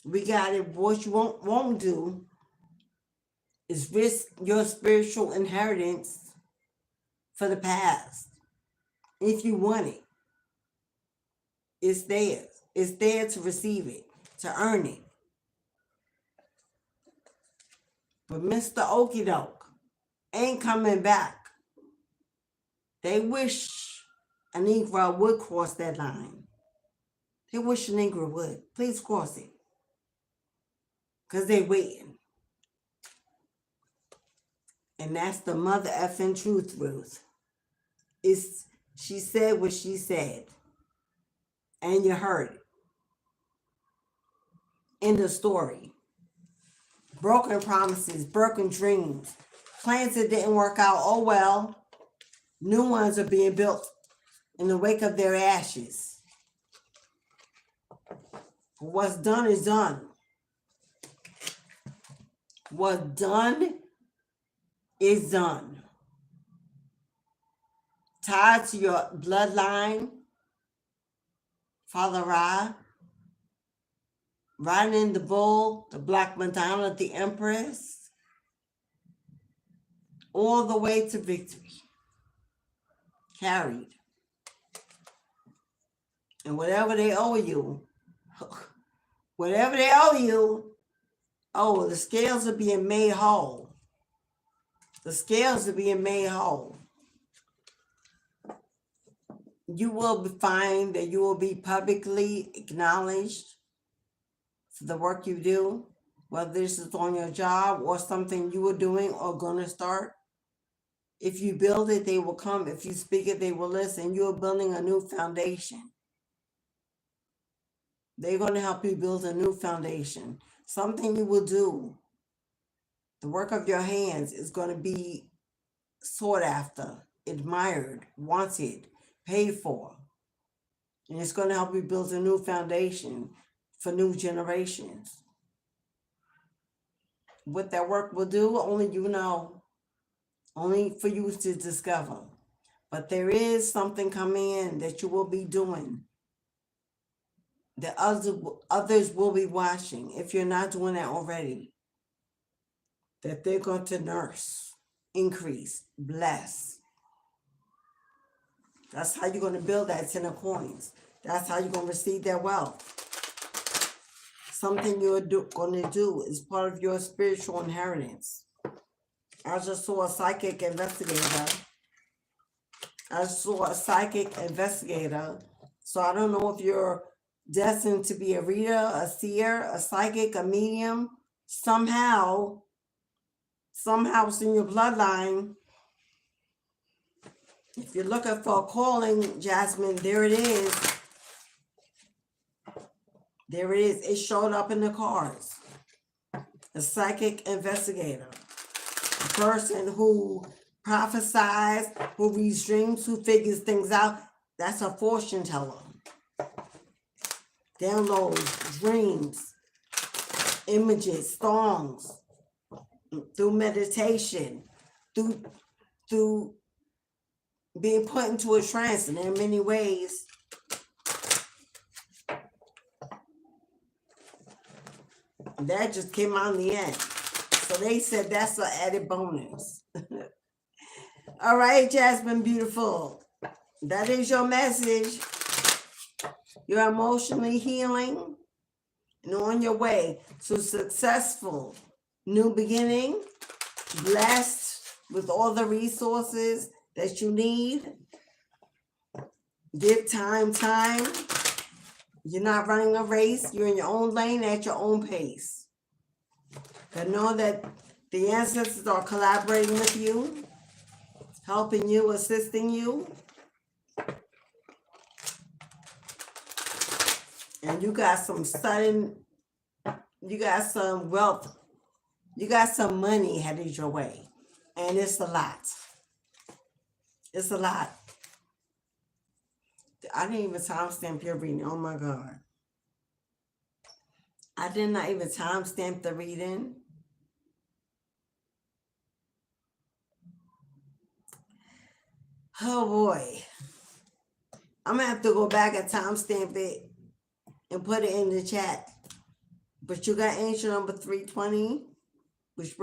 We got it. What you won't do is risk your spiritual inheritance for the past. If you want it, it's theirs. It's there to receive it, to earn it. But Mr. Okie Doke ain't coming back. They wish a Negro would cross that line. They wish a Negro would. Please cross it. Because they waiting. And that's the mother effing truth, Ruth. She said what she said. And you heard it. End of story. Broken promises, broken dreams. Plans that didn't work out, oh well. New ones are being built in the wake of their ashes. What's done is done. What's done is done. Tied to your bloodline, Father Ra, riding in the bull, the Black Madonna, the Empress, all the way to victory. Carried. And whatever they owe you, the scales are being made whole. The scales are being made whole. You will find that you will be publicly acknowledged for the work you do, whether this is on your job or something you are doing or going to start. If you build it, they will come. If you speak it, they will listen. You are building a new foundation. They're going to help you build a new foundation. Something you will do. The work of your hands is going to be sought after, admired, wanted, paid for. And it's going to help you build a new foundation for new generations. What that work will do, only you know. Only for you to discover. But there is something coming in that you will be doing. That others will be watching, if you're not doing that already. That they're going to nurse, increase, bless. That's how you're going to build that 10 of coins. That's how you're going to receive that wealth. Something you're going to do is part of your spiritual inheritance. I just saw a psychic investigator. So I don't know if you're destined to be a reader, a seer, a psychic, a medium. Somehow it's in your bloodline. If you're looking for a calling, Jasmine, there it is. There it is. It showed up in the cards. A psychic investigator. A person who prophesies, who reads dreams, who figures things out. That's a fortune teller. Downloads, dreams, images, songs, through meditation, through being put into a trance. And in many ways, that just came out in the end. So they said that's an added bonus. All right, Jasmine, beautiful. That is your message. You're emotionally healing and on your way to successful new beginning, blessed with all the resources that you need. Give time. You're not running a race. You're in your own lane at your own pace. But know that the ancestors are collaborating with you, helping you, assisting you. And you got some you got some wealth, you got some money headed your way. And it's a lot. It's a lot. I didn't even timestamp your reading. Oh my God. I did not even timestamp the reading. Oh boy. I'm going to have to go back and timestamp it and put it in the chat. But you got angel number 320, which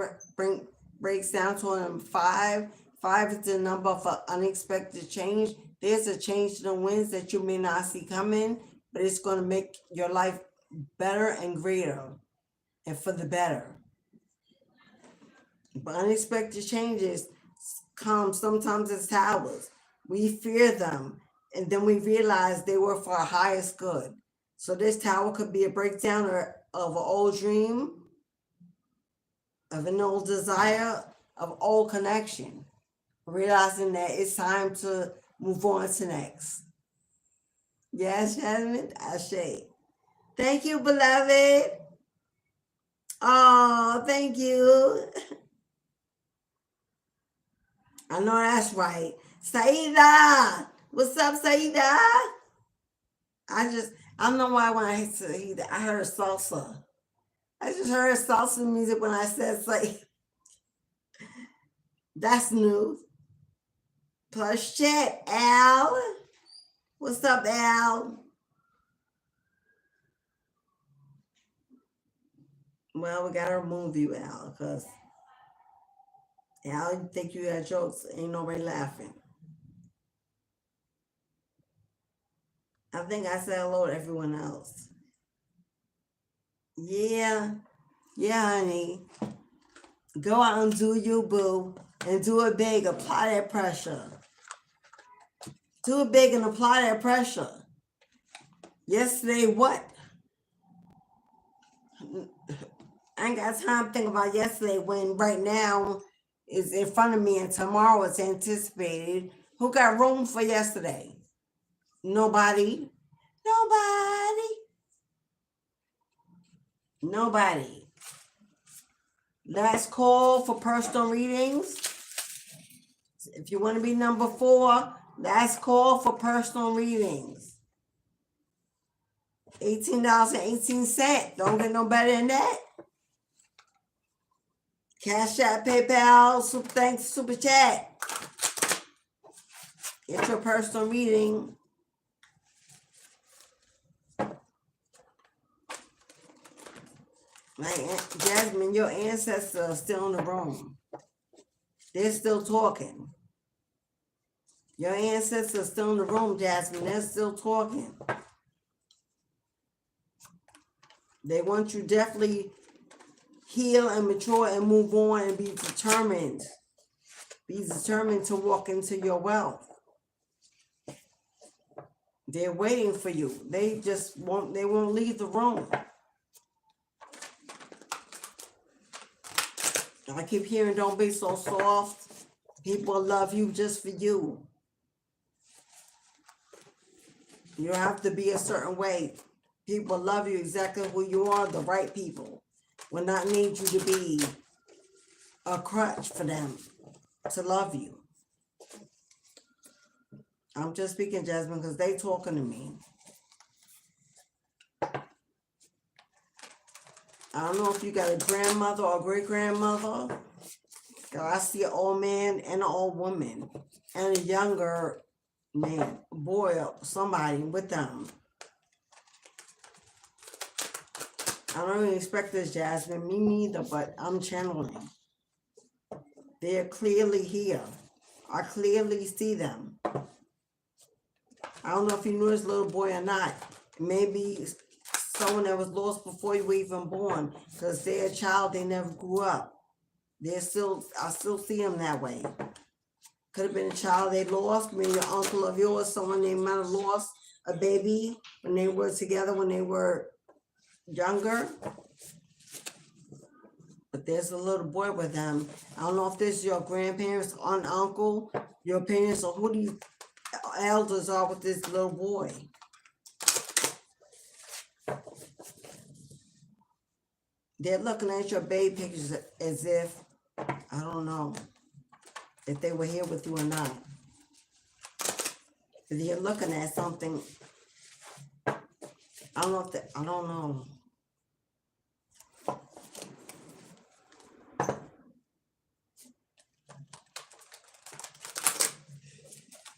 breaks down to number 5. 5 is the number for unexpected change. There's a change in the winds that you may not see coming, but it's going to make your life better and greater and for the better. But unexpected changes come sometimes as towers. We fear them, and then we realize they were for our highest good. So this tower could be a breakdown of an old dream, of an old desire, of old connection. Realizing that it's time to move on to next. Yes, Jasmine? Ashe. Thank you, beloved. Oh, thank you. I know that's right. Saida. What's up, Saida? I don't know why when I hit Saida, I heard salsa. I just heard salsa music when I said Saida. That's new. Plus chat, Al. What's up, Al? Well, we gotta remove you, Al, because Al, you think you got jokes, ain't nobody laughing. I think I said hello to everyone else. Yeah, honey. Go out and do you, boo, and do it big. Apply that pressure. Do it big and apply that pressure. Yesterday, what? I ain't got time to think about yesterday when right now is in front of me and tomorrow is anticipated. Who got room for yesterday? Nobody. Last call for personal readings. If you want to be number 4, last call for personal readings. $18.18. Don't get no better than that. Cashapp, PayPal, super thanks, super chat. Get your personal reading. Jasmine, your ancestors are still in the room. They're still talking. Your ancestors are still in the room, Jasmine. They're still talking. They want you definitely heal and mature and move on and be determined. Be determined to walk into your wealth. They're waiting for you. They won't leave the room. I keep hearing, don't be so soft. People love you just for you. You don't have to be a certain way. People love you exactly who you are, the right people. Will not need you to be a crutch for them to love you. I'm just speaking, Jasmine, because they talking to me. I don't know if you got a grandmother or great-grandmother. I see an old man and an old woman and a younger man, boy, or somebody with them. I don't even expect this, Jasmine. Me neither, but I'm channeling. They're clearly here. I clearly see them. I don't know if you knew this little boy or not. Maybe someone that was lost before you were even born, because they're a child, they never grew up. I still see them that way. Could have been a child they lost, maybe an uncle of yours, someone they might have lost a baby when they were together when they were younger. But there's a little boy with them. I don't know if this is your grandparents, aunt, uncle, your parents, or who these elders are with this little boy. They're looking at your baby pictures as if, I don't know, if they were here with you or not. If you're looking at something, I don't know.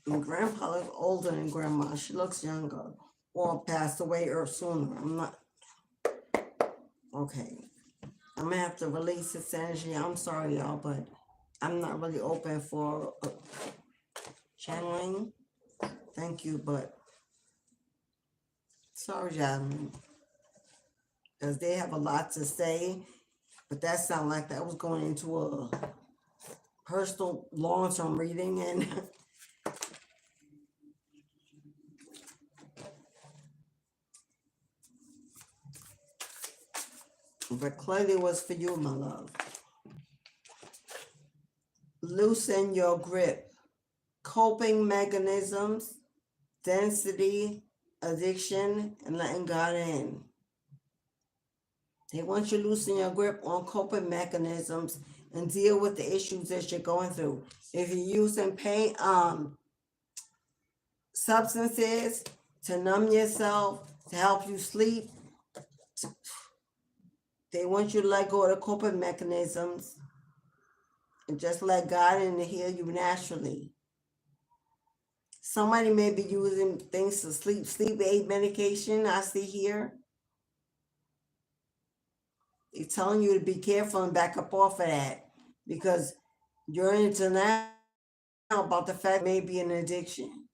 And grandpa looks older than grandma. She looks younger. Or passed away or sooner. I'm not. Okay. I'm going to have to release this energy. I'm sorry, y'all, but I'm not really open for channeling. Thank you, but sorry, Jasmine. Because they have a lot to say, but that sounded like that was going into a personal long-term reading, and but clearly it was for you, my love. Loosen your grip. Coping mechanisms, density, addiction, and letting God in. They want you to loosen your grip on coping mechanisms and deal with the issues that you're going through. If you're using pain, substances to numb yourself, to help you sleep, they want you to let go of the coping mechanisms and just let God in to heal you naturally. Somebody may be using things to sleep aid medication, I see here. They're telling you to be careful and back up off of that, because you're into now about the fact it may be an addiction.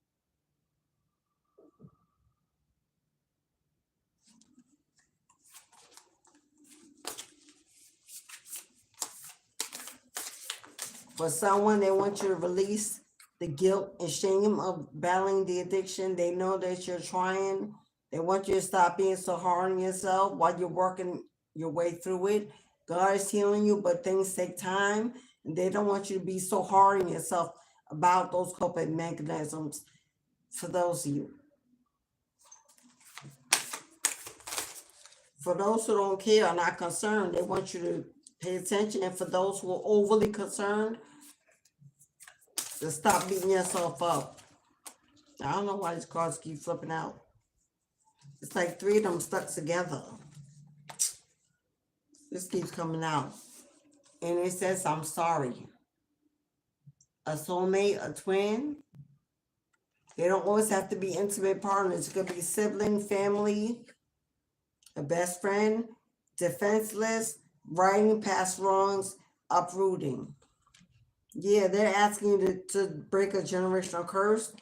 For someone, they want you to release the guilt and shame of battling the addiction. They know that you're trying. They want you to stop being so hard on yourself while you're working your way through it. God is healing you, but things take time. And they don't want you to be so hard on yourself about those coping mechanisms for those of you. For those who don't care or not concerned, they want you to pay attention. And for those who are overly concerned, to stop beating yourself up. I don't know why these cards keep flipping out. It's like three of them stuck together. This keeps coming out. And it says, I'm sorry. A soulmate, a twin. They don't always have to be intimate partners. It could be sibling, family, a best friend, defenseless, righting past wrongs, uprooting. Yeah, they're asking you to break a generational curse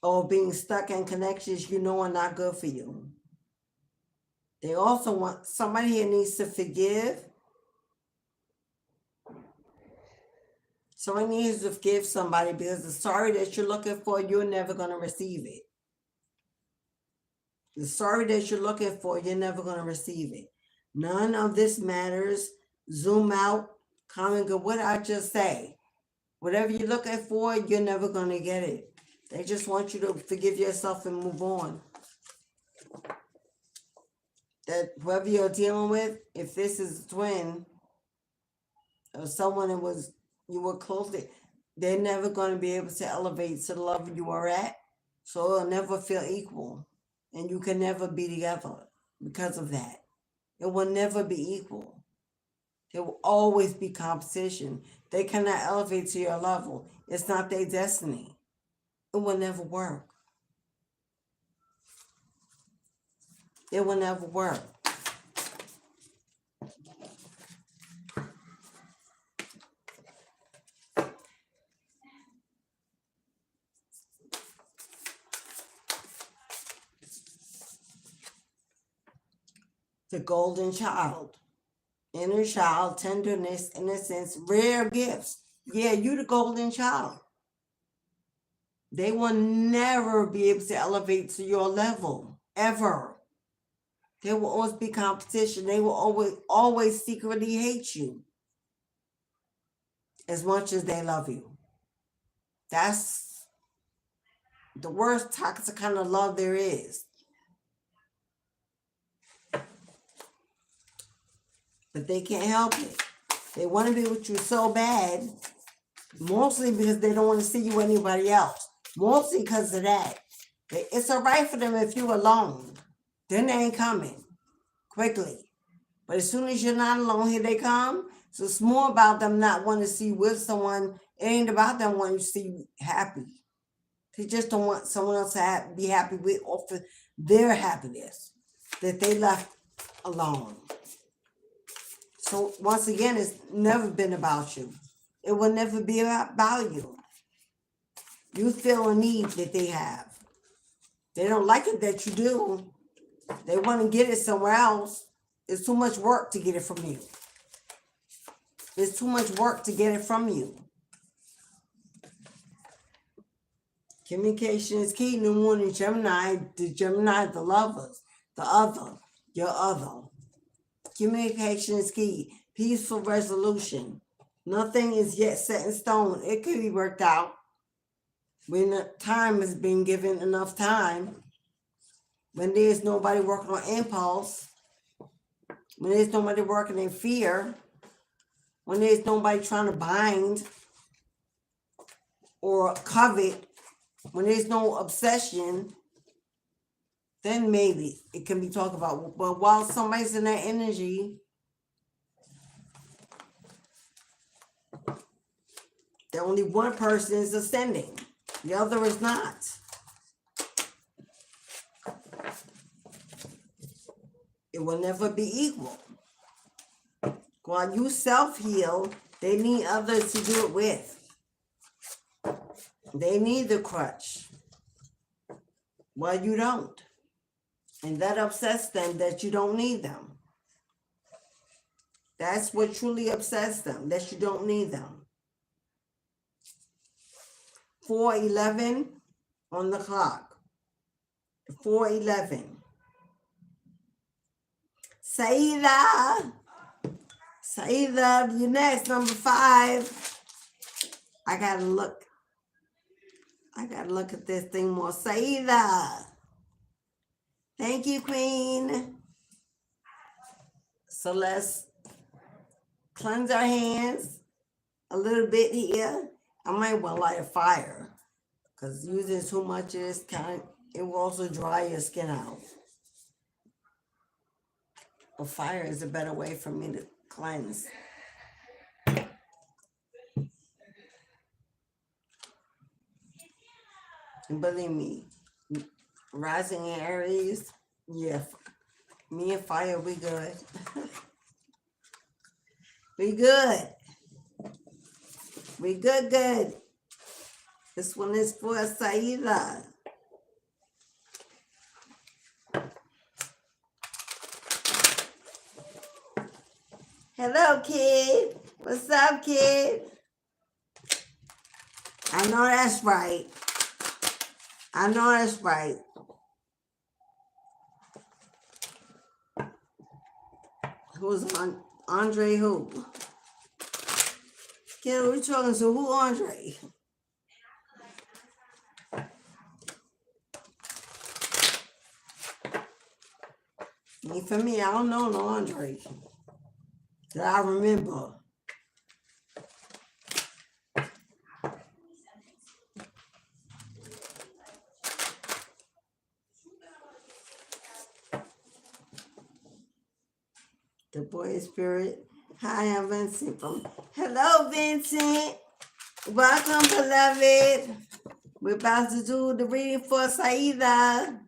or being stuck in connections you know are not good for you. They also want somebody here needs to forgive. Somebody needs to forgive somebody, because the sorry that you're looking for, you're never going to receive it. The sorry that you're looking for, you're never going to receive it. None of this matters. Zoom out, comment, go. What did I just say? Whatever you're looking for, you're never going to get it. They just want you to forgive yourself and move on. that whoever you're dealing with, if this is a twin or someone that was you were close to, they're never going to be able to elevate to the level you are at. So it'll never feel equal. And you can never be together because of that. It will never be equal. There will always be competition. They cannot elevate to your level. It's not their destiny. It will never work. It will never work. The golden child. Inner child, tenderness, innocence, rare gifts. Yeah, you the golden child. They will never be able to elevate to your level, ever. There will always be competition. They will always secretly hate you as much as they love you. That's the worst toxic kind of love there is. But they can't help it. They want to be with you so bad, mostly because they don't want to see you with anybody else. Mostly because of that. It's all right for them if you're alone. Then they ain't coming quickly. But as soon as you're not alone, here they come. So it's more about them not wanting to see you with someone. It ain't about them wanting to see you happy. They just don't want someone else to be happy with or for their happiness that they left alone. So once again, it's never been about you. It will never be about you. You feel a need that they have. They don't like it that you do. They want to get it somewhere else. It's too much work to get it from you. It's too much work to get it from you. Communication is key. New moon in Gemini. The Gemini, the lovers. The other. Your other. Communication is key. Peaceful resolution. Nothing is yet set in stone. It could be worked out. When the time has been given enough time. When there's nobody working on impulse. When there's nobody working in fear. When there's nobody trying to bind or covet. When there's no obsession. Then maybe it can be talked about. But while somebody's in that energy, the only one person is ascending. The other is not. It will never be equal. While you self-heal, they need others to do it with. They need the crutch. Well, you don't. And that upsets them that you don't need them. That's what truly upsets them, that you don't need them. 4:11 on the clock. 4:11. Saida. Saida, you're next, number 5. I gotta look at this thing more. Saida. Thank you, Queen. So let's cleanse our hands a little bit here. I might want to light a fire because using too much of this kind, it will also dry your skin out. A fire is a better way for me to cleanse. And believe me, rising in Aries, yeah, me and fire, we good. We good. We good. This one is for Saida. Hello, kid. What's up, kid? I know that's right. I know that's right. Who's on? Andre who? Kid, what are you talking to? Who Andre? And for me, I don't know no Andre that I remember. The boy spirit. Hi, I'm Vincent from. Hello, Vincent. Welcome, beloved. We're about to do the reading for Saida.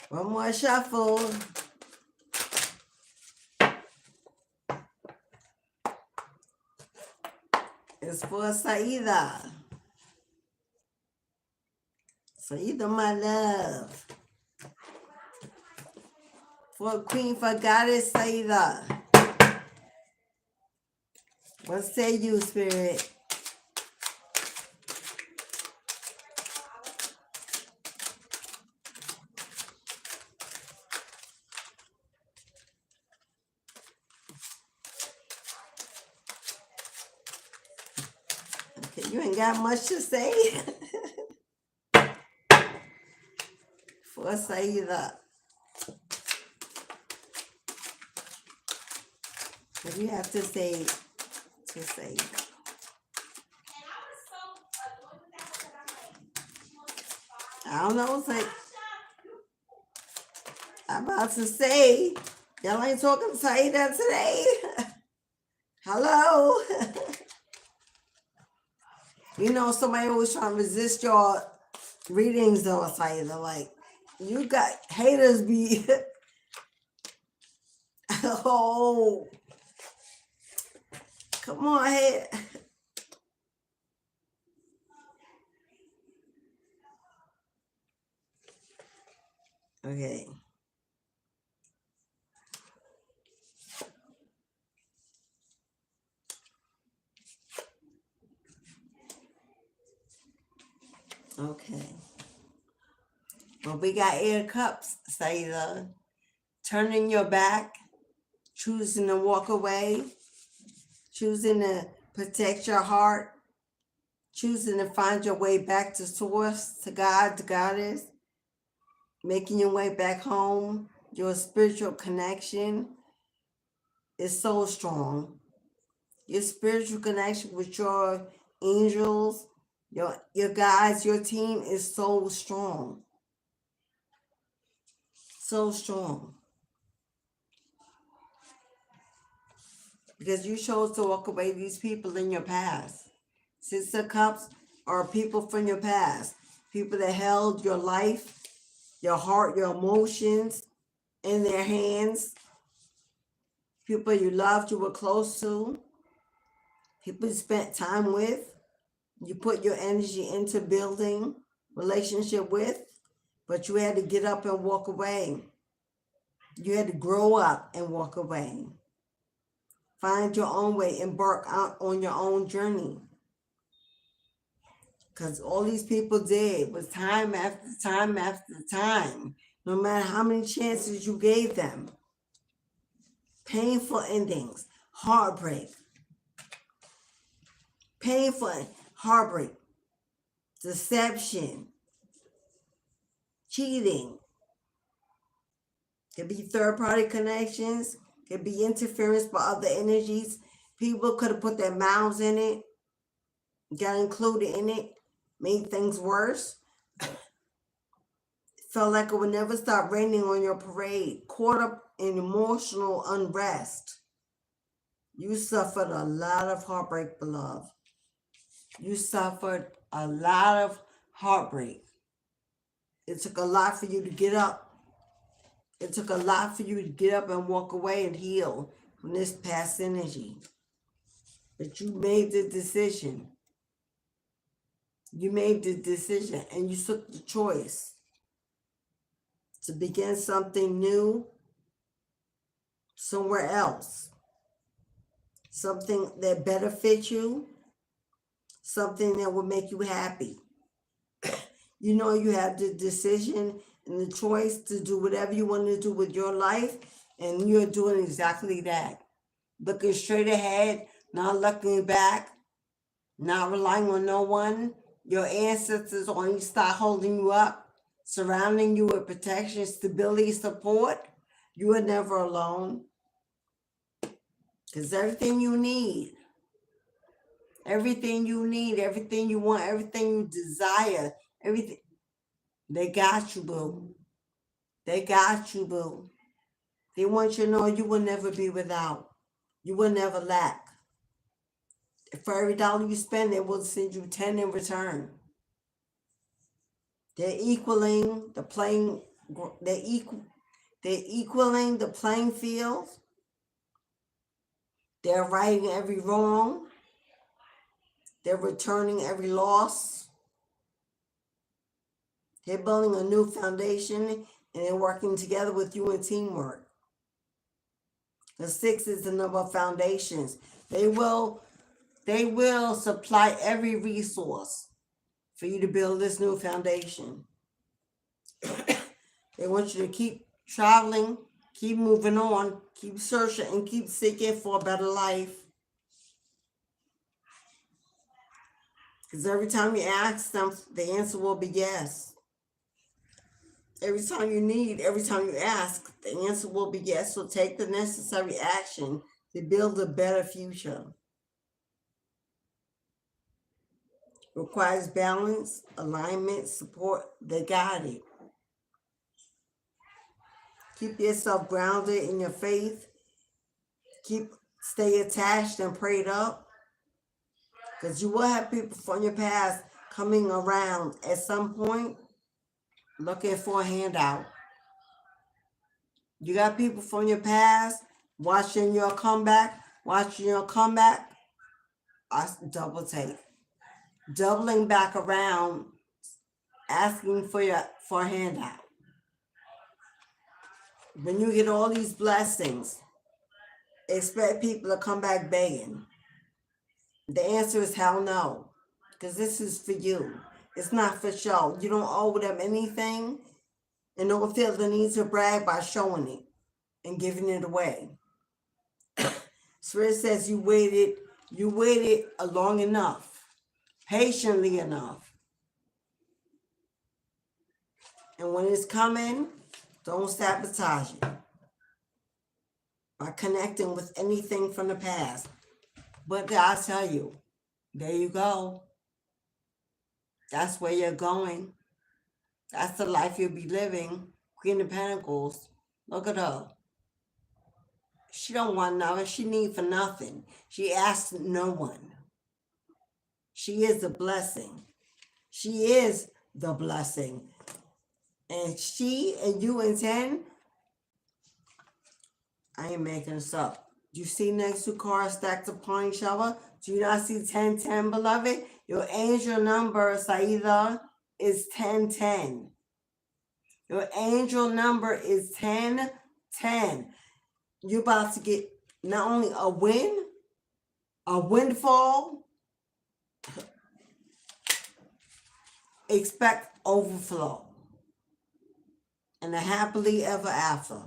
One more shuffle. It's for Saida. Saida, my love. For Queen, for Goddess Saida. What say you, Spirit? Okay, you ain't got much to say. For Saida. What do you have to say to Saida? I don't know. Say, I'm about to say, y'all ain't talking to Saida today. Hello. You know, somebody always trying to resist your readings though, Saida. Like, you got haters be, oh, come on ahead. Okay. Okay. Well, we got air cups, Saida. Turning your back, choosing to walk away, choosing to protect your heart, choosing to find your way back to source, to God, to Goddess, making your way back home. Your spiritual connection is so strong. Your spiritual connection with your angels, your guides, your team is so strong. So strong. Because you chose to walk away these people in your past. Six of Cups are people from your past. People that held your life, your heart, your emotions in their hands. People you loved, you were close to. People you spent time with. You put your energy into building relationship with. But you had to get up and walk away. You had to grow up and walk away. Find your own way. Embark out on your own journey. Because all these people did was time after time after time, no matter how many chances you gave them. Painful endings, heartbreak. Painful heartbreak, deception, cheating. Could be third-party connections, could be interference by other energies. People could have put their mouths in it, got included in it, made things worse. Felt like it would never stop raining on your parade, caught up in emotional unrest. You suffered a lot of heartbreak, beloved. You suffered a lot of heartbreak. It took a lot for you to get up. It took a lot for you to get up and walk away and heal from this past energy. But you made the decision. You made the decision and you took the choice to begin something new somewhere else. Something that better fits you. Something that will make you happy. You know you have the decision and the choice to do whatever you want to do with your life, and you're doing exactly that. Looking straight ahead, not looking back, not relying on no one. Your ancestors only start holding you up surrounding you with protection, stability, support. You are never alone. Because everything you need, everything you want, everything you desire, everything, they got you, boo. They got you, boo. They want you to know you will never be without. You will never lack. For every dollar you spend, they will send you 10 in return. They're equaling the playing. They're equaling the playing field. They're righting every wrong. They're returning every loss. They're building a new foundation, and they're working together with you in teamwork. The 6 is the number of foundations. They will supply every resource for you to build this new foundation. They want you to keep traveling, keep moving on, keep searching, and keep seeking for a better life. Because every time you ask them, the answer will be yes. Every time you need, every time you ask, the answer will be yes. So take the necessary action to build a better future. Requires balance, alignment, support. They got it. Keep yourself grounded in your faith. Stay attached and prayed up. Because you will have people from your past coming around at some point looking for a handout. You got people from your past watching your comeback. I double take. Doubling back around, asking for a handout. When you get all these blessings, expect people to come back begging. The answer is hell no, because this is for you. It's not for show. You don't owe them anything, and don't feel the need to brag by showing it and giving it away. Spirit says you waited long enough, patiently enough. And when it's coming, don't sabotage it by connecting with anything from the past. But I tell you, there you go. That's where you're going. That's the life you'll be living. Queen of Pentacles. Look at her. She don't want nothing. She need for nothing. She asks no one. She is the blessing. She is the blessing. And she and you and 10, I ain't making this up. Do you see next to cards stacked upon each other? Do you not see 1010, beloved? Your angel number, Saida, is 1010. Your angel number is 1010. You're about to get not only a windfall, expect overflow. And a happily ever after.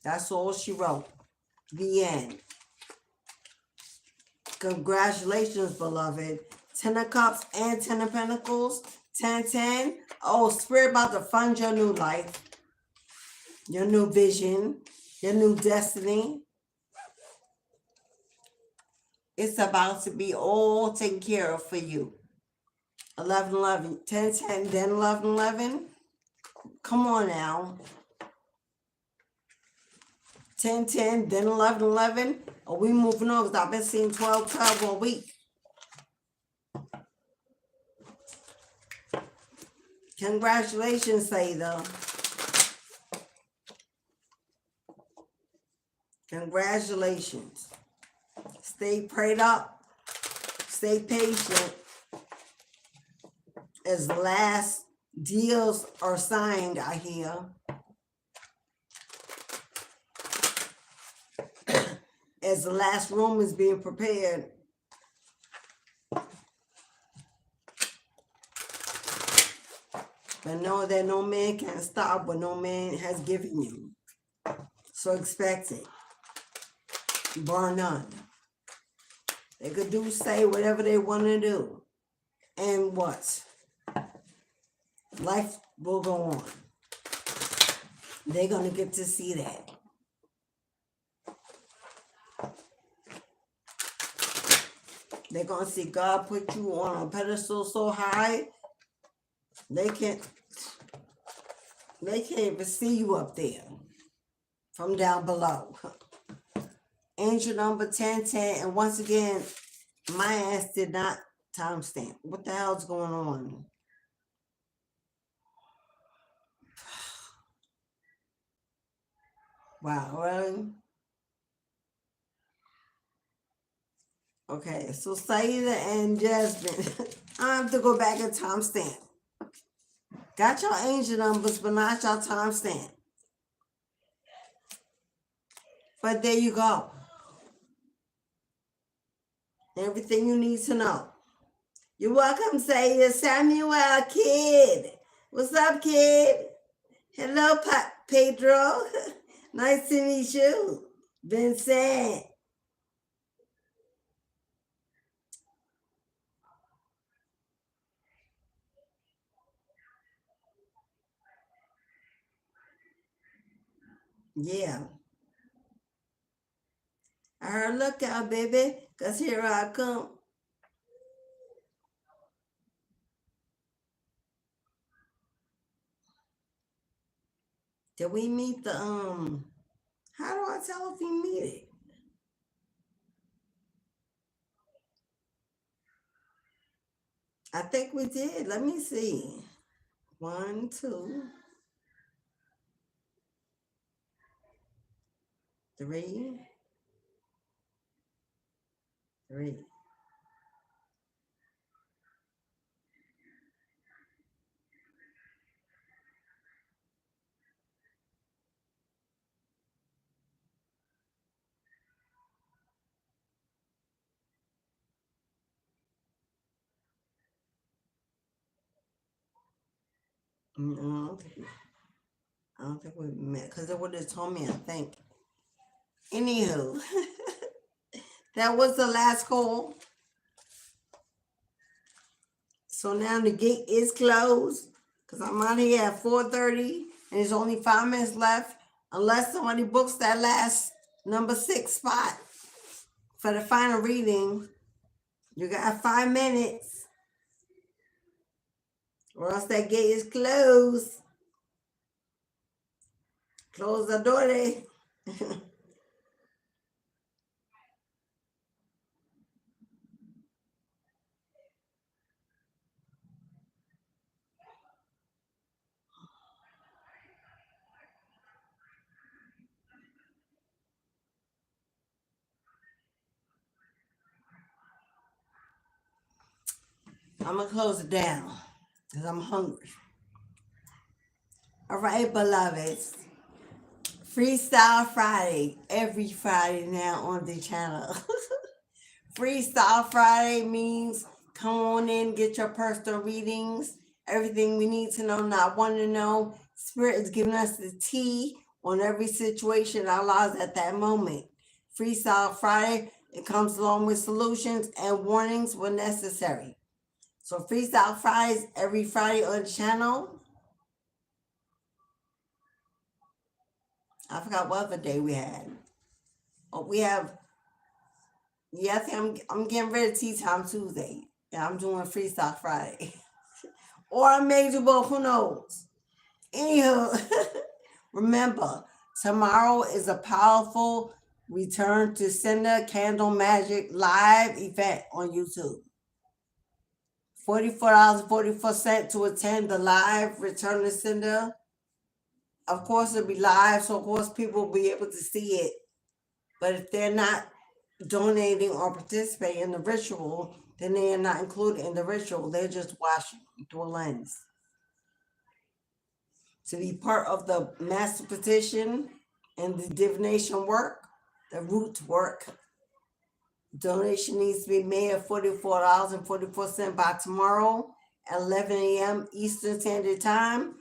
That's all she wrote. The end. Congratulations, beloved. 10 of Cups and 10 of Pentacles. 1010. Oh, Spirit about to fund your new life. Your new vision. Your new destiny. It's about to be all taken care of for you. 1111. 1010, then 1111. Come on now. 1010, then 1111. Are we moving on? Because I've been seeing 12 all week. Congratulations, Saida. Congratulations. Stay prayed up. Stay patient. As the last deals are signed, I hear. As the last room is being prepared. But know that no man can stop what no man has given you. So expect it. Bar none. They could say whatever they want to do. And what? Life will go on. They're going to get to see that. They're going to see God put you on a pedestal so high, they can't even see you up there from down below. Angel number 1010, and once again, my ass did not timestamp. What the hell's going on? Wow, really? Okay, so Saida and Jasmine, I have to go back and timestamp. Got your angel numbers, but not your timestamp. But there you go. Everything you need to know. You're welcome, Saida. Samuel, kid. What's up, kid? Hello, Pedro. Nice to meet you. Vincent. Yeah. I heard, look out, baby, because here I come. Did we meet the, how do I tell if we meet it? I think we did. Let me see. 1, 2, 3, 3. No, I don't think we met because it would have told me, I think. Anywho, that was the last call. So now the gate is closed because I'm out here at 4:30 and there's only 5 minutes left unless somebody books that last number 6 spot for the final reading. You got 5 minutes or else that gate is closed. Close the door there. I'm going to close it down because I'm hungry. All right, beloveds. Freestyle Friday. Every Friday now on the channel. Freestyle Friday means come on in, get your personal readings. Everything we need to know, not want to know. Spirit is giving us the tea on every situation in our lives at that moment. Freestyle Friday, it comes along with solutions and warnings when necessary. So Freestyle Fridays every Friday on the channel. I forgot what other day we had. Oh, we have, yeah, I think I'm getting ready to Tea Time Tuesday. And I'm doing Freestyle Friday. Or a major book, who knows? Anywho, remember, tomorrow is a powerful Return to Sender Candle Magic live event on YouTube. $44.44 to attend the live Return to Sender. Of course, it'll be live, so of course people will be able to see it. But if they're not donating or participating in the ritual, then they are not included in the ritual. They're just watching through a lens. To be part of the master petition and the divination work, the root work, donation needs to be made at $44.44 by tomorrow at 11 a.m. Eastern Standard Time.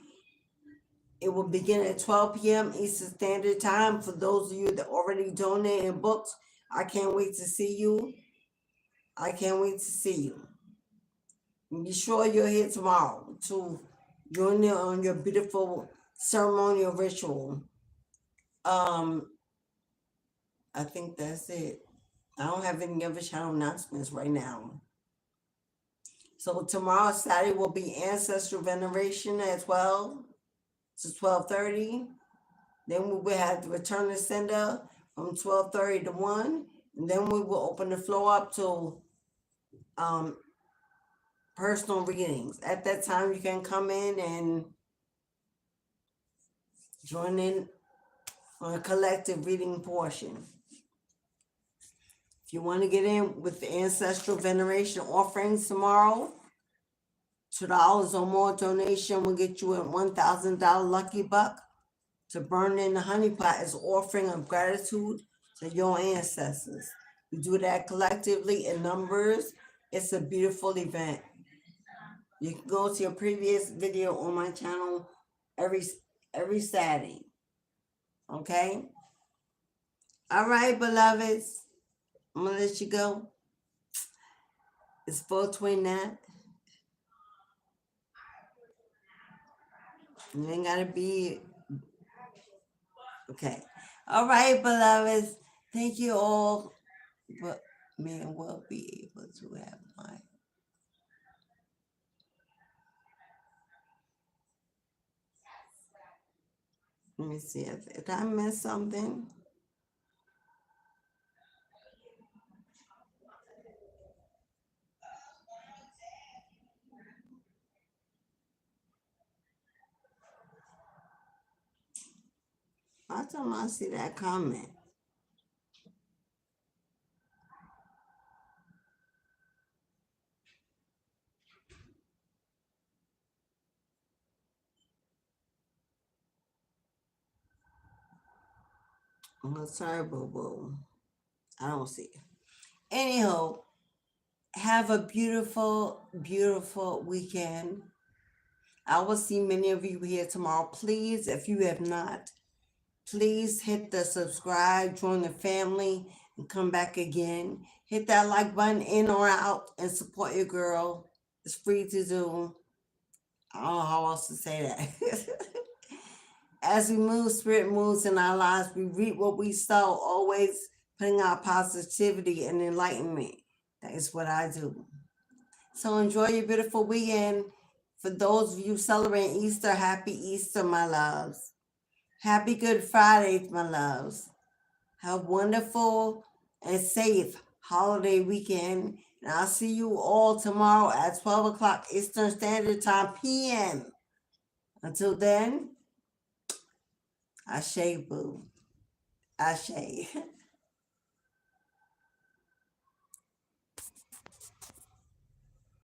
It will begin at 12 p.m. Eastern Standard Time. For those of you that already donated and booked, I can't wait to see you. I can't wait to see you. And be sure you're here tomorrow to Join in on your beautiful ceremonial ritual. I think that's it. I don't have any other channel announcements right now. So tomorrow, Saturday, will be ancestral veneration at 12 to 12:30. Then we will have the return to sender from 12:30 to 1. And then we will open the floor up to um, personal readings. At that time, you can come in and join in on a collective reading portion. If you want to get in with the ancestral veneration offerings tomorrow, $2 or more donation will get you a $1,000 lucky buck to burn in the honey pot as offering of gratitude to your ancestors. We do that collectively in numbers. It's a beautiful event. You can go to your previous video on my channel every Saturday. Okay? All right, beloveds. I'm gonna let you go. It's 4:29. You ain't gotta be okay. All right, beloveds. Thank you all. But man will be able to have my let me see if I missed something. I don't know I see that comment. I'm sorry, boo boo. I don't see it. Anyhow, have a beautiful, beautiful weekend. I will see many of you here tomorrow. Please, if you have not, please hit the subscribe, join the family, and come back again. Hit that like button in or out and support your girl. It's free to do. I don't know how else to say that. As we move, spirit moves in our lives, we reap what we sow, always putting out positivity and enlightenment. That is what I do. So enjoy your beautiful weekend. For those of you celebrating Easter, happy Easter, my loves. Happy Good Friday, my loves. Have a wonderful and safe holiday weekend. And I'll see you all tomorrow at 12 o'clock Eastern Standard Time p.m. Until then, Ashe, boo. Ashe.